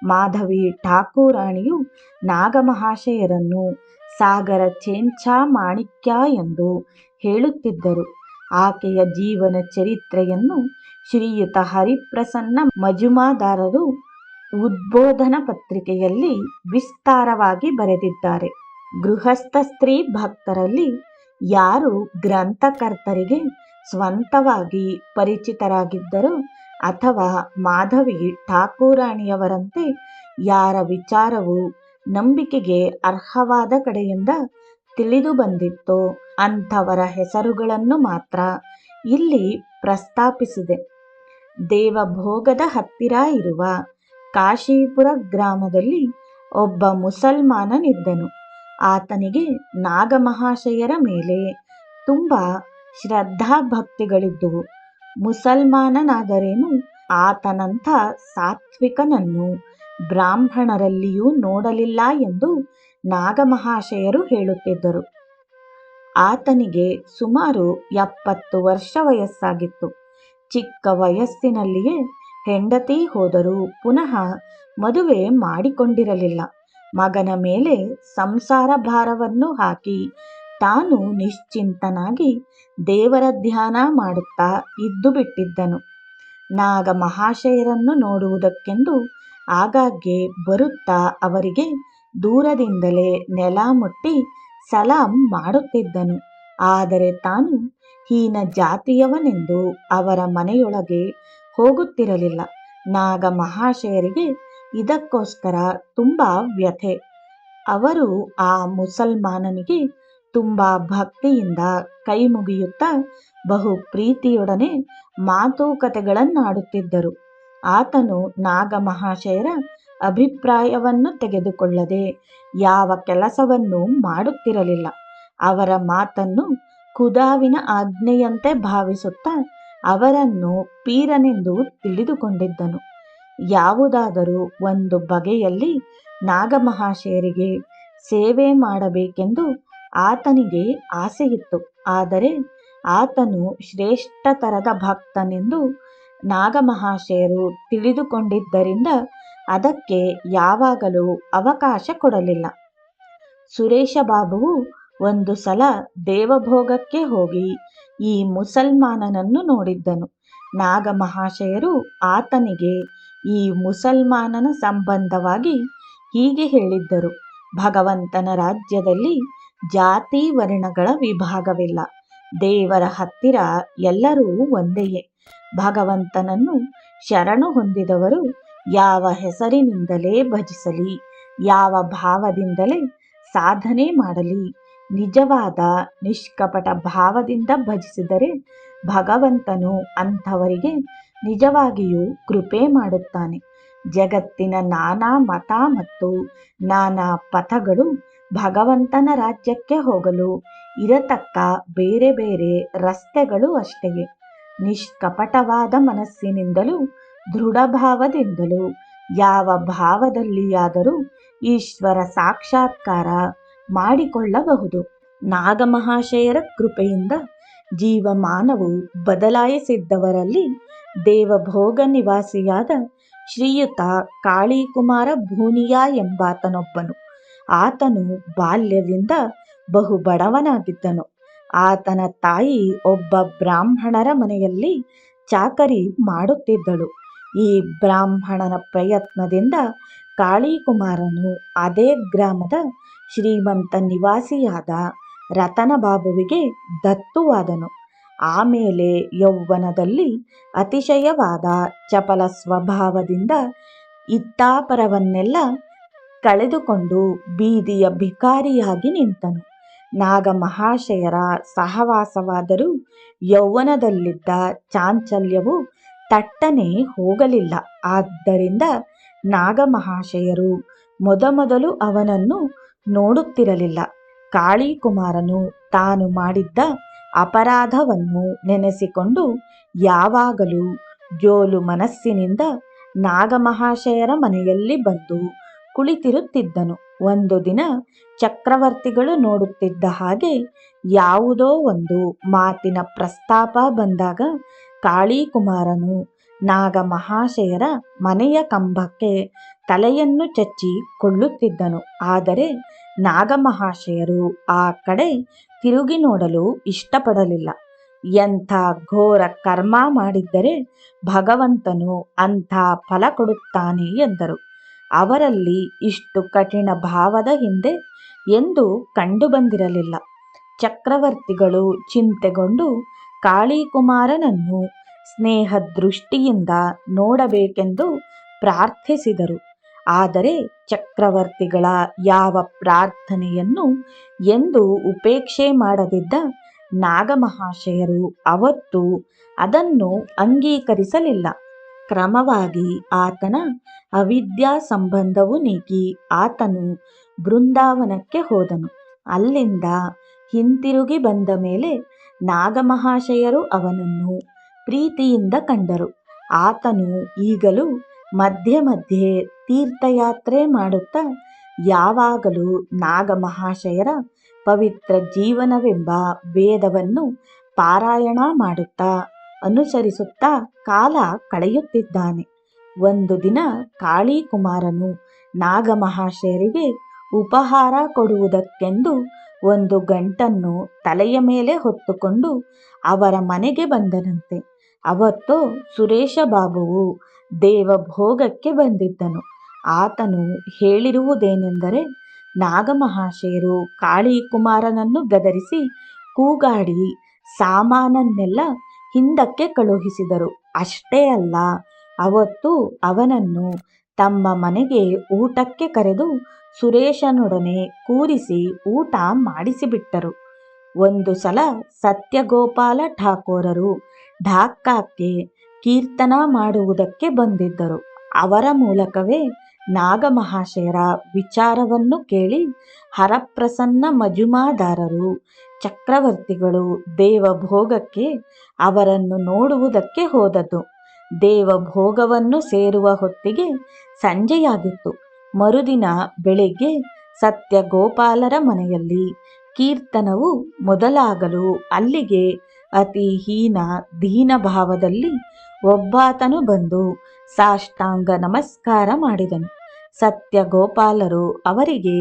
ಮಾಧವಿ ಠಾಕೂರಾಣಿಯು ನಾಗಮಹಾಶಯರನ್ನು ಸಾಗರ ಚೆಂಚಾ ಮಾಣಿಕ್ಯ ಎಂದು ಹೇಳುತ್ತಿದ್ದರು. ಆಕೆಯ ಜೀವನ ಚರಿತ್ರೆಯನ್ನು ಶ್ರೀಯುತ ಹರಿಪ್ರಸನ್ನ ಮಜುಮದಾರರು ಉದ್ಬೋಧನ ಪತ್ರಿಕೆಯಲ್ಲಿ ವಿಸ್ತಾರವಾಗಿ ಬರೆದಿದ್ದಾರೆ. ಗೃಹಸ್ಥ ಸ್ತ್ರೀ ಭಕ್ತರಲ್ಲಿ ಯಾರು ಗ್ರಂಥಕರ್ತರಿಗೆ ಸ್ವಂತವಾಗಿ ಪರಿಚಿತರಾಗಿದ್ದರೋ ಅಥವಾ ಮಾಧವಿ ಠಾಕೂರಾಣಿಯವರಂತೆ ಯಾರ ವಿಚಾರವು ನಂಬಿಕೆಗೆ ಅರ್ಹವಾದ ಕಡೆಯಿಂದ ತಿಳಿದು ಬಂದಿತ್ತೋ ಅಂಥವರ ಹೆಸರುಗಳನ್ನು ಮಾತ್ರ ಇಲ್ಲಿ ಪ್ರಸ್ತಾಪಿಸಿದೆ. ದೇವಭೋಗದ ಹತ್ತಿರ ಇರುವ ಕಾಶೀಪುರ ಗ್ರಾಮದಲ್ಲಿ ಒಬ್ಬ ಮುಸಲ್ಮಾನನಿದ್ದನು. ಆತನಿಗೆ ನಾಗಮಹಾಶಯರ ಮೇಲೆ ತುಂಬ ಶ್ರದ್ಧಾಭಕ್ತಿಗಳಿದ್ದುವು. ಮುಸಲ್ಮಾನನಾದರೇನು, ಆತನಂಥ ಸಾತ್ವಿಕನನ್ನು ಬ್ರಾಹ್ಮಣರಲ್ಲಿಯೂ ನೋಡಲಿಲ್ಲ ಎಂದು ನಾಗಮಹಾಶಯರು ಹೇಳುತ್ತಿದ್ದರು. ಆತನಿಗೆ ಸುಮಾರು 70 ವರ್ಷ ವಯಸ್ಸಾಗಿತ್ತು. ಚಿಕ್ಕ ವಯಸ್ಸಿನಲ್ಲಿಯೇ ಹೆಂಡತಿ ಹೋದರೂ ಪುನಃ ಮದುವೆ ಮಾಡಿಕೊಂಡಿರಲಿಲ್ಲ. ಮಗನ ಮೇಲೆ ಸಂಸಾರ ಭಾರವನ್ನು ಹಾಕಿ ತಾನು ನಿಶ್ಚಿಂತನಾಗಿ ದೇವರ ಧ್ಯಾನ ಮಾಡುತ್ತಾ ಇದ್ದು ಬಿಟ್ಟಿದ್ದನು. ನಾಗಮಹಾಶಯರನ್ನು ನೋಡುವುದಕ್ಕೆಂದು ಆಗಾಗ್ಗೆ ಬರುತ್ತಾ ಅವರಿಗೆ ದೂರದಿಂದಲೇ ನೆಲ ಮುಟ್ಟಿ ಸಲಾಂ ಮಾಡುತ್ತಿದ್ದನು. ಆದರೆ ತಾನು ಹೀನ ಜಾತಿಯವನೆಂದು ಅವರ ಮನೆಯೊಳಗೆ ಹೋಗುತ್ತಿರಲಿಲ್ಲ. ನಾಗಮಹಾಶಯರಿಗೆ ಇದಕ್ಕೋಸ್ಕರ ತುಂಬ ವ್ಯಥೆ. ಅವರು ಆ ಮುಸಲ್ಮಾನನಿಗೆ ತುಂಬ ಭಕ್ತಿಯಿಂದ ಕೈಮುಗಿಯುತ್ತಾ ಬಹು ಪ್ರೀತಿಯೊಡನೆ ಮಾತುಕತೆಗಳನ್ನಾಡುತ್ತಿದ್ದರು. ಆತನು ನಾಗಮಹಾಶಯರ ಅಭಿಪ್ರಾಯವನ್ನು ತೆಗೆದುಕೊಳ್ಳದೆ ಯಾವ ಕೆಲಸವನ್ನೂ ಮಾಡುತ್ತಿರಲಿಲ್ಲ. ಅವರ ಮಾತನ್ನು ಖುದಾವಿನ ಆಜ್ಞೆಯಂತೆ ಭಾವಿಸುತ್ತಾ ಅವರನ್ನು ಪೀರನೆಂದು ತಿಳಿದುಕೊಂಡಿದ್ದನು. ಯಾವುದಾದರೂ ಒಂದು ಬಗೆಯಲ್ಲಿ ನಾಗಮಹಾಶಯರಿಗೆ ಸೇವೆ ಮಾಡಬೇಕೆಂದು ಆತನಿಗೆ ಆಸೆಯಿತ್ತು. ಆದರೆ ಆತನು ಶ್ರೇಷ್ಠತರದ ಭಕ್ತನೆಂದು ನಾಗಮಹಾಶಯರು ತಿಳಿದುಕೊಂಡಿದ್ದರಿಂದ ಅದಕ್ಕೆ ಯಾವಾಗಲೂ ಅವಕಾಶ ಕೊಡಲಿಲ್ಲ. ಸುರೇಶಬಾಬುವು ಒಂದು ಸಲ ದೇವಭೋಗಕ್ಕೆ ಹೋಗಿ ಈ ಮುಸಲ್ಮಾನನನ್ನು ನೋಡಿದ್ದನು. ನಾಗಮಹಾಶಯರು ಆತನಿಗೆ ಈ ಮುಸಲ್ಮಾನನ ಸಂಬಂಧವಾಗಿ ಹೀಗೆ ಹೇಳಿದ್ದರು: ಭಗವಂತನ ರಾಜ್ಯದಲ್ಲಿ ಜಾತಿ ವರ್ಣಗಳ ವಿಭಾಗವಿಲ್ಲ. ದೇವರ ಹತ್ತಿರ ಎಲ್ಲರೂ ಒಂದೆಯೇ. ಭಗವಂತನನ್ನು ಶರಣು ಹೊಂದಿದವರು ಯಾವ ಹೆಸರಿನಿಂದಲೇ ಭಜಿಸಲಿ, ಯಾವ ಭಾವದಿಂದಲೇ ಸಾಧನೆ ಮಾಡಲಿ, ನಿಜವಾದ ನಿಷ್ಕಪಟ ಭಾವದಿಂದ ಭಜಿಸಿದರೆ ಭಗವಂತನು ಅಂಥವರಿಗೆ ನಿಜವಾಗಿಯೂ ಕೃಪೆ ಮಾಡುತ್ತಾನೆ. ಜಗತ್ತಿನ ನಾನಾ ಮತ ಮತ್ತು ನಾನಾ ಪಥಗಳು ಭಗವಂತನ ರಾಜ್ಯಕ್ಕೆ ಹೋಗಲು ಇರತಕ್ಕ ಬೇರೆ ಬೇರೆ ರಸ್ತೆಗಳು ಅಷ್ಟೆಯೇ. ನಿಷ್ಕಪಟವಾದ ಮನಸ್ಸಿನಿಂದಲೂ ದೃಢಭಾವದಿಂದಲೂ ಯಾವ ಭಾವದಲ್ಲಿಯಾದರೂ ಈಶ್ವರ ಸಾಕ್ಷಾತ್ಕಾರ ಮಾಡಿಕೊಳ್ಳಬಹುದು. ನಾಗಮಹಾಶಯರ ಕೃಪೆಯಿಂದ ಜೀವಮಾನವು ಬದಲಾಯಿಸಿದ್ದವರಲ್ಲಿ ದೇವಭೋಗ ನಿವಾಸಿಯಾದ ಶ್ರೀಯುತ ಕಾಳಿಕುಮಾರ ಭೂನಿಯಾ ಎಂಬಾತನೊಬ್ಬನು. ಆತನು ಬಾಲ್ಯದಿಂದ ಬಹು ಬಡವನಾಗಿದ್ದನು. ಆತನ ತಾಯಿ ಒಬ್ಬ ಬ್ರಾಹ್ಮಣರ ಮನೆಯಲ್ಲಿ ಚಾಕರಿ ಮಾಡುತ್ತಿದ್ದಳು. ಈ ಬ್ರಾಹ್ಮಣನ ಪ್ರಯತ್ನದಿಂದ ಕಾಳಿಕುಮಾರನು ಅದೇ ಗ್ರಾಮದ ಶ್ರೀಮಂತ ನಿವಾಸಿಯಾದ ರತನಬಾಬುವಿಗೆ ದತ್ತುವಾದನು. ಆಮೇಲೆ ಯೌವನದಲ್ಲಿ ಅತಿಶಯವಾದ ಚಪಲ ಸ್ವಭಾವದಿಂದ ಇತ್ತಾಪರವನ್ನೆಲ್ಲ ಕಳೆದುಕೊಂಡು ಬೀದಿಯ ಭಿಕಾರಿಯಾಗಿ ನಿಂತನು. ನಾಗಮಹಾಶಯರ ಸಹವಾಸವಾದರೂ ಯೌವನದಲ್ಲಿದ್ದ ಚಾಂಚಲ್ಯವು ತಟ್ಟನೆ ಹೋಗಲಿಲ್ಲ. ಆದ್ದರಿಂದ ನಾಗಮಹಾಶಯರು ಮೊದಮೊದಲು ಅವನನ್ನು ನೋಡುತ್ತಿರಲಿಲ್ಲ. ಕಾಳಿಕುಮಾರನು ತಾನು ಮಾಡಿದ್ದ ಅಪರಾಧವನ್ನು ನೆನೆಸಿಕೊಂಡು ಯಾವಾಗಲೂ ಜೋಲು ಮನಸ್ಸಿನಿಂದ ನಾಗಮಹಾಶಯರ ಮನೆಯಲ್ಲಿ ಬಂದು ಕುಳಿತಿರುತ್ತಿದ್ದನು. ಒಂದು ದಿನ ಚಕ್ರವರ್ತಿಗಳು ನೋಡುತ್ತಿದ್ದ ಹಾಗೆ ಯಾವುದೋ ಒಂದು ಮಾತಿನ ಪ್ರಸ್ತಾಪ ಬಂದಾಗ ಕಾಳಿಕುಮಾರನು ನಾಗಮಹಾಶಯರ ಮನೆಯ ಕಂಬಕ್ಕೆ ತಲೆಯನ್ನು ಚಚ್ಚಿ ಕೊಳ್ಳುತ್ತಿದ್ದನು. ಆದರೆ ನಾಗಮಹಾಶಯರು ಆ ಕಡೆ ತಿರುಗಿ ನೋಡಲು ಇಷ್ಟಪಡಲಿಲ್ಲ. ಎಂಥ ಘೋರ ಕರ್ಮ ಮಾಡಿದ್ದರೆ ಭಗವಂತನು ಅಂಥ ಫಲ ಕೊಡುತ್ತಾನೆ ಎಂದರು. ಅವರಲ್ಲಿ ಇಷ್ಟು ಕಠಿಣ ಭಾವದ ಹಿಂದೆ ಎಂದೂ ಕಂಡುಬಂದಿರಲಿಲ್ಲ. ಚಕ್ರವರ್ತಿಗಳು ಚಿಂತೆಗೊಂಡು ಕಾಳಿಕುಮಾರನನ್ನು ಸ್ನೇಹದೃಷ್ಟಿಯಿಂದ ನೋಡಬೇಕೆಂದು ಪ್ರಾರ್ಥಿಸಿದರು. ಆದರೆ ಚಕ್ರವರ್ತಿಗಳ ಯಾವ ಪ್ರಾರ್ಥನೆಯನ್ನು ಎಂದೂ ಉಪೇಕ್ಷೆ ಮಾಡದಿದ್ದ ನಾಗಮಹಾಶಯರು ಅವತ್ತು ಅದನ್ನು ಅಂಗೀಕರಿಸಲಿಲ್ಲ. ಕ್ರಮವಾಗಿ ಆತನ ಅವಿದ್ಯಾ ಸಂಬಂಧವು ನೀಗಿ ಆತನು ಬೃಂದಾವನಕ್ಕೆ ಹೋದನು. ಅಲ್ಲಿಂದ ಹಿಂತಿರುಗಿ ಬಂದ ಮೇಲೆ ನಾಗಮಹಾಶಯರು ಅವನನ್ನು ಪ್ರೀತಿಯಿಂದ ಕಂಡರು. ಆತನು ಈಗಲೂ ಮಧ್ಯೆ ಮಧ್ಯೆ ತೀರ್ಥಯಾತ್ರೆ ಮಾಡುತ್ತಾ ಯಾವಾಗಲೂ ನಾಗಮಹಾಶಯರ ಪವಿತ್ರ ಜೀವನವೆಂಬ ವೇದವನ್ನು ಪಾರಾಯಣ ಮಾಡುತ್ತಾ ಅನುಸರಿಸುತ್ತಾ ಕಾಲ ಕಳೆಯುತ್ತಿದ್ದಾನೆ. ಒಂದು ದಿನ ಕಾಳಿಕುಮಾರನು ನಾಗಮಹಾಶಯರಿಗೆ ಉಪಹಾರ ಕೊಡುವುದಕ್ಕೆಂದು ಒಂದು ಗಂಟನ್ನು ತಲೆಯ ಮೇಲೆ ಹೊತ್ತುಕೊಂಡು ಅವರ ಮನೆಗೆ ಬಂದನಂತೆ. ಅವತ್ತೋ ಸುರೇಶ ಬಾಬುವು ದೇವಭೋಗಕ್ಕೆ ಬಂದಿದ್ದನು. ಆತನು ಹೇಳಿರುವುದೇನೆಂದರೆ, ನಾಗಮಹಾಶಯರು ಕಾಳಿಕುಮಾರನನ್ನು ಗದರಿಸಿ ಕೂಗಾಡಿ ಸಾಮಾನನ್ನೆಲ್ಲ ಹಿಂದಕ್ಕೆ ಕಳುಹಿಸಿದರು. ಅಷ್ಟೇ ಅಲ್ಲ, ಅವತ್ತು ಅವನನ್ನು ತಮ್ಮ ಮನೆಗೆ ಊಟಕ್ಕೆ ಕರೆದು ಸುರೇಶನೊಡನೆ ಕೂರಿಸಿ ಊಟ ಮಾಡಿಸಿಬಿಟ್ಟರು. ಒಂದು ಸಲ ಸತ್ಯಗೋಪಾಲ ಠಾಕೂರರು ಢಾಕಾಕ್ಕೆ ಕೀರ್ತನ ಮಾಡುವುದಕ್ಕೆ ಬಂದಿದ್ದರು. ಅವರ ಮೂಲಕವೇ ನಾಗಮಹಾಶಯರ ವಿಚಾರವನ್ನು ಕೇಳಿ ಹರಪ್ರಸನ್ನ ಮಜುಮದಾರರು ಚಕ್ರವರ್ತಿಗಳು ದೇವಭೋಗಕ್ಕೆ ಅವರನ್ನು ನೋಡುವುದಕ್ಕೆ ಹೋದದ್ದು. ದೇವಭೋಗವನ್ನು ಸೇರುವ ಹೊತ್ತಿಗೆ ಸಂಜೆಯಾಗಿತ್ತು. ಮರುದಿನ ಬೆಳಿಗ್ಗೆ ಸತ್ಯಗೋಪಾಲರ ಮನೆಯಲ್ಲಿ ಕೀರ್ತನವು ಮೊದಲಾಗಲು ಅಲ್ಲಿಗೆ ಅತಿ ಹೀನ ದೀನಭಾವದಲ್ಲಿ ಒಬ್ಬಾತನು ಬಂದು ಸಾಷ್ಟಾಂಗ ನಮಸ್ಕಾರ ಮಾಡಿದನು. ಸತ್ಯಗೋಪಾಲರು ಅವರಿಗೆ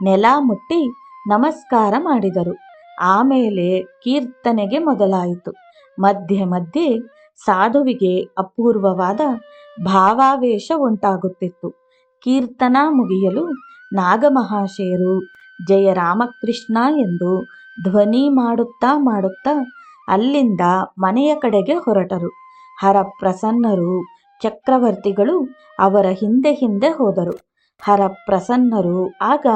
ನೆಲ ಮುಟ್ಟಿ ನಮಸ್ಕಾರ ಮಾಡಿದರು. ಆಮೇಲೆ ಕೀರ್ತನೆಗೆ ಮೊದಲಾಯಿತು. ಮಧ್ಯೆ ಮಧ್ಯೆ ಸಾಧುವಿಗೆ ಅಪೂರ್ವವಾದ ಭಾವಾವೇಶ ಉಂಟಾಗುತ್ತಿತ್ತು. ಕೀರ್ತನ ಮುಗಿಯಲು ನಾಗಮಹಾಶಯರು ಜಯ ರಾಮಕೃಷ್ಣ ಎಂದು ಧ್ವನಿ ಮಾಡುತ್ತಾ ಮಾಡುತ್ತಾ ಅಲ್ಲಿಂದ ಮನೆಯ ಕಡೆಗೆ ಹೊರಟರು. ಹರಪ್ರಸನ್ನರು ಚಕ್ರವರ್ತಿಗಳು ಅವರ ಹಿಂದೆ ಹಿಂದೆ ಹೋದರು. ಹರಪ್ರಸನ್ನರು ಆಗ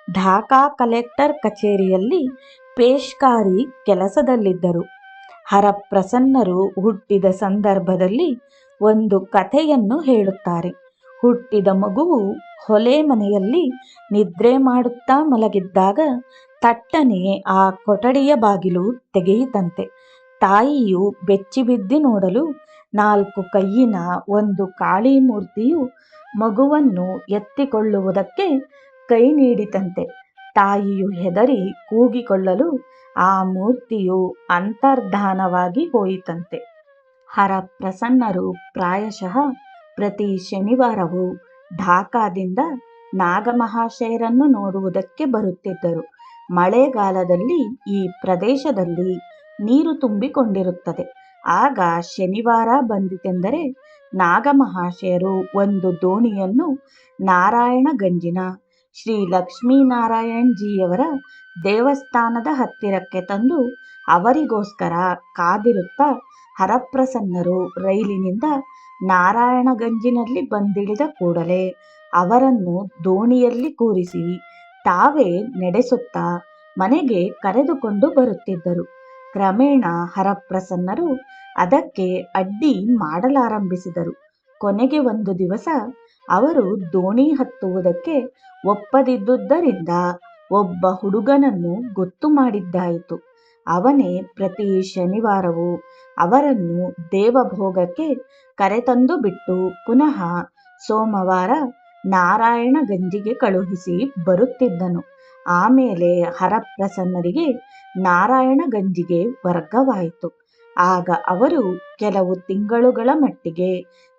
ಢಾಕಾ ಕಲೆಕ್ಟರ್ ಕಚೇರಿಯಲ್ಲಿ ಪೇಶ್ಕಾರಿ ಕೆಲಸದಲ್ಲಿದ್ದರು. ಹರಪ್ರಸನ್ನರು ಹುಟ್ಟಿದ ಸಂದರ್ಭದಲ್ಲಿ ಒಂದು ಕಥೆಯನ್ನು ಹೇಳುತ್ತಾರೆ. ಹುಟ್ಟಿದ ಮಗುವು ಹೊಲೆ ಮನೆಯಲ್ಲಿ ನಿದ್ರೆ ಮಾಡುತ್ತಾ ಮಲಗಿದ್ದಾಗ ತಟ್ಟನೆ ಆ ಕೊಠಡಿಯ ಬಾಗಿಲು ತೆಗೆಯಿತಂತೆ. ತಾಯಿಯು ಬೆಚ್ಚಿಬಿದ್ದಿ ನೋಡಲು 4 ಕೈಯಿನ ಒಂದು ಕಾಳಿ ಮೂರ್ತಿಯು ಮಗುವನ್ನು ಎತ್ತಿಕೊಳ್ಳುವುದಕ್ಕೆ ಕೈ ನೀಡಿತಂತೆ. ತಾಯಿಯು ಹೆದರಿ ಕೂಗಿಕೊಳ್ಳಲು ಆ ಮೂರ್ತಿಯು ಅಂತರ್ಧಾನವಾಗಿ ಹೋಯಿತಂತೆ. ಹರಪ್ರಸನ್ನರು ಪ್ರಾಯಶಃ ಪ್ರತಿ ಶನಿವಾರವೂ ಢಾಕಾದಿಂದ ನಾಗಮಹಾಶಯರನ್ನು ನೋಡುವುದಕ್ಕೆ ಬರುತ್ತಿದ್ದರು. ಮಳೆಗಾಲದಲ್ಲಿ ಈ ಪ್ರದೇಶದಲ್ಲಿ ನೀರು ತುಂಬಿಕೊಂಡಿರುತ್ತದೆ. ಆಗ ಶನಿವಾರ ಬಂದಿತೆಂದರೆ ನಾಗಮಹಾಶಯರು ಒಂದು ದೋಣಿಯನ್ನು ನಾರಾಯಣಗಂಜಿನ ಶ್ರೀ ಲಕ್ಷ್ಮೀನಾರಾಯಣಜೀಯವರ ದೇವಸ್ಥಾನದ ಹತ್ತಿರಕ್ಕೆ ತಂದು ಅವರಿಗೋಸ್ಕರ ಕಾದಿರುತ್ತಾ ಹರಪ್ರಸನ್ನರು ರೈಲಿನಿಂದ ನಾರಾಯಣಗಂಜಿನಲ್ಲಿ ಬಂದಿಳಿದ ಕೂಡಲೇ ಅವರನ್ನು ದೋಣಿಯಲ್ಲಿ ಕೂರಿಸಿ ತಾವೇ ನಡೆಸುತ್ತಾ ಮನೆಗೆ ಕರೆದುಕೊಂಡು ಬರುತ್ತಿದ್ದರು. ಕ್ರಮೇಣ ಹರಪ್ರಸನ್ನರು ಅದಕ್ಕೆ ಅಡ್ಡಿ ಮಾಡಲಾರಂಭಿಸಿದರು. ಕೊನೆಗೆ ಒಂದು ದಿವಸ ಅವರು ದೋಣಿ ಹತ್ತುವುದಕ್ಕೆ ಒಪ್ಪದಿದ್ದುದರಿಂದ ಒಬ್ಬ ಹುಡುಗನನ್ನು ಗೊತ್ತು ಮಾಡಿದ್ದಾಯಿತು. ಅವನೇ ಪ್ರತಿ ಶನಿವಾರವೂ ಅವರನ್ನು ದೇವಭೋಗಕ್ಕೆ ಕರೆತಂದು ಬಿಟ್ಟು ಪುನಃ ಸೋಮವಾರ ನಾರಾಯಣಗಂಜಿಗೆ ಕಳುಹಿಸಿ ಬರುತ್ತಿದ್ದನು. ಆಮೇಲೆ ಹರಪ್ರಸನ್ನರಿಗೆ ನಾರಾಯಣಗಂಜಿಗೆ ವರ್ಗವಾಯಿತು. ಆಗ ಅವರು ಕೆಲವು ತಿಂಗಳುಗಳ ಮಟ್ಟಿಗೆ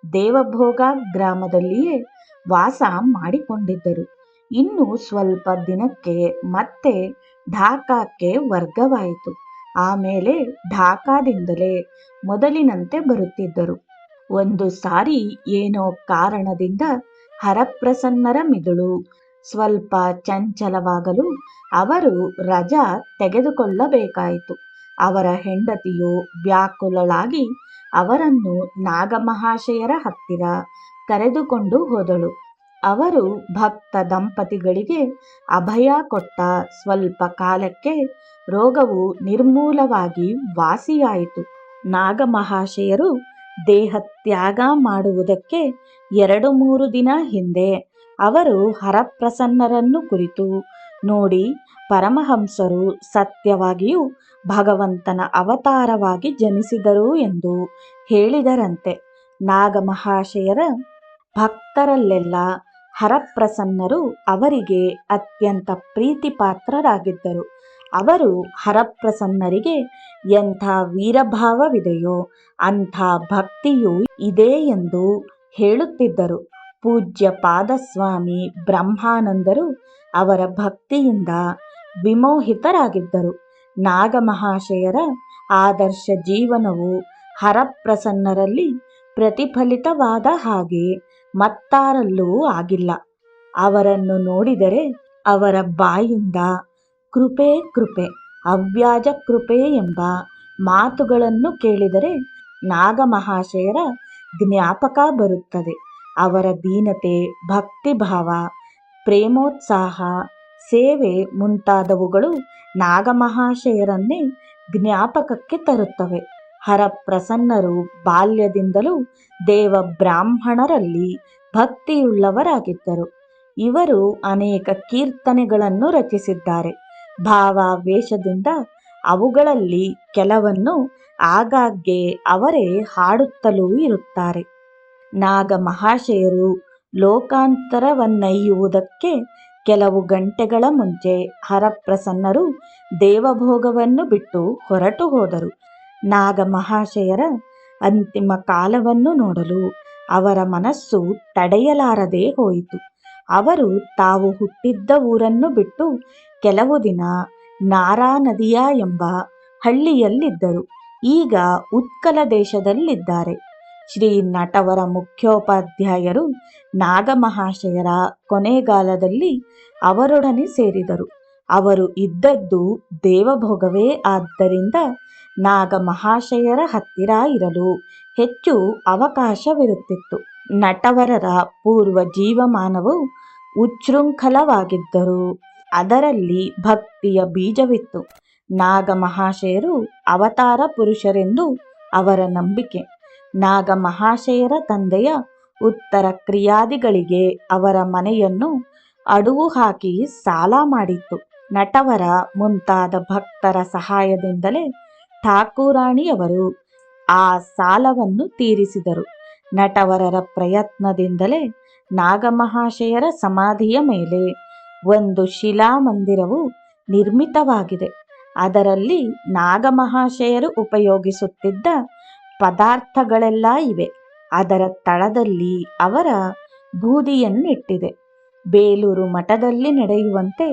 ದೇವಭೋಗ ಗ್ರಾಮದಲ್ಲಿಯೇ ವಾಸ ಮಾಡಿಕೊಂಡಿದ್ದರು. ಇನ್ನು ಸ್ವಲ್ಪ ದಿನಕ್ಕೆ ಮತ್ತೆ ಢಾಕಾಕ್ಕೆ ವರ್ಗವಾಯಿತು. ಆಮೇಲೆ ಢಾಕಾದಿಂದಲೇ ಮೊದಲಿನಂತೆ ಬರುತ್ತಿದ್ದರು. ಒಂದು ಸಾರಿ ಏನೋ ಕಾರಣದಿಂದ ಹರಪ್ರಸನ್ನರ ಮಿದುಳು ಸ್ವಲ್ಪ ಚಂಚಲವಾಗಲು ಅವರು ರಜಾ ತೆಗೆದುಕೊಳ್ಳಬೇಕಾಯಿತು. ಅವರ ಹೆಂಡತಿಯು ವ್ಯಾಕುಲಳಾಗಿ ಅವರನ್ನು ನಾಗಮಹಾಶಯರ ಹತ್ತಿರ ಕರೆದುಕೊಂಡು ಹೋದಳು. ಅವರು ಭಕ್ತ ದಂಪತಿಗಳಿಗೆ ಅಭಯ ಕೊಟ್ಟ ಸ್ವಲ್ಪ ಕಾಲಕ್ಕೆ ರೋಗವು ನಿರ್ಮೂಲವಾಗಿ ವಾಸಿಯಾಯಿತು. ನಾಗಮಹಾಶಯರು ದೇಹತ್ಯಾಗ ಮಾಡುವುದಕ್ಕೆ 2-3 ದಿನ ಹಿಂದೆ ಅವರು ಹರಪ್ರಸನ್ನರನ್ನು ಕುರಿತು, ನೋಡಿ, ಪರಮಹಂಸರು ಸತ್ಯವಾಗಿಯೂ ಭಗವಂತನ ಅವತಾರವಾಗಿ ಜನಿಸಿದರು ಎಂದು ಹೇಳಿದರಂತೆ. ನಾಗಮಹಾಶಯರ ಭಕ್ತರಲ್ಲೆಲ್ಲ ಹರಪ್ರಸನ್ನರು ಅವರಿಗೆ ಅತ್ಯಂತ ಪ್ರೀತಿಪಾತ್ರರಾಗಿದ್ದರು. ಅವರು ಹರಪ್ರಸನ್ನರಿಗೆ ಎಂಥ ವೀರಭಾವವಿದೆಯೋ ಅಂಥ ಭಕ್ತಿಯೂ ಇದೆ ಎಂದು ಹೇಳುತ್ತಿದ್ದರು. ಪೂಜ್ಯ ಪಾದಸ್ವಾಮಿ ಬ್ರಹ್ಮಾನಂದರು ಅವರ ಭಕ್ತಿಯಿಂದ ವಿಮೋಹಿತರಾಗಿದ್ದರು. ನಾಗಮಹಾಶಯರ ಆದರ್ಶ ಜೀವನವು ಹರಪ್ರಸನ್ನರಲ್ಲಿ ಪ್ರತಿಫಲಿತವಾದ ಹಾಗೆ ಮತ್ತಾರಲ್ಲೂ ಆಗಿಲ್ಲ. ಅವರನ್ನು ನೋಡಿದರೆ, ಅವರ ಬಾಯಿಂದ ಕೃಪೆ ಕೃಪೆ, ಅವ್ಯಾಜ ಕೃಪೆ ಎಂಬ ಮಾತುಗಳನ್ನು ಕೇಳಿದರೆ ನಾಗಮಹಾಶಯರ ಜ್ಞಾಪಕ ಬರುತ್ತದೆ. ಅವರ ದೀನತೆ, ಭಕ್ತಿಭಾವ, ಪ್ರೇಮೋತ್ಸಾಹ, ಸೇವೆ ಮುಂತಾದವುಗಳು ನಾಗಮಹಾಶಯರನ್ನೇ ಜ್ಞಾಪಕಕ್ಕೆ ತರುತ್ತವೆ. ಹರಪ್ರಸನ್ನರು ಬಾಲ್ಯದಿಂದಲೂ ದೇವ ಬ್ರಾಹ್ಮಣರಲ್ಲಿ ಭಕ್ತಿಯುಳ್ಳವರಾಗಿದ್ದರು. ಇವರು ಅನೇಕ ಕೀರ್ತನೆಗಳನ್ನು ರಚಿಸಿದ್ದಾರೆ. ಭಾವಾವೇಶದಿಂದ ಅವುಗಳಲ್ಲಿ ಕೆಲವನ್ನು ಆಗಾಗ್ಗೆ ಅವರೇ ಹಾಡುತ್ತಲೂ ಇರುತ್ತಾರೆ. ನಾಗಮಹಾಶಯರು ಲೋಕಾಂತರವನ್ನೈಯುವುದಕ್ಕೆ ಕೆಲವು ಗಂಟೆಗಳ ಮುಂಚೆ ಹರಪ್ರಸನ್ನರು ದೇವಭೋಗವನ್ನು ಬಿಟ್ಟು ಹೊರಟು ಹೋದರು. ನಾಗಮಹಾಶಯರ ಅಂತಿಮ ಕಾಲವನ್ನು ನೋಡಲು ಅವರ ಮನಸ್ಸು ತಡೆಯಲಾರದೆ ಹೋಯಿತು. ಅವರು ತಾವು ಹುಟ್ಟಿದ್ದ ಊರನ್ನು ಬಿಟ್ಟು ಕೆಲವು ದಿನ ನಾರಾನದಿಯ ಎಂಬ ಹಳ್ಳಿಯಲ್ಲಿದ್ದರು. ಈಗ ಉತ್ಕಲ ದೇಶದಲ್ಲಿದ್ದಾರೆ. ಶ್ರೀ ನಟವರ ಮುಖ್ಯೋಪಾಧ್ಯಾಯರು ನಾಗಮಹಾಶಯರ ಕೊನೆಗಾಲದಲ್ಲಿ ಅವರೊಡನೆ ಸೇರಿದರು. ಅವರು ಇದ್ದದ್ದು ದೇವಭೋಗವೇ. ಆದ್ದರಿಂದ ನಾಗಮಹಾಶಯರ ಹತ್ತಿರ ಇರಲು ಹೆಚ್ಚು ಅವಕಾಶವಿರುತ್ತಿತ್ತು. ನಟವರರ ಪೂರ್ವ ಜೀವಮಾನವು ಉಚ್ಛೃಂಖಲವಾಗಿದ್ದರೂ ಅದರಲ್ಲಿ ಭಕ್ತಿಯ ಬೀಜವಿತ್ತು. ನಾಗಮಹಾಶಯರು ಅವತಾರ ಪುರುಷರೆಂದು ಅವರ ನಂಬಿಕೆ. ನಾಗಮಹಾಶಯರ ತಂದೆಯ ಉತ್ತರ ಕ್ರಿಯಾದಿಗಳಿಗೆ ಅವರ ಮನೆಯನ್ನು ಅಡುವು ಹಾಕಿ ಸಾಲ ಮಾಡಿತ್ತು. ನಟವರ ಮುಂತಾದ ಭಕ್ತರ ಸಹಾಯದಿಂದಲೇ ಠಾಕೂರಾಣಿಯವರು ಆ ಸಾಲವನ್ನು ತೀರಿಸಿದರು. ನಟವರರ ಪ್ರಯತ್ನದಿಂದಲೇ ನಾಗಮಹಾಶಯರ ಸಮಾಧಿಯ ಮೇಲೆ ಒಂದು ಶಿಲಾಮಂದಿರವು ನಿರ್ಮಿತವಾಗಿದೆ. ಅದರಲ್ಲಿ ನಾಗಮಹಾಶಯರು ಉಪಯೋಗಿಸುತ್ತಿದ್ದ ಪದಾರ್ಥಗಳೆಲ್ಲ ಇವೆ. ಅದರ ತಳದಲ್ಲಿ ಅವರ ಬೂದಿಯನ್ನಿಟ್ಟಿದೆ. ಬೇಲೂರು ಮಠದಲ್ಲಿ ನಡೆಯುವಂತೆ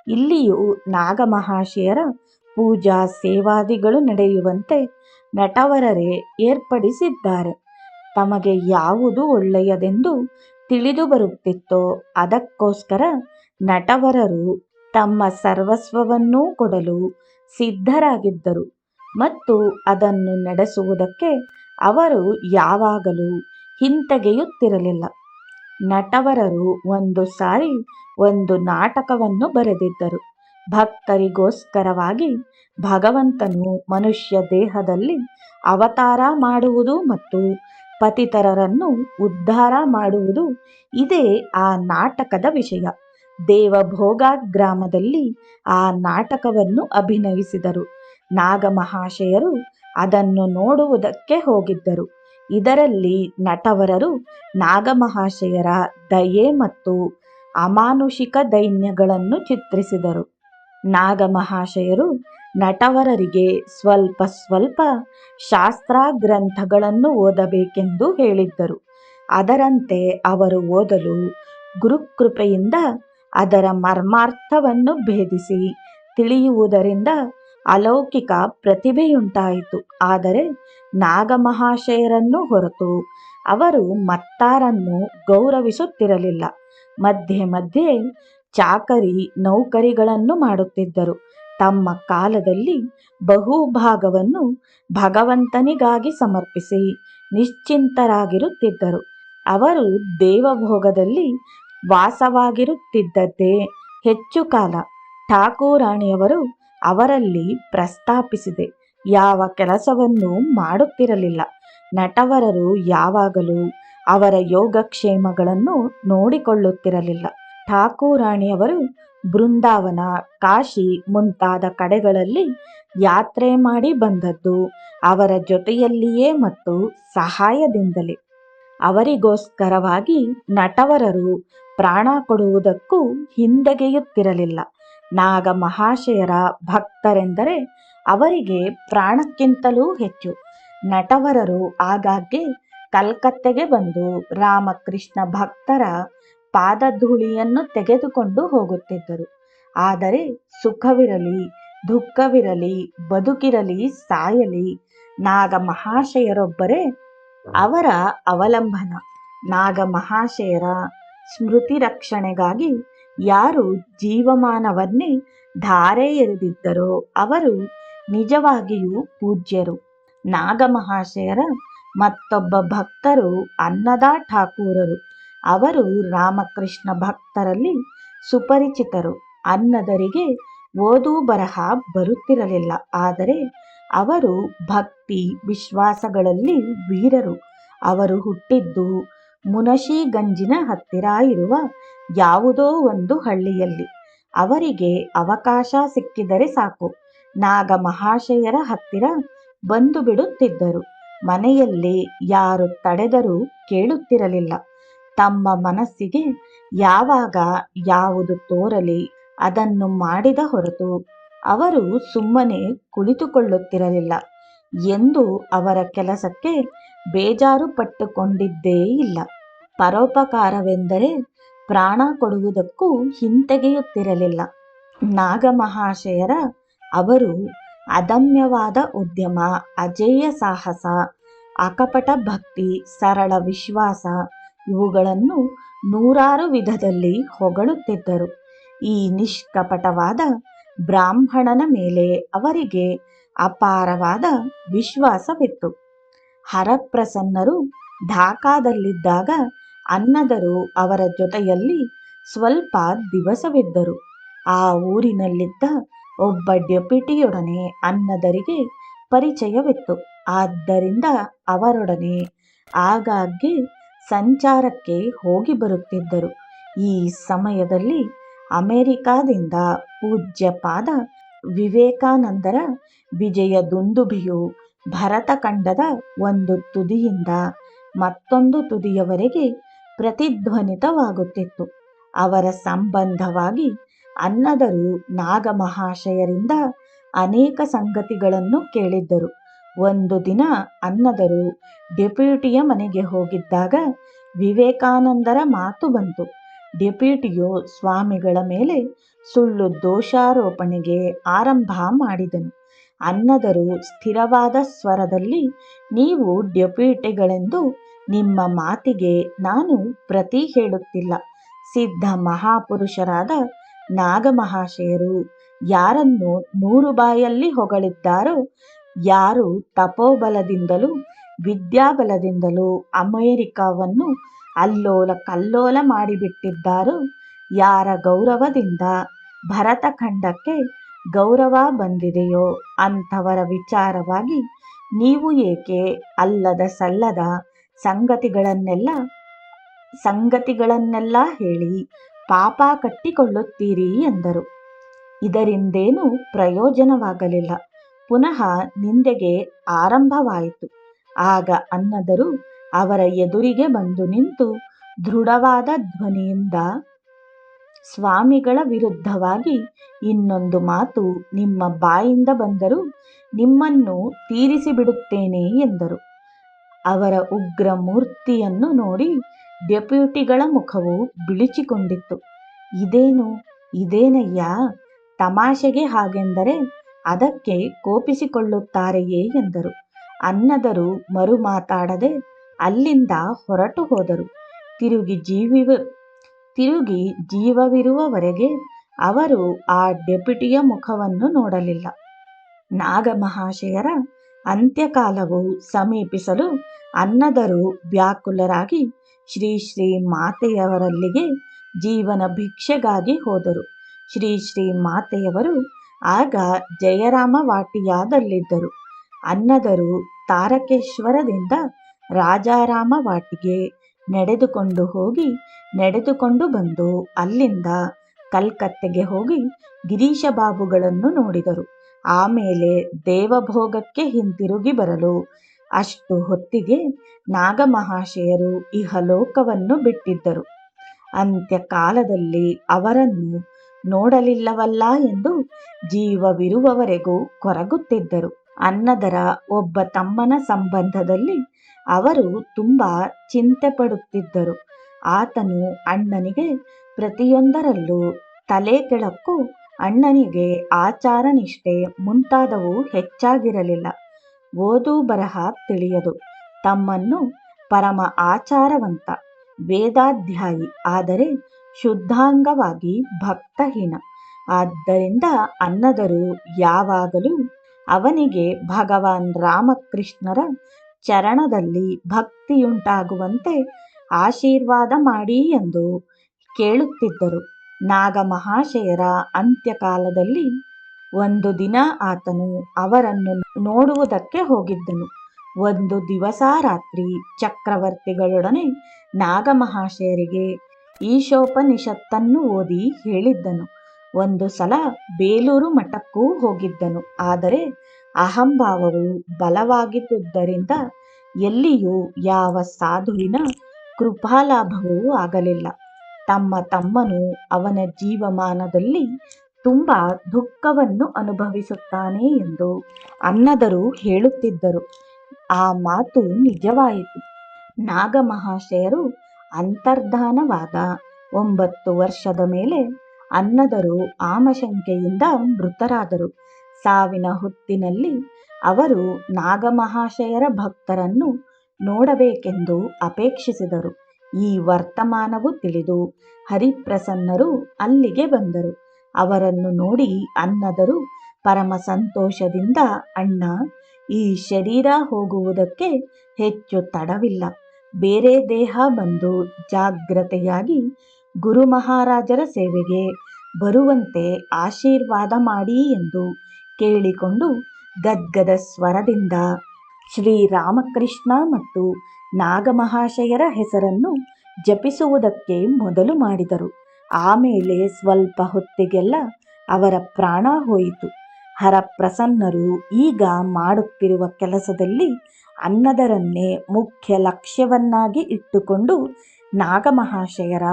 ಇಲ್ಲಿಯೂ ನಾಗಮಹಾಶಯರ ಪೂಜಾ ಸೇವಾದಿಗಳು ನಡೆಯುವಂತೆ ನಟವರರೇ ಏರ್ಪಡಿಸಿದ್ದಾರೆ. ತಮಗೆ ಯಾವುದು ಒಳ್ಳೆಯದೆಂದು ತಿಳಿದು ಬರುತ್ತಿತ್ತೋ ಅದಕ್ಕೋಸ್ಕರ ನಟವರರು ತಮ್ಮ ಸರ್ವಸ್ವವನ್ನೂ ಕೊಡಲು ಸಿದ್ಧರಾಗಿದ್ದರು ಮತ್ತು ಅದನ್ನು ನಡೆಸುವುದಕ್ಕೆ ಅವರು ಯಾವಾಗಲೂ ಹಿಂತೆಗೆಯುತ್ತಿರಲಿಲ್ಲ. ನಟವರರು ಒಂದು ಸಾರಿ ಒಂದು ನಾಟಕವನ್ನು ಬರೆದಿದ್ದರು. ಭಕ್ತರಿಗೋಸ್ಕರವಾಗಿ ಭಗವಂತನು ಮನುಷ್ಯ ದೇಹದಲ್ಲಿ ಅವತಾರ ಮಾಡುವುದು ಮತ್ತು ಪತಿತರರನ್ನು ಉದ್ಧಾರ ಮಾಡುವುದು ಇದೇ ಆ ನಾಟಕದ ವಿಷಯ. ದೇವಭೋಗ ಗ್ರಾಮದಲ್ಲಿ ಆ ನಾಟಕವನ್ನು ಅಭಿನಯಿಸಿದರು. ನಾಗಮಹಾಶಯರು ಅದನ್ನು ನೋಡುವುದಕ್ಕೆ ಹೋಗಿದ್ದರು. ಇದರಲ್ಲಿ ನಟವರರು ನಾಗಮಹಾಶಯರ ದಯೆ ಮತ್ತು ಅಮಾನುಷಿಕ ದೈನ್ಯಗಳನ್ನು ಚಿತ್ರಿಸಿದರು. ನಾಗಮಹಾಶಯರು ನಟವರರಿಗೆ ಸ್ವಲ್ಪ ಸ್ವಲ್ಪ ಶಾಸ್ತ್ರ ಗ್ರಂಥಗಳನ್ನು ಓದಬೇಕೆಂದು ಹೇಳಿದ್ದರು. ಅದರಂತೆ ಅವರು ಓದಲು ಗುರುಕೃಪೆಯಿಂದ ಅದರ ಮರ್ಮಾರ್ಥವನ್ನು ಭೇದಿಸಿ ತಿಳಿಯುವುದರಿಂದ ಅಲೌಕಿಕ ಪ್ರತಿಭೆಯುಂಟಾಯಿತು. ಆದರೆ ನಾಗಮಹಾಶಯರನ್ನು ಹೊರತು ಅವರು ಮತ್ತಾರನ್ನು ಗೌರವಿಸುತ್ತಿರಲಿಲ್ಲ. ಮಧ್ಯೆ ಮಧ್ಯೆ ಚಾಕರಿ ನೌಕರಿಗಳನ್ನು ಮಾಡುತ್ತಿದ್ದರು. ತಮ್ಮ ಕಾಲದಲ್ಲಿ ಬಹುಭಾಗವನ್ನು ಭಗವಂತನಿಗಾಗಿ ಸಮರ್ಪಿಸಿ ನಿಶ್ಚಿಂತರಾಗಿರುತ್ತಿದ್ದರು. ಅವರು ದೇವಭೋಗದಲ್ಲಿ ವಾಸವಾಗಿರುತ್ತಿದ್ದದ್ದೇ ಹೆಚ್ಚು ಕಾಲ. ಠಾಕೂರಾಣಿಯವರು ಅವರಲ್ಲಿ ಪ್ರಸ್ತಾಪಿಸಿದೆ ಯಾವ ಕೆಲಸವನ್ನೂ ಮಾಡುತ್ತಿರಲಿಲ್ಲ. ನಟವರರು ಯಾವಾಗಲೂ ಅವರ ಯೋಗಕ್ಷೇಮಗಳನ್ನು ನೋಡಿಕೊಳ್ಳುತ್ತಿರಲಿಲ್ಲ. ಠಾಕೂರಾಣಿಯವರು ಬೃಂದಾವನ, ಕಾಶಿ ಮುಂತಾದ ಕಡೆಗಳಲ್ಲಿ ಯಾತ್ರೆ ಮಾಡಿ ಬಂದದ್ದು ಅವರ ಜೊತೆಯಲ್ಲಿಯೇ ಮತ್ತು ಸಹಾಯದಿಂದಲೇ. ಅವರಿಗೋಸ್ಕರವಾಗಿ ನಟವರರು ಪ್ರಾಣ ಕೊಡುವುದಕ್ಕೂ ಹಿಂದೆಗೆಯುತ್ತಿರಲಿಲ್ಲ. ನಾಗಮಹಾಶಯರ ಭಕ್ತರೆಂದರೆ ಅವರಿಗೆ ಪ್ರಾಣಕ್ಕಿಂತಲೂ ಹೆಚ್ಚು. ನಟವರರು ಆಗಾಗ್ಗೆ ಕಲ್ಕತ್ತೆಗೆ ಬಂದು ರಾಮಕೃಷ್ಣ ಭಕ್ತರ ಪಾದಧೂಳಿಯನ್ನು ತೆಗೆದುಕೊಂಡು ಹೋಗುತ್ತಿದ್ದರು. ಆದರೆ ಸುಖವಿರಲಿ, ದುಃಖವಿರಲಿ, ಬದುಕಿರಲಿ, ಸಾಯಲಿ, ನಾಗಮಹಾಶಯರೊಬ್ಬರೇ ಅವರ ಅವಲಂಬನ. ನಾಗಮಹಾಶಯರ ಸ್ಮೃತಿ ರಕ್ಷಣೆಗಾಗಿ ಯಾರು ಜೀವಮಾನವನ್ನೇ ಧಾರೆ ಎರೆದಿದ್ದರೋ ಅವರು ನಿಜವಾಗಿಯೂ ಪೂಜ್ಯರು. ನಾಗಮಹಾಶಯರ ಮತ್ತೊಬ್ಬ ಭಕ್ತರು ಅನ್ನದಾ ಠಾಕೂರರು. ಅವರು ರಾಮಕೃಷ್ಣ ಭಕ್ತರಲ್ಲಿ ಸುಪರಿಚಿತರು. ಅನ್ನದರಿಗೆ ಓದು ಬರಹ ಬರುತ್ತಿರಲಿಲ್ಲ. ಆದರೆ ಅವರು ಭಕ್ತಿ ವಿಶ್ವಾಸಗಳಲ್ಲಿ ವೀರರು. ಅವರು ಹುಟ್ಟಿದ್ದು ಮುನಶಿಗಂಜಿನ ಹತ್ತಿರ ಇರುವ ಯಾವುದೋ ಒಂದು ಹಳ್ಳಿಯಲ್ಲಿ. ಅವರಿಗೆ ಅವಕಾಶ ಸಿಕ್ಕಿದರೆ ಸಾಕು ನಾಗಮಹಾಶಯರ ಹತ್ತಿರ ಬಂದು ಬಿಡುತ್ತಿದ್ದರು. ಮನೆಯಲ್ಲಿ ಯಾರು ತಡೆದರೂ ಕೇಳುತ್ತಿರಲಿಲ್ಲ. ತಮ್ಮ ಮನಸ್ಸಿಗೆ ಯಾವಾಗ ಯಾವುದು ತೋರಲಿ ಅದನ್ನು ಮಾಡಿದ ಹೊರತು ಅವರು ಸುಮ್ಮನೆ ಕುಳಿತುಕೊಳ್ಳುತ್ತಿರಲಿಲ್ಲ. ಎಂದು ಅವರ ಕೆಲಸಕ್ಕೆ ಬೇಜಾರು ಪಟ್ಟುಕೊಂಡಿದ್ದೇ ಇಲ್ಲ. ಪರೋಪಕಾರವೆಂದರೆ ಪ್ರಾಣ ಕೊಡುವುದಕ್ಕೂ ಹಿಂತೆಗೆಯುತ್ತಿರಲಿಲ್ಲ. ನಾಗಮಹಾಶಯರ ಅವರು ಅದಮ್ಯವಾದ ಉದ್ಯಮ, ಅಜೇಯ ಸಾಹಸ, ಅಕಪಟ ಭಕ್ತಿ, ಸರಳ ವಿಶ್ವಾಸ ಇವುಗಳನ್ನು ನೂರಾರು ವಿಧದಲ್ಲಿ ಹೊಗಳುತ್ತಿದ್ದರು. ಈ ನಿಷ್ಕಪಟವಾದ ಬ್ರಾಹ್ಮಣನ ಮೇಲೆ ಅವರಿಗೆ ಅಪಾರವಾದ ವಿಶ್ವಾಸವಿತ್ತು. ಹರಪ್ರಸನ್ನರು ಢಾಕಾದಲ್ಲಿದ್ದಾಗ ಅನ್ನದರು ಅವರ ಜೊತೆಯಲ್ಲಿ ಸ್ವಲ್ಪ ದಿವಸವಿದ್ದರು. ಆ ಊರಿನಲ್ಲಿದ್ದ ಒಬ್ಬ ಡೆಪ್ಯೂಟಿಯೊಡನೆ ಅನ್ನದರಿಗೆ ಪರಿಚಯವಿತ್ತು. ಆದ್ದರಿಂದ ಅವರೊಡನೆ ಆಗಾಗ್ಗೆ ಸಂಚಾರಕ್ಕೆ ಹೋಗಿ ಬರುತ್ತಿದ್ದರು. ಈ ಸಮಯದಲ್ಲಿ ಅಮೆರಿಕಾದಿಂದ ಪೂಜ್ಯಪಾದ ವಿವೇಕಾನಂದರ ವಿಜಯ ದುಂದುಭಿಯು ಭರತಖಂಡದ ಒಂದು ತುದಿಯಿಂದ ಮತ್ತೊಂದು ತುದಿಯವರೆಗೆ ಪ್ರತಿಧ್ವನಿತವಾಗುತ್ತಿತ್ತು. ಅವರ ಸಂಬಂಧವಾಗಿ ಅನ್ನದರು ನಾಗಮಹಾಶಯರಿಂದ ಅನೇಕ ಸಂಗತಿಗಳನ್ನು ಕೇಳಿದ್ದರು. ಒಂದು ದಿನ ಅನ್ನದರು ಡೆಪ್ಯೂಟಿಯ ಮನೆಗೆ ಹೋಗಿದ್ದಾಗ ವಿವೇಕಾನಂದರ ಮಾತು ಬಂತು. ಡೆಪ್ಯೂಟಿಯು ಸ್ವಾಮಿಗಳ ಮೇಲೆ ಸುಳ್ಳು ದೋಷಾರೋಪಣೆಗೆ ಆರಂಭ ಮಾಡಿದನು. ಅನ್ನದರು ಸ್ಥಿರವಾದ ಸ್ವರದಲ್ಲಿ, ನೀವು ಡೆಪ್ಯೂಟಿಗಳೆಂದು ನಿಮ್ಮ ಮಾತಿಗೆ ನಾನು ಪ್ರತಿ ಹೇಳುತ್ತಿಲ್ಲ. ಸಿದ್ಧ ಮಹಾಪುರುಷರಾದ ನಾಗಮಹಾಶಯರು ಯಾರನ್ನು 100 ಬಾಯಲ್ಲಿ ಹೊಗಳಿದ್ದಾರೋ, ಯಾರು ತಪೋಬಲದಿಂದಲೂ ವಿದ್ಯಾಬಲದಿಂದಲೂ ಅಮೆರಿಕವನ್ನು ಅಲ್ಲೋಲ ಕಲ್ಲೋಲ ಮಾಡಿಬಿಟ್ಟಿದ್ದಾರೋ, ಯಾರ ಗೌರವದಿಂದ ಭರತಖಂಡಕ್ಕೆ ಗೌರವ ಬಂದಿದೆಯೋ ಅಂಥವರ ವಿಚಾರವಾಗಿ ನೀವು ಏಕೆ ಅಲ್ಲದ ಸಲ್ಲದ ಸಂಗತಿಗಳನ್ನೆಲ್ಲ ಹೇಳಿ ಪಾಪ ಕಟ್ಟಿಕೊಳ್ಳುತ್ತೀರಿ ಎಂದರು. ಇದರಿಂದೇನೂ ಪ್ರಯೋಜನವಾಗಲಿಲ್ಲ. ಪುನಃ ನಿಂದೆಗೆ ಆರಂಭವಾಯಿತು. ಆಗ ಅನ್ನದರು ಅವರ ಎದುರಿಗೆ ಬಂದು ನಿಂತು ದೃಢವಾದ ಧ್ವನಿಯಿಂದ, ಸ್ವಾಮಿಗಳ ವಿರುದ್ಧವಾಗಿ ಇನ್ನೊಂದು ಮಾತು ನಿಮ್ಮ ಬಾಯಿಂದ ಬಂದರೂ ನಿಮ್ಮನ್ನು ತೀರಿಸಿಬಿಡುತ್ತೇನೆ ಎಂದರು. ಅವರ ಉಗ್ರ ಮೂರ್ತಿಯನ್ನು ನೋಡಿ ಡೆಪ್ಯೂಟಿಗಳ ಮುಖವು ಬಿಳಿಚಿಕೊಂಡಿತು. ಇದೇನಯ್ಯ, ತಮಾಷೆಗೆ ಹಾಗೆಂದರೆ ಅದಕ್ಕೆ ಕೋಪಿಸಿಕೊಳ್ಳುತ್ತಾರೆಯೇ ಎಂದರು. ಅನ್ನದರು ಮರು ಮಾತಾಡದೆ ಅಲ್ಲಿಂದ ಹೊರಟು ಹೋದರು. ತಿರುಗಿ ಜೀವವಿರುವವರೆಗೆ ಅವರು ಆ ಡೆಪ್ಯೂಟಿಯ ಮುಖವನ್ನು ನೋಡಲಿಲ್ಲ. ನಾಗಮಹಾಶಯರ ಅಂತ್ಯಕಾಲವು ಸಮೀಪಿಸಲು ಅನ್ನದರು ವ್ಯಾಕುಲರಾಗಿ ಶ್ರೀ ಶ್ರೀ ಮಾತೆಯವರಲ್ಲಿಗೆ ಜೀವನ ಭಿಕ್ಷೆಗಾಗಿ ಹೋದರು. ಶ್ರೀ ಶ್ರೀ ಮಾತೆಯವರು ಆಗ ಜಯರಾಮ ವಾಟಿಯಾದಲ್ಲಿದ್ದರು. ಅನ್ನದರು ತಾರಕೇಶ್ವರದಿಂದ ರಾಜಾರಾಮ ವಾಟಿಗೆ ನಡೆದುಕೊಂಡು ಹೋಗಿ ನಡೆದುಕೊಂಡು ಬಂದು ಅಲ್ಲಿಂದ ಕಲ್ಕತ್ತೆಗೆ ಹೋಗಿ ಗಿರೀಶಬಾಬುಗಳನ್ನು ನೋಡಿದರು. ಆಮೇಲೆ ದೇವಭೋಗಕ್ಕೆ ಹಿಂತಿರುಗಿ ಬರಲು ಅಷ್ಟು ಹೊತ್ತಿಗೆ ನಾಗಮಹಾಶಯರು ಇಹಲೋಕವನ್ನು ಬಿಟ್ಟಿದ್ದರು. ಅಂತ್ಯಕಾಲದಲ್ಲಿ ಅವರನ್ನು ನೋಡಲಿಲ್ಲವಲ್ಲ ಎಂದು ಜೀವವಿರುವವರೆಗೂ ಕೊರಗುತ್ತಿದ್ದರು. ಅನ್ನದರ ಒಬ್ಬ ತಮ್ಮನ ಸಂಬಂಧದಲ್ಲಿ ಅವರು ತುಂಬ ಚಿಂತೆ ಪಡುತ್ತಿದ್ದರು. ಆತನು ಅಣ್ಣನಿಗೆ ಪ್ರತಿಯೊಂದರಲ್ಲೂ ತಲೆ ಕೆಳಕ್ಕೂ ಅಣ್ಣನಿಗೆ ಆಚಾರ ನಿಷ್ಠೆ ಮುಂತಾದವು ಹೆಚ್ಚಾಗಿರಲಿಲ್ಲ. ಓದು ಬರಹ ತಿಳಿಯದು. ತಮ್ಮನ್ನು ಪರಮ ಆಚಾರವಂತ, ವೇದಾಧ್ಯಾಯಿ, ಆದರೆ ಶುದ್ಧಾಂಗವಾಗಿ ಭಕ್ತಹೀನ. ಆದ್ದರಿಂದ ಅನ್ನದರು ಯಾವಾಗಲೂ ಅವನಿಗೆ ಭಗವಾನ್ ರಾಮಕೃಷ್ಣರ ಚರಣದಲ್ಲಿ ಭಕ್ತಿಯುಂಟಾಗುವಂತೆ ಆಶೀರ್ವಾದ ಮಾಡಿ ಎಂದು ಕೇಳುತ್ತಿದ್ದರು. ನಾಗಮಹಾಶಯರ ಅಂತ್ಯಕಾಲದಲ್ಲಿ ಒಂದು ದಿನ ಆತನು ಅವರನ್ನು ನೋಡುವುದಕ್ಕೆ ಹೋಗಿದ್ದನು. ಒಂದು ದಿವಸ ರಾತ್ರಿ ಚಕ್ರವರ್ತಿಗಳೊಡನೆ ನಾಗಮಹಾಶಯರಿಗೆ ಈಶೋಪನಿಷತ್ತನ್ನು ಓದಿ ಹೇಳಿದ್ದನು. ಒಂದು ಸಲ ಬೇಲೂರು ಮಠಕ್ಕೂ ಹೋಗಿದ್ದನು. ಆದರೆ ಅಹಂಭಾವವು ಬಲವಾಗಿದ್ದುದರಿಂದ ಎಲ್ಲಿಯೂ ಯಾವ ಸಾಧುವಿನ ಕೃಪಾಲಾಭವೂ ಆಗಲಿಲ್ಲ. ತಮ್ಮನು ಅವನ ಜೀವಮಾನದಲ್ಲಿ ತುಂಬ ದುಃಖವನ್ನು ಅನುಭವಿಸುತ್ತಾನೆ ಎಂದು ಅನ್ನದರು ಹೇಳುತ್ತಿದ್ದರು. ಆ ಮಾತು ನಿಜವಾಯಿತು. ನಾಗಮಹಾಶಯರು ಅಂತರ್ಧಾನವಾದ 9 ವರ್ಷದ ಮೇಲೆ ಅನ್ನದರು ಆಮಶಂಕೆಯಿಂದ ಮೃತರಾದರು. ಸಾವಿನ ಹೊತ್ತಿನಲ್ಲಿ ಅವರು ನಾಗಮಹಾಶಯರ ಭಕ್ತರನ್ನು ನೋಡಬೇಕೆಂದು ಅಪೇಕ್ಷಿಸಿದರು. ಈ ವರ್ತಮಾನವು ತಿಳಿದು ಹರಿಪ್ರಸನ್ನರು ಅಲ್ಲಿಗೆ ಬಂದರು. ಅವರನ್ನು ನೋಡಿ ಅನ್ನದರು ಪರಮ ಸಂತೋಷದಿಂದ, ಅಣ್ಣ, ಈ ಶರೀರ ಹೋಗುವುದಕ್ಕೆ ಹೆಚ್ಚು ತಡವಿಲ್ಲ. ಬೇರೆ ದೇಹ ಬಂದು ಜಾಗ್ರತೆಯಾಗಿ ಗುರು ಮಹಾರಾಜರ ಸೇವೆಗೆ ಬರುವಂತೆ ಆಶೀರ್ವಾದ ಮಾಡಿ ಎಂದು ಕೇಳಿಕೊಂಡು ಗದ್ಗದ ಸ್ವರದಿಂದ ಶ್ರೀರಾಮಕೃಷ್ಣ ಮತ್ತು ನಾಗಮಹಾಶಯರ ಹೆಸರನ್ನು ಜಪಿಸುವುದಕ್ಕೆ ಮೊದಲು ಮಾಡಿದರು. ಆಮೇಲೆ ಸ್ವಲ್ಪ ಹೊತ್ತಿಗೆಲ್ಲ ಅವರ ಪ್ರಾಣ ಹೋಯಿತು. ಹರಪ್ರಸನ್ನರು ಈಗ ಮಾಡುತ್ತಿರುವ ಕೆಲಸದಲ್ಲಿ ಅನ್ನದರನ್ನೇ ಮುಖ್ಯ ಲಕ್ಷ್ಯವನ್ನಾಗಿ ಇಟ್ಟುಕೊಂಡು ನಾಗಮಹಾಶಯರ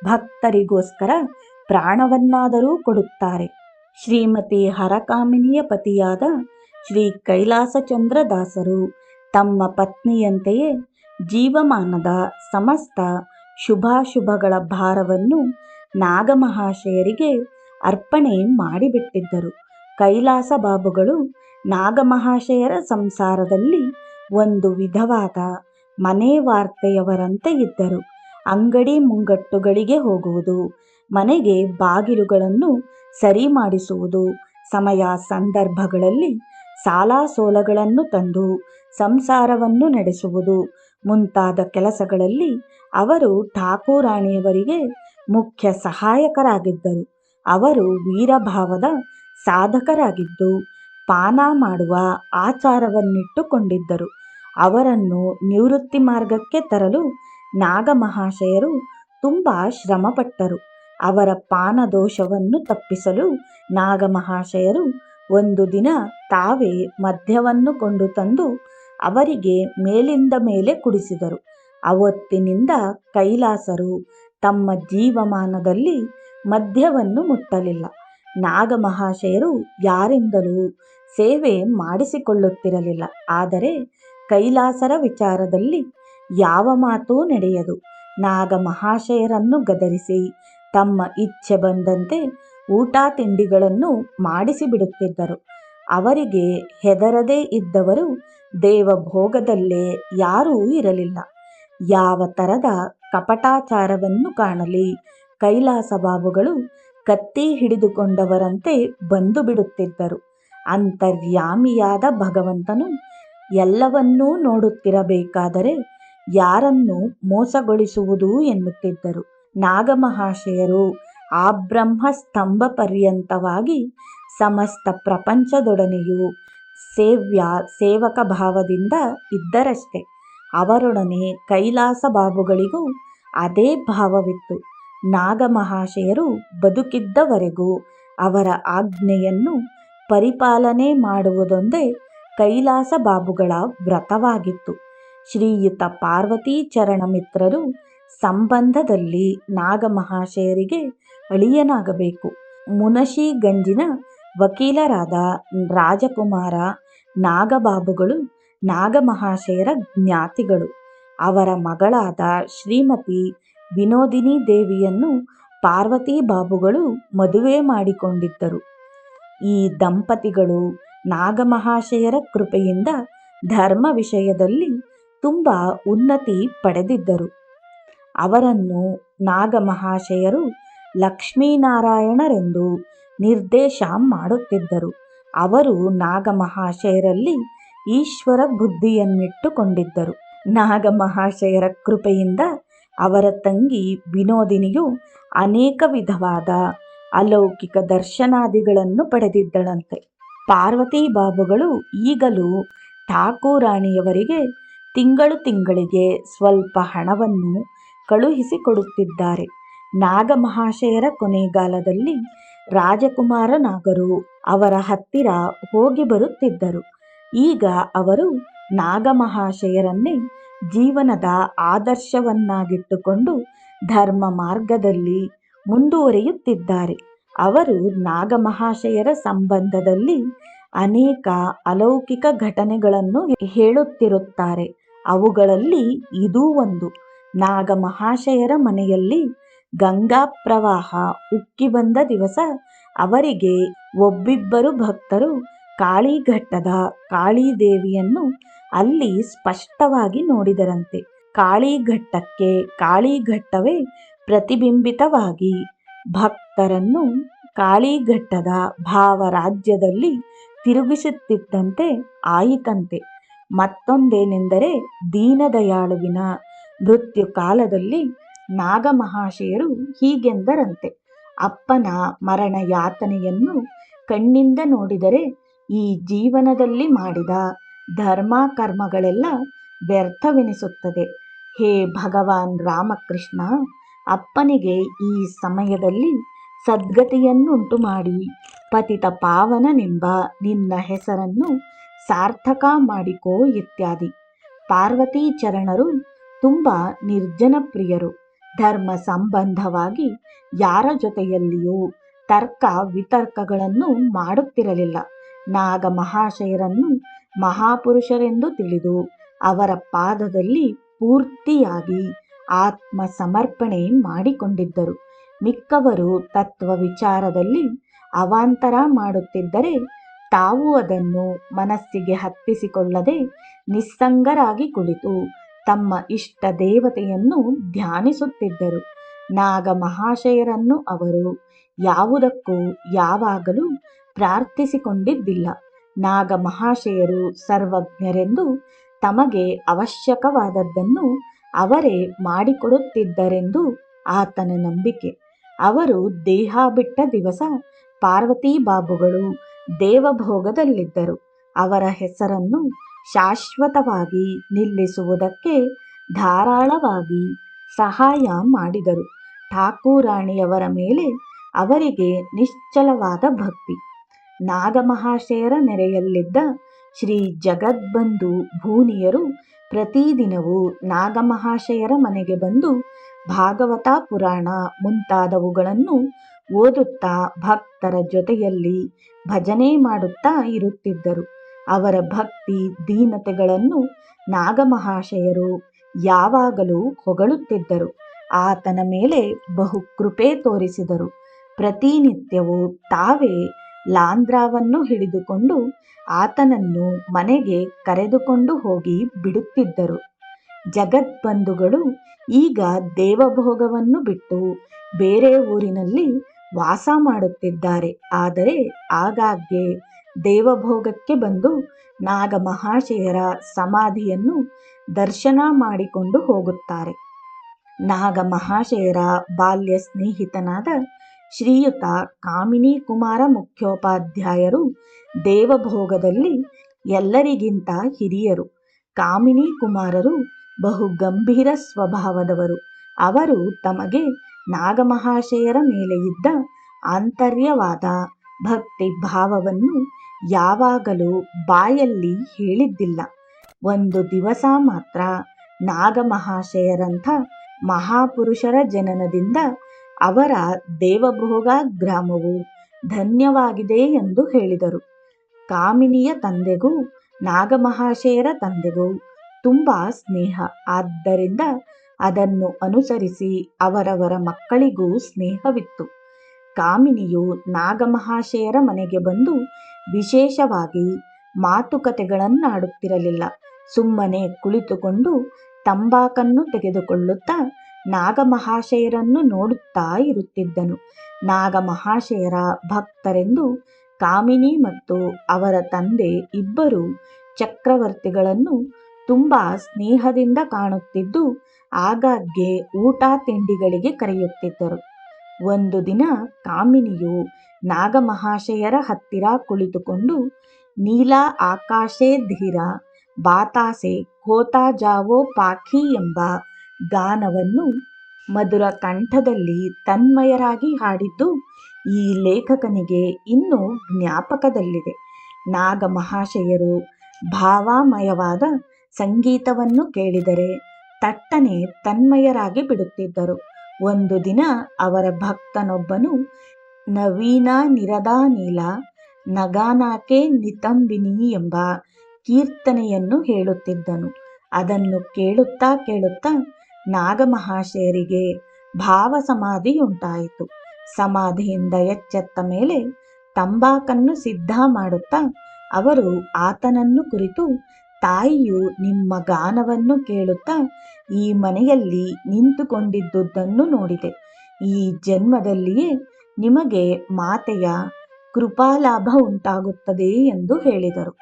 ಭಕ್ತರಿಗೋಸ್ಕರ ಪ್ರಾಣವನ್ನಾದರೂ ಕೊಡುತ್ತಾರೆ. ಶ್ರೀಮತಿ ಹರಕಾಮಿನಿಯ ಪತಿಯಾದ ಶ್ರೀ ಕೈಲಾಸಚಂದ್ರ ದಾಸರು ತಮ್ಮ ಪತ್ನಿಯಂತೆಯೇ ಜೀವಮಾನದ ಸಮಸ್ತ ಶುಭಾಶುಭಗಳ ಭಾರವನ್ನು ನಾಗಮಹಾಶಯರಿಗೆ ಅರ್ಪಣೆ ಮಾಡಿಬಿಟ್ಟಿದ್ದರು. ಕೈಲಾಸ ಬಾಬುಗಳು ನಾಗಮಹಾಶಯರ ಸಂಸಾರದಲ್ಲಿ ಒಂದು ವಿಧವಾದ ಮನೆ ವಾರ್ತೆಯವರಂತೆ ಇದ್ದರು. ಅಂಗಡಿ ಮುಂಗಟ್ಟುಗಳಿಗೆ ಹೋಗುವುದು, ಮನೆಗೆ ಬಾಗಿಲುಗಳನ್ನು ಸರಿ ಮಾಡಿಸುವುದು, ಸಮಯ ಸಂದರ್ಭಗಳಲ್ಲಿ ಸಾಲ ಸೋಲಗಳನ್ನು ತಂದು ಸಂಸಾರವನ್ನು ನಡೆಸುವುದು ಮುಂತಾದ ಕೆಲಸಗಳಲ್ಲಿ ಅವರು ಠಾಕೂರಾಣಿಯವರಿಗೆ ಮುಖ್ಯ ಸಹಾಯಕರಾಗಿದ್ದರು. ಅವರು ವೀರಭಾವದ ಸಾಧಕರಾಗಿದ್ದು ಪಾನ ಮಾಡುವ ಆಚಾರವನ್ನಿಟ್ಟುಕೊಂಡಿದ್ದರು. ಅವರನ್ನು ನಿವೃತ್ತಿ ಮಾರ್ಗಕ್ಕೆ ತರಲು ನಾಗಮಹಾಶಯರು ತುಂಬ ಶ್ರಮಪಟ್ಟರು. ಅವರ ಪಾನದೋಷವನ್ನು ತಪ್ಪಿಸಲು ನಾಗಮಹಾಶಯರು ಒಂದು ದಿನ ತಾವೇ ಮದ್ಯವನ್ನು ಕೊಂಡು ತಂದು ಅವರಿಗೆ ಮೇಲಿಂದ ಮೇಲೆ ಕುಡಿಸಿದರು. ಅವತ್ತಿನಿಂದ ಕೈಲಾಸರು ತಮ್ಮ ಜೀವಮಾನದಲ್ಲಿ ಮದ್ಯವನ್ನು ಮುಟ್ಟಲಿಲ್ಲ. ನಾಗಮಹಾಶಯರು ಯಾರಿಂದಲೂ ಸೇವೆ ಮಾಡಿಸಿಕೊಳ್ಳುತ್ತಿರಲಿಲ್ಲ. ಆದರೆ ಕೈಲಾಸರ ವಿಚಾರದಲ್ಲಿ ಯಾವ ಮಾತೂ ನಡೆಯದು. ನಾಗಮಹಾಶಯರನ್ನು ಗದರಿಸಿ ತಮ್ಮ ಇಚ್ಛೆ ಬಂದಂತೆ ಊಟ ತಿಂಡಿಗಳನ್ನು ಮಾಡಿಸಿಬಿಡುತ್ತಿದ್ದರು. ಅವರಿಗೆ ಹೆದರದೇ ಇದ್ದವರು ದೇವಭೋಗದಲ್ಲೇ ಯಾರೂ ಇರಲಿಲ್ಲ. ಯಾವ ತರದ ಕಪಟಾಚಾರವನ್ನು ಕಾಣಲಿ ಕೈಲಾಸ ಬಾಬುಗಳು ಕತ್ತಿ ಹಿಡಿದುಕೊಂಡವರಂತೆ ಬಂದು ಬಿಡುತ್ತಿದ್ದರು. ಅಂತರ್ಯಾಮಿಯಾದ ಭಗವಂತನು ಎಲ್ಲವನ್ನೂ ನೋಡುತ್ತಿರಬೇಕಾದರೆ ಯಾರನ್ನು ಮೋಸಗೊಳಿಸುವುದು ಎನ್ನುತ್ತಿದ್ದರು. ನಾಗಮಹಾಶಯರು ಆ ಬ್ರಹ್ಮ ಸ್ತಂಭ ಪರ್ಯಂತವಾಗಿ ಸಮಸ್ತ ಪ್ರಪಂಚದೊಡನೆಯೂ ಸೇವಕ ಭಾವದಿಂದ ಇದ್ದರಷ್ಟೆ. ಅವರೊಡನೆ ಕೈಲಾಸ ಬಾಬುಗಳಿಗೂ ಅದೇ ಭಾವವಿತ್ತು. ನಾಗಮಹಾಶಯರು ಬದುಕಿದ್ದವರೆಗೂ ಅವರ ಆಜ್ಞೆಯನ್ನು ಪರಿಪಾಲನೆ ಮಾಡುವುದೊಂದೇ ಕೈಲಾಸ ಬಾಬುಗಳ ವ್ರತವಾಗಿತ್ತು. ಶ್ರೀಯುತ ಪಾರ್ವತೀ ಚರಣ ಮಿತ್ರರು ಸಂಬಂಧದಲ್ಲಿ ನಾಗಮಹಾಶಯರಿಗೆ ಅಳಿಯನಾಗಬೇಕು. ಮುನಶಿಗಂಜಿನ ವಕೀಲರಾದ ರಾಜಕುಮಾರ ನಾಗಬಾಬುಗಳು ನಾಗಮಹಾಶಯರ ಜ್ಞಾತಿಗಳು. ಅವರ ಮಗಳಾದ ಶ್ರೀಮತಿ ವಿನೋದಿನಿ ದೇವಿಯನ್ನು ಪಾರ್ವತೀ ಬಾಬುಗಳು ಮದುವೆ ಮಾಡಿಕೊಂಡಿದ್ದರು. ಈ ದಂಪತಿಗಳು ನಾಗಮಹಾಶಯರ ಕೃಪೆಯಿಂದ ಧರ್ಮ ವಿಷಯದಲ್ಲಿ ತುಂಬ ಉನ್ನತಿ ಪಡೆದಿದ್ದರು. ಅವರನ್ನು ನಾಗಮಹಾಶಯರು ಲಕ್ಷ್ಮೀನಾರಾಯಣರೆಂದು ನಿರ್ದೇಶ ಮಾಡುತ್ತಿದ್ದರು. ಅವರು ನಾಗಮಹಾಶಯರಲ್ಲಿ ಈಶ್ವರ ಬುದ್ಧಿಯನ್ನಿಟ್ಟುಕೊಂಡಿದ್ದರು. ನಾಗಮಹಾಶಯರ ಕೃಪೆಯಿಂದ ಅವರ ತಂಗಿ ವಿನೋದಿನಿಯು ಅನೇಕ ವಿಧವಾದ ಅಲೌಕಿಕ ದರ್ಶನಾದಿಗಳನ್ನು ಪಡೆದಿದ್ದಳಂತೆ. ಪಾರ್ವತೀ ಬಾಬುಗಳು ಈಗಲೂ ಠಾಕೂರಾಣಿಯವರಿಗೆ ತಿಂಗಳಿಗೆ ಸ್ವಲ್ಪ ಹಣವನ್ನು ಕಳುಹಿಸಿಕೊಡುತ್ತಿದ್ದಾರೆ. ನಾಗಮಹಾಶಯರ ಕೊನೆಗಾಲದಲ್ಲಿ ರಾಜಕುಮಾರ ನಾಗರು ಅವರ ಹತ್ತಿರ ಹೋಗಿ ಬರುತ್ತಿದ್ದರು. ಈಗ ಅವರು ನಾಗಮಹಾಶಯರನ್ನೇ ಜೀವನದ ಆದರ್ಶವನ್ನಾಗಿಟ್ಟುಕೊಂಡು ಧರ್ಮ ಮಾರ್ಗದಲ್ಲಿ ಮುಂದುವರಿಯುತ್ತಿದ್ದಾರೆ. ಅವರು ನಾಗಮಹಾಶಯರ ಸಂಬಂಧದಲ್ಲಿ ಅನೇಕ ಅಲೌಕಿಕ ಘಟನೆಗಳನ್ನು ಹೇಳುತ್ತಿರುತ್ತಾರೆ. ಅವುಗಳಲ್ಲಿ ಇದೂ ಒಂದು. ನಾಗಮಹಾಶಯರ ಮನೆಯಲ್ಲಿ ಗಂಗಾ ಪ್ರವಾಹ ಉಕ್ಕಿ ಬಂದ ದಿವಸ ಅವರಿಗೆ ಒಬ್ಬಿಬ್ಬರು ಭಕ್ತರು ಕಾಳಿಘಟ್ಟದ ಕಾಳಿದೇವಿಯನ್ನು ಅಲ್ಲಿ ಸ್ಪಷ್ಟವಾಗಿ ನೋಡಿದರಂತೆ. ಕಾಳಿಘಟ್ಟಕ್ಕೆ ಕಾಳಿಘಟ್ಟವೇ ಪ್ರತಿಬಿಂಬಿತವಾಗಿ ಭಕ್ತರನ್ನು ಕಾಳಿಘಟ್ಟದ ಭಾವರಾಜ್ಯದಲ್ಲಿ ತಿರುಗಿಸುತ್ತಿದ್ದಂತೆ ಆಯಿತಂತೆ. ಮತ್ತೊಂದೇನೆಂದರೆ ದೀನದಯಾಳುವಿನ ಮೃತ್ಯು ಕಾಲದಲ್ಲಿ ನಾಗಮಹಾಶಯರು ಹೀಗೆಂದರಂತೆ: ಅಪ್ಪನ ಮರಣ ಯಾತನೆಯನ್ನು ಕಣ್ಣಿಂದ ನೋಡಿದರೆ ಈ ಜೀವನದಲ್ಲಿ ಮಾಡಿದ ಧರ್ಮ ಕರ್ಮಗಳೆಲ್ಲ ವ್ಯರ್ಥವೆನಿಸುತ್ತದೆ. ಹೇ ಭಗವಾನ್ ರಾಮಕೃಷ್ಣ, ಅಪ್ಪನಿಗೆ ಈ ಸಮಯದಲ್ಲಿ ಸದ್ಗತಿಯನ್ನುಂಟು ಮಾಡಿ ಪತಿತ ಪಾವನನೆಂಬ ನಿನ್ನ ಹೆಸರನ್ನು ಸಾರ್ಥಕ ಮಾಡಿಕೋ ಇತ್ಯಾದಿ. ಪಾರ್ವತೀ ಚರಣರು ತುಂಬ ನಿರ್ಜನ ಪ್ರಿಯರು. ಧರ್ಮ ಸಂಬಂಧವಾಗಿ ಯಾರ ಜೊತೆಯಲ್ಲಿಯೂ ತರ್ಕ ವಿತರ್ಕಗಳನ್ನು ಮಾಡುತ್ತಿರಲಿಲ್ಲ. ನಾಗಮಹಾಶಯರನ್ನು ಮಹಾಪುರುಷರೆಂದು ತಿಳಿದು ಅವರ ಪಾದದಲ್ಲಿ ಪೂರ್ತಿಯಾಗಿ ಆತ್ಮ ಸಮರ್ಪಣೆ ಮಾಡಿಕೊಂಡಿದ್ದರು. ಮಿಕ್ಕವರು ತತ್ವ ವಿಚಾರದಲ್ಲಿ ಅವಾಂತರ ಮಾಡುತ್ತಿದ್ದರೆ ತಾವು ಅದನ್ನು ಮನಸ್ಸಿಗೆ ಹತ್ತಿಸಿಕೊಳ್ಳದೆ ನಿಸ್ಸಂಗರಾಗಿ ಕುಳಿತು ತಮ್ಮ ಇಷ್ಟ ದೇವತೆಯನ್ನು ಧ್ಯಾನಿಸುತ್ತಿದ್ದರು. ನಾಗಮಹಾಶಯರನ್ನು ಅವರು ಯಾವುದಕ್ಕೂ ಯಾವಾಗಲೂ ಪ್ರಾರ್ಥಿಸಿಕೊಂಡಿದ್ದಿಲ್ಲ. ನಾಗಮಹಾಶಯರು ಸರ್ವಜ್ಞರೆಂದು ತಮಗೆ ಅವಶ್ಯಕವಾದದ್ದನ್ನು ಅವರೇ ಮಾಡಿಕೊಡುತ್ತಿದ್ದರೆಂದು ಆತನ ನಂಬಿಕೆ. ಅವರು ದೇಹ ಬಿಟ್ಟ ದಿವಸ ಪಾರ್ವತೀ ಬಾಬುಗಳು ದೇವಭೋಗದಲ್ಲಿದ್ದರು. ಅವರ ಹೆಸರನ್ನು ಶಾಶ್ವತವಾಗಿ ನಿಲ್ಲಿಸುವುದಕ್ಕೆ ಧಾರಾಳವಾಗಿ ಸಹಾಯ ಮಾಡಿದರು. ಠಾಕೂರಾಣಿಯವರ ಮೇಲೆ ಅವರಿಗೆ ನಿಶ್ಚಲವಾದ ಭಕ್ತಿ. ನಾಗಮಹಾಶಯರ ನೆರೆಯಲ್ಲಿದ್ದ ಶ್ರೀ ಜಗದ್ಬಂಧು ಭೂನಿಯರು ಪ್ರತಿದಿನವೂ ನಾಗಮಹಾಶಯರ ಮನೆಗೆ ಬಂದು ಭಾಗವತ ಪುರಾಣ ಮುಂತಾದವುಗಳನ್ನು ಓದುತ್ತಾ ಭಕ್ತರ ಜೊತೆಯಲ್ಲಿ ಭಜನೆ ಮಾಡುತ್ತಾ ಇರುತ್ತಿದ್ದರು. ಅವರ ಭಕ್ತಿ ದೀನತೆಗಳನ್ನು ನಾಗಮಹಾಶಯರು ಯಾವಾಗಲೂ ಹೊಗಳುತ್ತಿದ್ದರು. ಆತನ ಮೇಲೆ ಬಹು ಕೃಪೆ ತೋರಿಸಿದರು. ಪ್ರತಿನಿತ್ಯವೂ ತಾವೇ ಲಾಂಧ್ರವನ್ನು ಹಿಡಿದುಕೊಂಡು ಆತನನ್ನು ಮನೆಗೆ ಕರೆದುಕೊಂಡು ಹೋಗಿ ಬಿಡುತ್ತಿದ್ದರು. ಜಗದ್ಬಂಧುಗಳು ಈಗ ದೇವಭೋಗವನ್ನು ಬಿಟ್ಟು ಬೇರೆ ಊರಿನಲ್ಲಿ ವಾಸ ಮಾಡುತ್ತಿದ್ದಾರೆ. ಆದರೆ ಆಗಾಗ್ಗೆ ದೇವಭೋಗಕ್ಕೆ ಬಂದು ನಾಗಮಹಾಶಯರ ಸಮಾಧಿಯನ್ನು ದರ್ಶನ ಮಾಡಿಕೊಂಡು ಹೋಗುತ್ತಾರೆ. ನಾಗಮಹಾಶಯರ ಬಾಲ್ಯ ಸ್ನೇಹಿತನಾದ ಶ್ರೀಯುತ ಕಾಮಿನಿ ಕುಮಾರ ಮುಖ್ಯೋಪಾಧ್ಯಾಯರು ದೇವಭೋಗದಲ್ಲಿ ಎಲ್ಲರಿಗಿಂತ ಹಿರಿಯರು. ಕಾಮಿನಿ ಕುಮಾರರು ಬಹು ಗಂಭೀರ ಸ್ವಭಾವದವರು. ಅವರು ತಮಗೆ ನಾಗಮಹಾಶಯರ ಮೇಲೆ ಇದ್ದ ಆಂತರ್ಯವಾದ ಭಕ್ತಿ ಭಾವವನ್ನು ಯಾವಾಗಲೂ ಬಾಯಲ್ಲಿ ಹೇಳಿದ್ದಿಲ್ಲ. ಒಂದು ದಿವಸ ಮಾತ್ರ ನಾಗಮಹಾಶಯರಂಥ ಮಹಾಪುರುಷರ ಜನನದಿಂದ ಅವರ ದೇವಭೋಗ ಗ್ರಾಮವು ಧನ್ಯವಾಗಿದೆ ಎಂದು ಹೇಳಿದರು. ಕಾಮಿನಿಯ ತಂದೆಗೂ ನಾಗಮಹಾಶಯರ ತಂದೆಗೂ ತುಂಬ ಸ್ನೇಹ. ಆದ್ದರಿಂದ ಅದನ್ನು ಅನುಸರಿಸಿ ಅವರವರ ಮಕ್ಕಳಿಗೂ ಸ್ನೇಹವಿತ್ತು. ಕಾಮಿನಿಯು ನಾಗಮಹಾಶಯರ ಮನೆಗೆ ಬಂದು ವಿಶೇಷವಾಗಿ ಮಾತುಕತೆಗಳನ್ನಾಡುತ್ತಿರಲಿಲ್ಲ. ಸುಮ್ಮನೆ ಕುಳಿತುಕೊಂಡು ತಂಬಾಕನ್ನು ತೆಗೆದುಕೊಳ್ಳುತ್ತಾ ನಾಗಮಹಾಶಯರನ್ನು ನೋಡುತ್ತಾ ಇರುತ್ತಿದ್ದನು. ನಾಗಮಹಾಶಯರ ಭಕ್ತರೆಂದು ಕಾಮಿನಿ ಮತ್ತು ಅವರ ತಂದೆ ಇಬ್ಬರು ಚಕ್ರವರ್ತಿಗಳನ್ನು ತುಂಬ ಸ್ನೇಹದಿಂದ ಕಾಣುತ್ತಿದ್ದು ಆಗಾಗ್ಗೆ ಊಟ ತಿಂಡಿಗಳಿಗೆ ಕರೆಯುತ್ತಿದ್ದರು. ಒಂದು ದಿನ ಕಾಮಿನಿಯು ನಾಗಮಹಾಶಯರ ಹತ್ತಿರ ಕುಳಿತುಕೊಂಡು ನೀಲ ಆಕಾಶೇ ಧೀರ ಬಾತಾಸೆ ಖೋತಾ ಜಾವೋ ಪಾಖಿ ಎಂಬ ಗಾನವನ್ನು ಮಧುರ ಕಂಠದಲ್ಲಿ ತನ್ಮಯರಾಗಿ ಹಾಡಿದ್ದು ಈ ಲೇಖಕನಿಗೆ ಇನ್ನೂ ಜ್ಞಾಪಕದಲ್ಲಿದೆ. ನಾಗಮಹಾಶಯರು ಭಾವಮಯವಾದ ಸಂಗೀತವನ್ನು ಕೇಳಿದರೆ ತಟ್ಟನೆ ತನ್ಮಯರಾಗಿ ಬಿಡುತ್ತಿದ್ದರು. ಒಂದು ದಿನ ಅವರ ಭಕ್ತನೊಬ್ಬನು ನವೀನ ನಿರದಾ ನೀಲ ನಗಾನಾಕೆ ನಿತಂಬಿನಿ ಎಂಬ ಕೀರ್ತನೆಯನ್ನು ಹೇಳುತ್ತಿದ್ದನು. ಅದನ್ನು ಕೇಳುತ್ತಾ ಕೇಳುತ್ತಾ ನಾಗಮಹಾಶಯರಿಗೆ ಭಾವ ಸಮಾಧಿಯುಂಟಾಯಿತು. ಸಮಾಧಿಯಿಂದ ಎಚ್ಚೆತ್ತ ಮೇಲೆ ತಂಬಾಕನ್ನು ಸಿದ್ಧ ಮಾಡುತ್ತಾ ಅವರು ಆತನನ್ನು ಕುರಿತು, ತಾಯಿಯು ನಿಮ್ಮ ಗಾನವನ್ನು ಕೇಳುತ್ತಾ ಈ ಮನೆಯಲ್ಲಿ ನಿಂತುಕೊಂಡಿದ್ದುದನ್ನು ನೋಡಿದೆ. ಈ ಜನ್ಮದಲ್ಲಿಯೇ ನಿಮಗೆ ಮಾತೆಯ ಕೃಪಾಲಾಭ ಉಂಟಾಗುತ್ತದೆ ಎಂದು ಹೇಳಿದರು.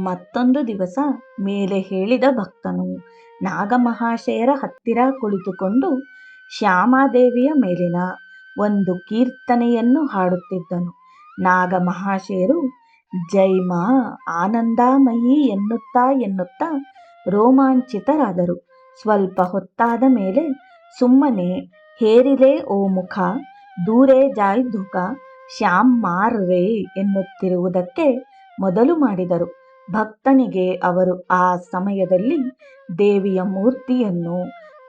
ಮತ್ತೊಂದು ದಿವಸ ಮೇಲೆ ಹೇಳಿದ ಭಕ್ತನು ನಾಗಮಹಾಶಯರ ಹತ್ತಿರ ಕುಳಿತುಕೊಂಡು ಶ್ಯಾಮಾದೇವಿಯ ಮೇಲಿನ ಒಂದು ಕೀರ್ತನೆಯನ್ನು ಹಾಡುತ್ತಿದ್ದನು. ನಾಗಮಹಾಶಯರು ಜೈಮಾ ಆನಂದಮಯಿ ಎನ್ನುತ್ತಾ ರೋಮಾಂಚಿತರಾದರು. ಸ್ವಲ್ಪ ಹೊತ್ತಾದ ಮೇಲೆ ಸುಮ್ಮನೆ ಹೇರಿಲೆ ಓ ಮುಖ ದೂರೇ ಜಾಯ್ ಧುಕ ಶ್ಯಾಮ್ ಮಾರ್ ರೇ ಎನ್ನುತ್ತಿರುವುದಕ್ಕೆ ಮೊದಲು ಮಾಡಿದರು. ಭಕ್ತನಿಗೆ ಅವರು ಆ ಸಮಯದಲ್ಲಿ ದೇವಿಯ ಮೂರ್ತಿಯನ್ನು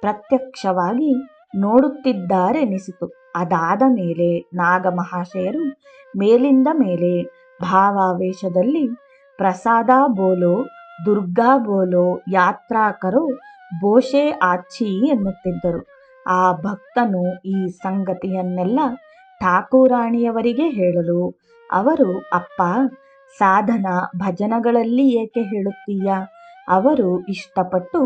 ಪ್ರತ್ಯಕ್ಷವಾಗಿ ನೋಡುತ್ತಿದ್ದಾರೆನಿಸಿತು. ಅದಾದ ಮೇಲೆ ನಾಗಮಹಾಶಯರು ಮೇಲಿಂದ ಮೇಲೆ ಭಾವಾವೇಶದಲ್ಲಿ ಪ್ರಸಾದ ಬೋಲೋ ದುರ್ಗಾ ಬೋಲೋ ಯಾತ್ರಾ ಕರೋ ಬೋಶೆ ಆಚ್ಚಿ ಎನ್ನುತ್ತಿದ್ದರು. ಆ ಭಕ್ತನು ಈ ಸಂಗತಿಯನ್ನೆಲ್ಲ ಠಾಕೂರಾಣಿಯವರಿಗೆ ಹೇಳಲು ಅವರು, ಅಪ್ಪ, ಸಾಧನ ಭಜನಗಳಲ್ಲಿ ಏಕೆ ಹೇಳುತ್ತೀಯ? ಅವರು ಇಷ್ಟಪಟ್ಟು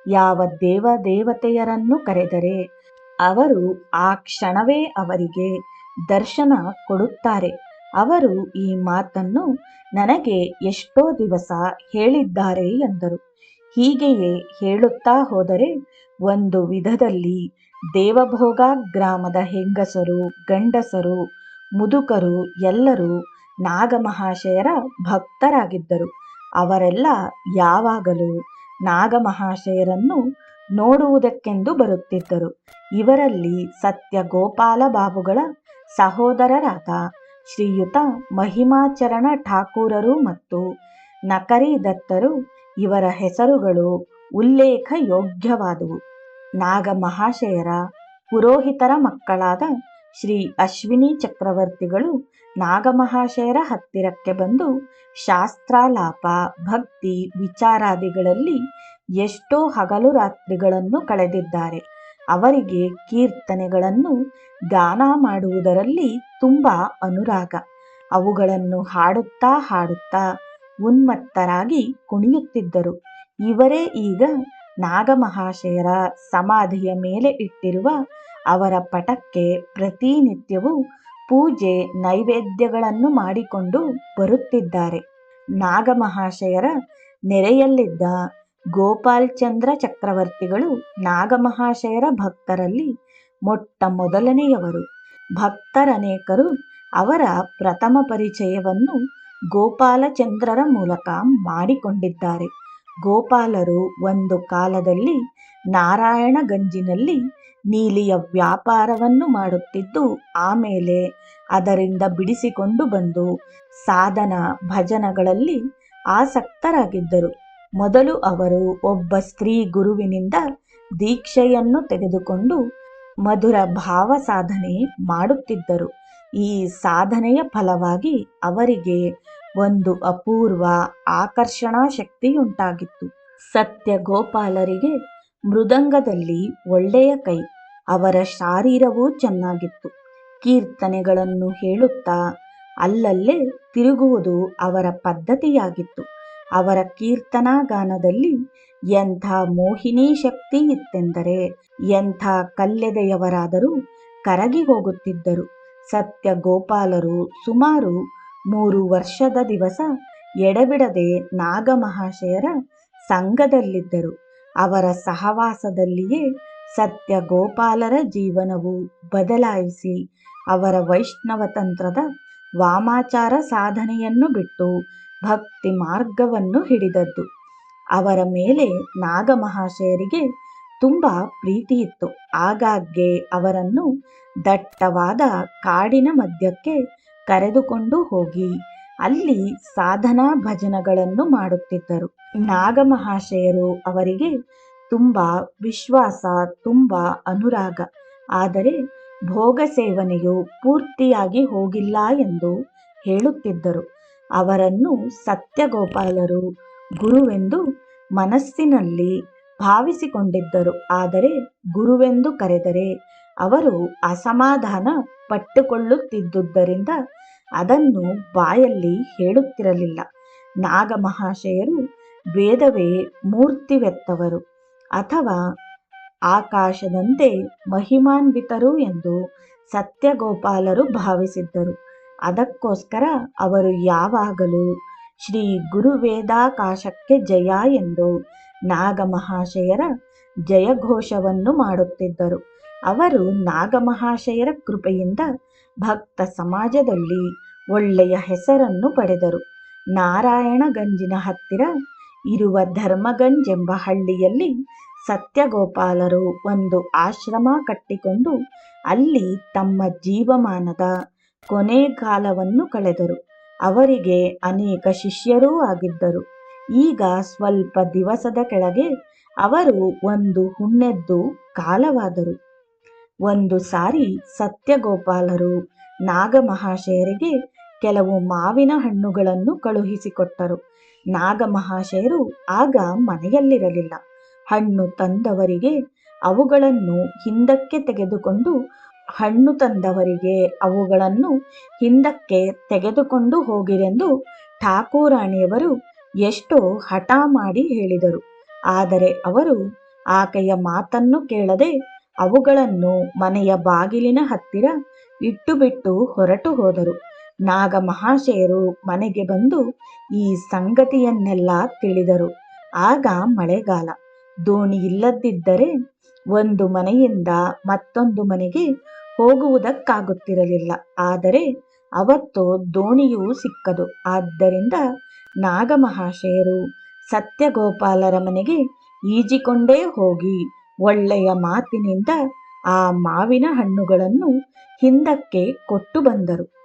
ಯಾವ ದೇವದೇವತೆಯರನ್ನು ಕರೆದರೆ ಅವರು ಆ ಕ್ಷಣವೇ ಅವರಿಗೆ ದರ್ಶನ ಕೊಡುತ್ತಾರೆ. ಅವರು ಈ ಮಾತನ್ನು ನನಗೆ ಎಷ್ಟೋ ದಿವಸ ಹೇಳಿದ್ದಾರೆ ಎಂದರು. ಹೀಗೆಯೇ ಹೇಳುತ್ತಾ ಹೋದರೆ ಒಂದು ವಿಧದಲ್ಲಿ ದೇವಭೋಗ ಗ್ರಾಮದ ಹೆಂಗಸರು, ಗಂಡಸರು, ಮುದುಕರು ಎಲ್ಲರೂ ನಾಗಮಹಾಶಯರ ಭಕ್ತರಾಗಿದ್ದರು. ಅವರೆಲ್ಲ ಯಾವಾಗಲೂ ನಾಗಮಹಾಶಯರನ್ನು ನೋಡುವುದಕ್ಕೆಂದು ಬರುತ್ತಿದ್ದರು. ಇವರಲ್ಲಿ ಸತ್ಯ ಗೋಪಾಲ ಬಾಬುಗಳ ಸಹೋದರರಾದ ಶ್ರೀಯುತ ಮಹಿಮಾಚರಣ ಠಾಕೂರರು ಮತ್ತು ನಕರಿ ದತ್ತರು ಇವರ ಹೆಸರುಗಳು ಉಲ್ಲೇಖ ಯೋಗ್ಯವಾದುವು. ನಾಗಮಹಾಶಯರ ಪುರೋಹಿತರ ಮಕ್ಕಳಾದ ಶ್ರೀ ಅಶ್ವಿನಿ ಚಕ್ರವರ್ತಿಗಳು ನಾಗಮಹಾಶಯರ ಹತ್ತಿರಕ್ಕೆ ಬಂದು ಶಾಸ್ತ್ರಾಲಾಪ, ಭಕ್ತಿ ವಿಚಾರಾದಿಗಳಲ್ಲಿ ಎಷ್ಟೋ ಹಗಲು ರಾತ್ರಿಗಳನ್ನು ಕಳೆದಿದ್ದಾರೆ. ಅವರಿಗೆ ಕೀರ್ತನೆಗಳನ್ನು ಗಾನ ಮಾಡುವುದರಲ್ಲಿ ತುಂಬ ಅನುರಾಗ. ಅವುಗಳನ್ನು ಹಾಡುತ್ತಾ ಹಾಡುತ್ತಾ ಉನ್ಮತ್ತರಾಗಿ ಕುಣಿಯುತ್ತಿದ್ದರು. ಇವರೇ ಈಗ ನಾಗಮಹಾಶಯರ ಸಮಾಧಿಯ ಮೇಲೆ ಇಟ್ಟಿರುವ ಅವರ ಪಟಕ್ಕೆ ಪ್ರತಿನಿತ್ಯವೂ ಪೂಜೆ ನೈವೇದ್ಯಗಳನ್ನು ಮಾಡಿಕೊಂಡು ಬರುತ್ತಿದ್ದಾರೆ. ನಾಗಮಹಾಶಯರ ನೆರೆಯಲ್ಲಿದ್ದ ಗೋಪಾಲ್ಚಂದ್ರ ಚಕ್ರವರ್ತಿಗಳು ನಾಗಮಹಾಶಯರ ಭಕ್ತರಲ್ಲಿ ಮೊಟ್ಟ ಮೊದಲನೆಯವರು. ಭಕ್ತರನೇಕರು ಅವರ ಪ್ರಥಮ ಪರಿಚಯವನ್ನು ಗೋಪಾಲಚಂದ್ರರ ಮೂಲಕ ಮಾಡಿಕೊಂಡಿದ್ದಾರೆ. ಗೋಪಾಲರು ಒಂದು ಕಾಲದಲ್ಲಿ ನಾರಾಯಣಗಂಜಿನಲ್ಲಿ ನೀಲಿಯ ವ್ಯಾಪಾರವನ್ನು ಮಾಡುತ್ತಿದ್ದು, ಆಮೇಲೆ ಅದರಿಂದ ಬಿಡಿಸಿಕೊಂಡು ಬಂದು ಸಾಧನ ಭಜನಗಳಲ್ಲಿ ಆಸಕ್ತರಾಗಿದ್ದರು. ಮೊದಲು ಅವರು ಒಬ್ಬ ಸ್ತ್ರೀ ಗುರುವಿನಿಂದ ದೀಕ್ಷೆಯನ್ನು ತೆಗೆದುಕೊಂಡು ಮಧುರ ಭಾವ ಸಾಧನೆ ಮಾಡುತ್ತಿದ್ದರು. ಈ ಸಾಧನೆಯ ಫಲವಾಗಿ ಅವರಿಗೆ ಒಂದು ಅಪೂರ್ವ ಆಕರ್ಷಣಾ ಶಕ್ತಿಯುಂಟಾಗಿತ್ತು. ಸತ್ಯ ಗೋಪಾಲರಿಗೆ ಮೃದಂಗದಲ್ಲಿ ಒಳ್ಳೆಯ ಕೈ. ಅವರ ಶಾರೀರವೂ ಚೆನ್ನಾಗಿತ್ತು. ಕೀರ್ತನೆಗಳನ್ನು ಹೇಳುತ್ತಾ ಅಲ್ಲಲ್ಲೇ ತಿರುಗುವುದು ಅವರ ಪದ್ಧತಿಯಾಗಿತ್ತು. ಅವರ ಕೀರ್ತನಾ ಗಾನದಲ್ಲಿ ಎಂಥ ಮೋಹಿನೀ ಶಕ್ತಿ ಇತ್ತೆಂದರೆ ಎಂಥ ಕಲ್ಲೆದೆಯವರಾದರೂ ಕರಗಿ ಹೋಗುತ್ತಿದ್ದರು. ಸತ್ಯ ಗೋಪಾಲರು ಸುಮಾರು 3 ವರ್ಷದ ದಿವಸ ಎಡೆಬಿಡದೆ ನಾಗಮಹಾಶಯರ ಸಂಘದಲ್ಲಿದ್ದರು. ಅವರ ಸಹವಾಸದಲ್ಲಿಯೇ ಸತ್ಯ ಗೋಪಾಲರ ಜೀವನವು ಬದಲಾಯಿಸಿ ಅವರ ವೈಷ್ಣವ ತಂತ್ರದ ವಾಮಾಚಾರ ಸಾಧನೆಯನ್ನು ಬಿಟ್ಟು ಭಕ್ತಿ ಮಾರ್ಗವನ್ನು ಹಿಡಿದದ್ದು. ಅವರ ಮೇಲೆ ನಾಗಮಹಾಶಯರಿಗೆ ತುಂಬ ಪ್ರೀತಿಯಿತ್ತು. ಆಗಾಗ್ಗೆ ಅವರನ್ನು ದಟ್ಟವಾದ ಕಾಡಿನ ಮಧ್ಯಕ್ಕೆ ಕರೆದುಕೊಂಡು ಹೋಗಿ ಅಲ್ಲಿ ಸಾಧನಾ ಭಜನಗಳನ್ನು ಮಾಡುತ್ತಿದ್ದರು. ನಾಗಮಹಾಶಯರು ಅವರಿಗೆ ತುಂಬ ವಿಶ್ವಾಸ, ತುಂಬ ಅನುರಾಗ. ಆದರೆ ಭೋಗ ಸೇವನೆಯು ಪೂರ್ತಿಯಾಗಿ ಹೋಗಿಲ್ಲ ಎಂದು ಹೇಳುತ್ತಿದ್ದರು. ಅವರನ್ನು ಸತ್ಯಗೋಪಾಲರು ಗುರುವೆಂದು ಮನಸ್ಸಿನಲ್ಲಿ ಭಾವಿಸಿಕೊಂಡಿದ್ದರು. ಆದರೆ ಗುರುವೆಂದು ಕರೆದರೆ ಅವರು ಅಸಮಾಧಾನ ಪಟ್ಟುಕೊಳ್ಳುತ್ತಿದ್ದುದರಿಂದ ಅದನ್ನು ಬಾಯಲ್ಲಿ ಹೇಳುತ್ತಿರಲಿಲ್ಲ. ನಾಗಮಹಾಶಯರು ವೇದವೇ ಮೂರ್ತಿವೆತ್ತವರು ಅಥವಾ ಆಕಾಶದಂತೆ ಮಹಿಮಾನ್ವಿತರು ಎಂದು ಸತ್ಯಗೋಪಾಲರು ಭಾವಿಸಿದ್ದರು. ಅದಕ್ಕೋಸ್ಕರ ಅವರು ಯಾವಾಗಲೂ ಶ್ರೀ ಗುರುವೇದಾಕಾಶಕ್ಕೆ ಜಯ ಎಂದು ನಾಗಮಹಾಶಯರ ಜಯಘೋಷವನ್ನು ಮಾಡುತ್ತಿದ್ದರು. ಅವರು ನಾಗಮಹಾಶಯರ ಕೃಪೆಯಿಂದ ಭಕ್ತ ಸಮಾಜದಲ್ಲಿ ಒಳ್ಳೆಯ ಹೆಸರನ್ನು ಪಡೆದರು. ನಾರಾಯಣಗಂಜಿನ ಹತ್ತಿರ ಇರುವ ಧರ್ಮಗಂಜ್ ಎಂಬ ಹಳ್ಳಿಯಲ್ಲಿ ಸತ್ಯಗೋಪಾಲರು ಒಂದು ಆಶ್ರಮ ಕಟ್ಟಿಕೊಂಡು ಅಲ್ಲಿ ತಮ್ಮ ಜೀವಮಾನದ ಕೊನೆಗಾಲವನ್ನು ಕಳೆದರು. ಅವರಿಗೆ ಅನೇಕ ಶಿಷ್ಯರೂ ಆಗಿದ್ದರು. ಈಗ ಸ್ವಲ್ಪ ದಿವಸದ ಕೆಳಗೆ ಅವರು ಒಂದು ಹುಣ್ಣೆದ್ದು ಕಾಲವಾದರು. ಒಂದು ಸಾರಿ ಸತ್ಯಗೋಪಾಲರು ನಾಗಮಹಾಶಯರಿಗೆ ಕೆಲವು ಮಾವಿನ ಹಣ್ಣುಗಳನ್ನು ಕಳುಹಿಸಿಕೊಟ್ಟರು. ನಾಗಮಹಾಶಯರು ಆಗ ಮನೆಯಲ್ಲಿರಲಿಲ್ಲ. ಹಣ್ಣು ತಂದವರಿಗೆ ಅವುಗಳನ್ನು ಹಿಂದಕ್ಕೆ ತೆಗೆದುಕೊಂಡು ಹೋಗಿರೆಂದು ಠಾಕೂರಾಣಿಯವರು ಎಷ್ಟೋ ಹಠ ಮಾಡಿ ಹೇಳಿದರು. ಆದರೆ ಅವರು ಆಕೆಯ ಮಾತನ್ನು ಕೇಳದೆ ಅವುಗಳನ್ನು ಮನೆಯ ಬಾಗಿಲಿನ ಹತ್ತಿರ ಇಟ್ಟುಬಿಟ್ಟು ಹೊರಟು ಹೋದರು. ನಾಗಮಹಾಶಯರು ಮನೆಗೆ ಬಂದು ಈ ಸಂಗತಿಯನ್ನೆಲ್ಲ ತಿಳಿದರು. ಆಗ ಮಳೆಗಾಲ. ದೋಣಿ ಇಲ್ಲದಿದ್ದರೆ ಒಂದು ಮನೆಯಿಂದ ಮತ್ತೊಂದು ಮನೆಗೆ ಹೋಗುವುದಕ್ಕಾಗುತ್ತಿರಲಿಲ್ಲ. ಆದರೆ ಅವತ್ತು ದೋಣಿಯೂ ಸಿಕ್ಕದು. ಆದ್ದರಿಂದ ನಾಗಮಹಾಶಯರು ಸತ್ಯಗೋಪಾಲರ ಮನೆಗೆ ಈಜಿಕೊಂಡೇ ಹೋಗಿ ಒಳ್ಳೆಯ ಮಾತಿನಿಂದ ಆ ಮಾವಿನ ಹಣ್ಣುಗಳನ್ನು ಹಿಂದಕ್ಕೆ ಕೊಟ್ಟು ಬಂದರು.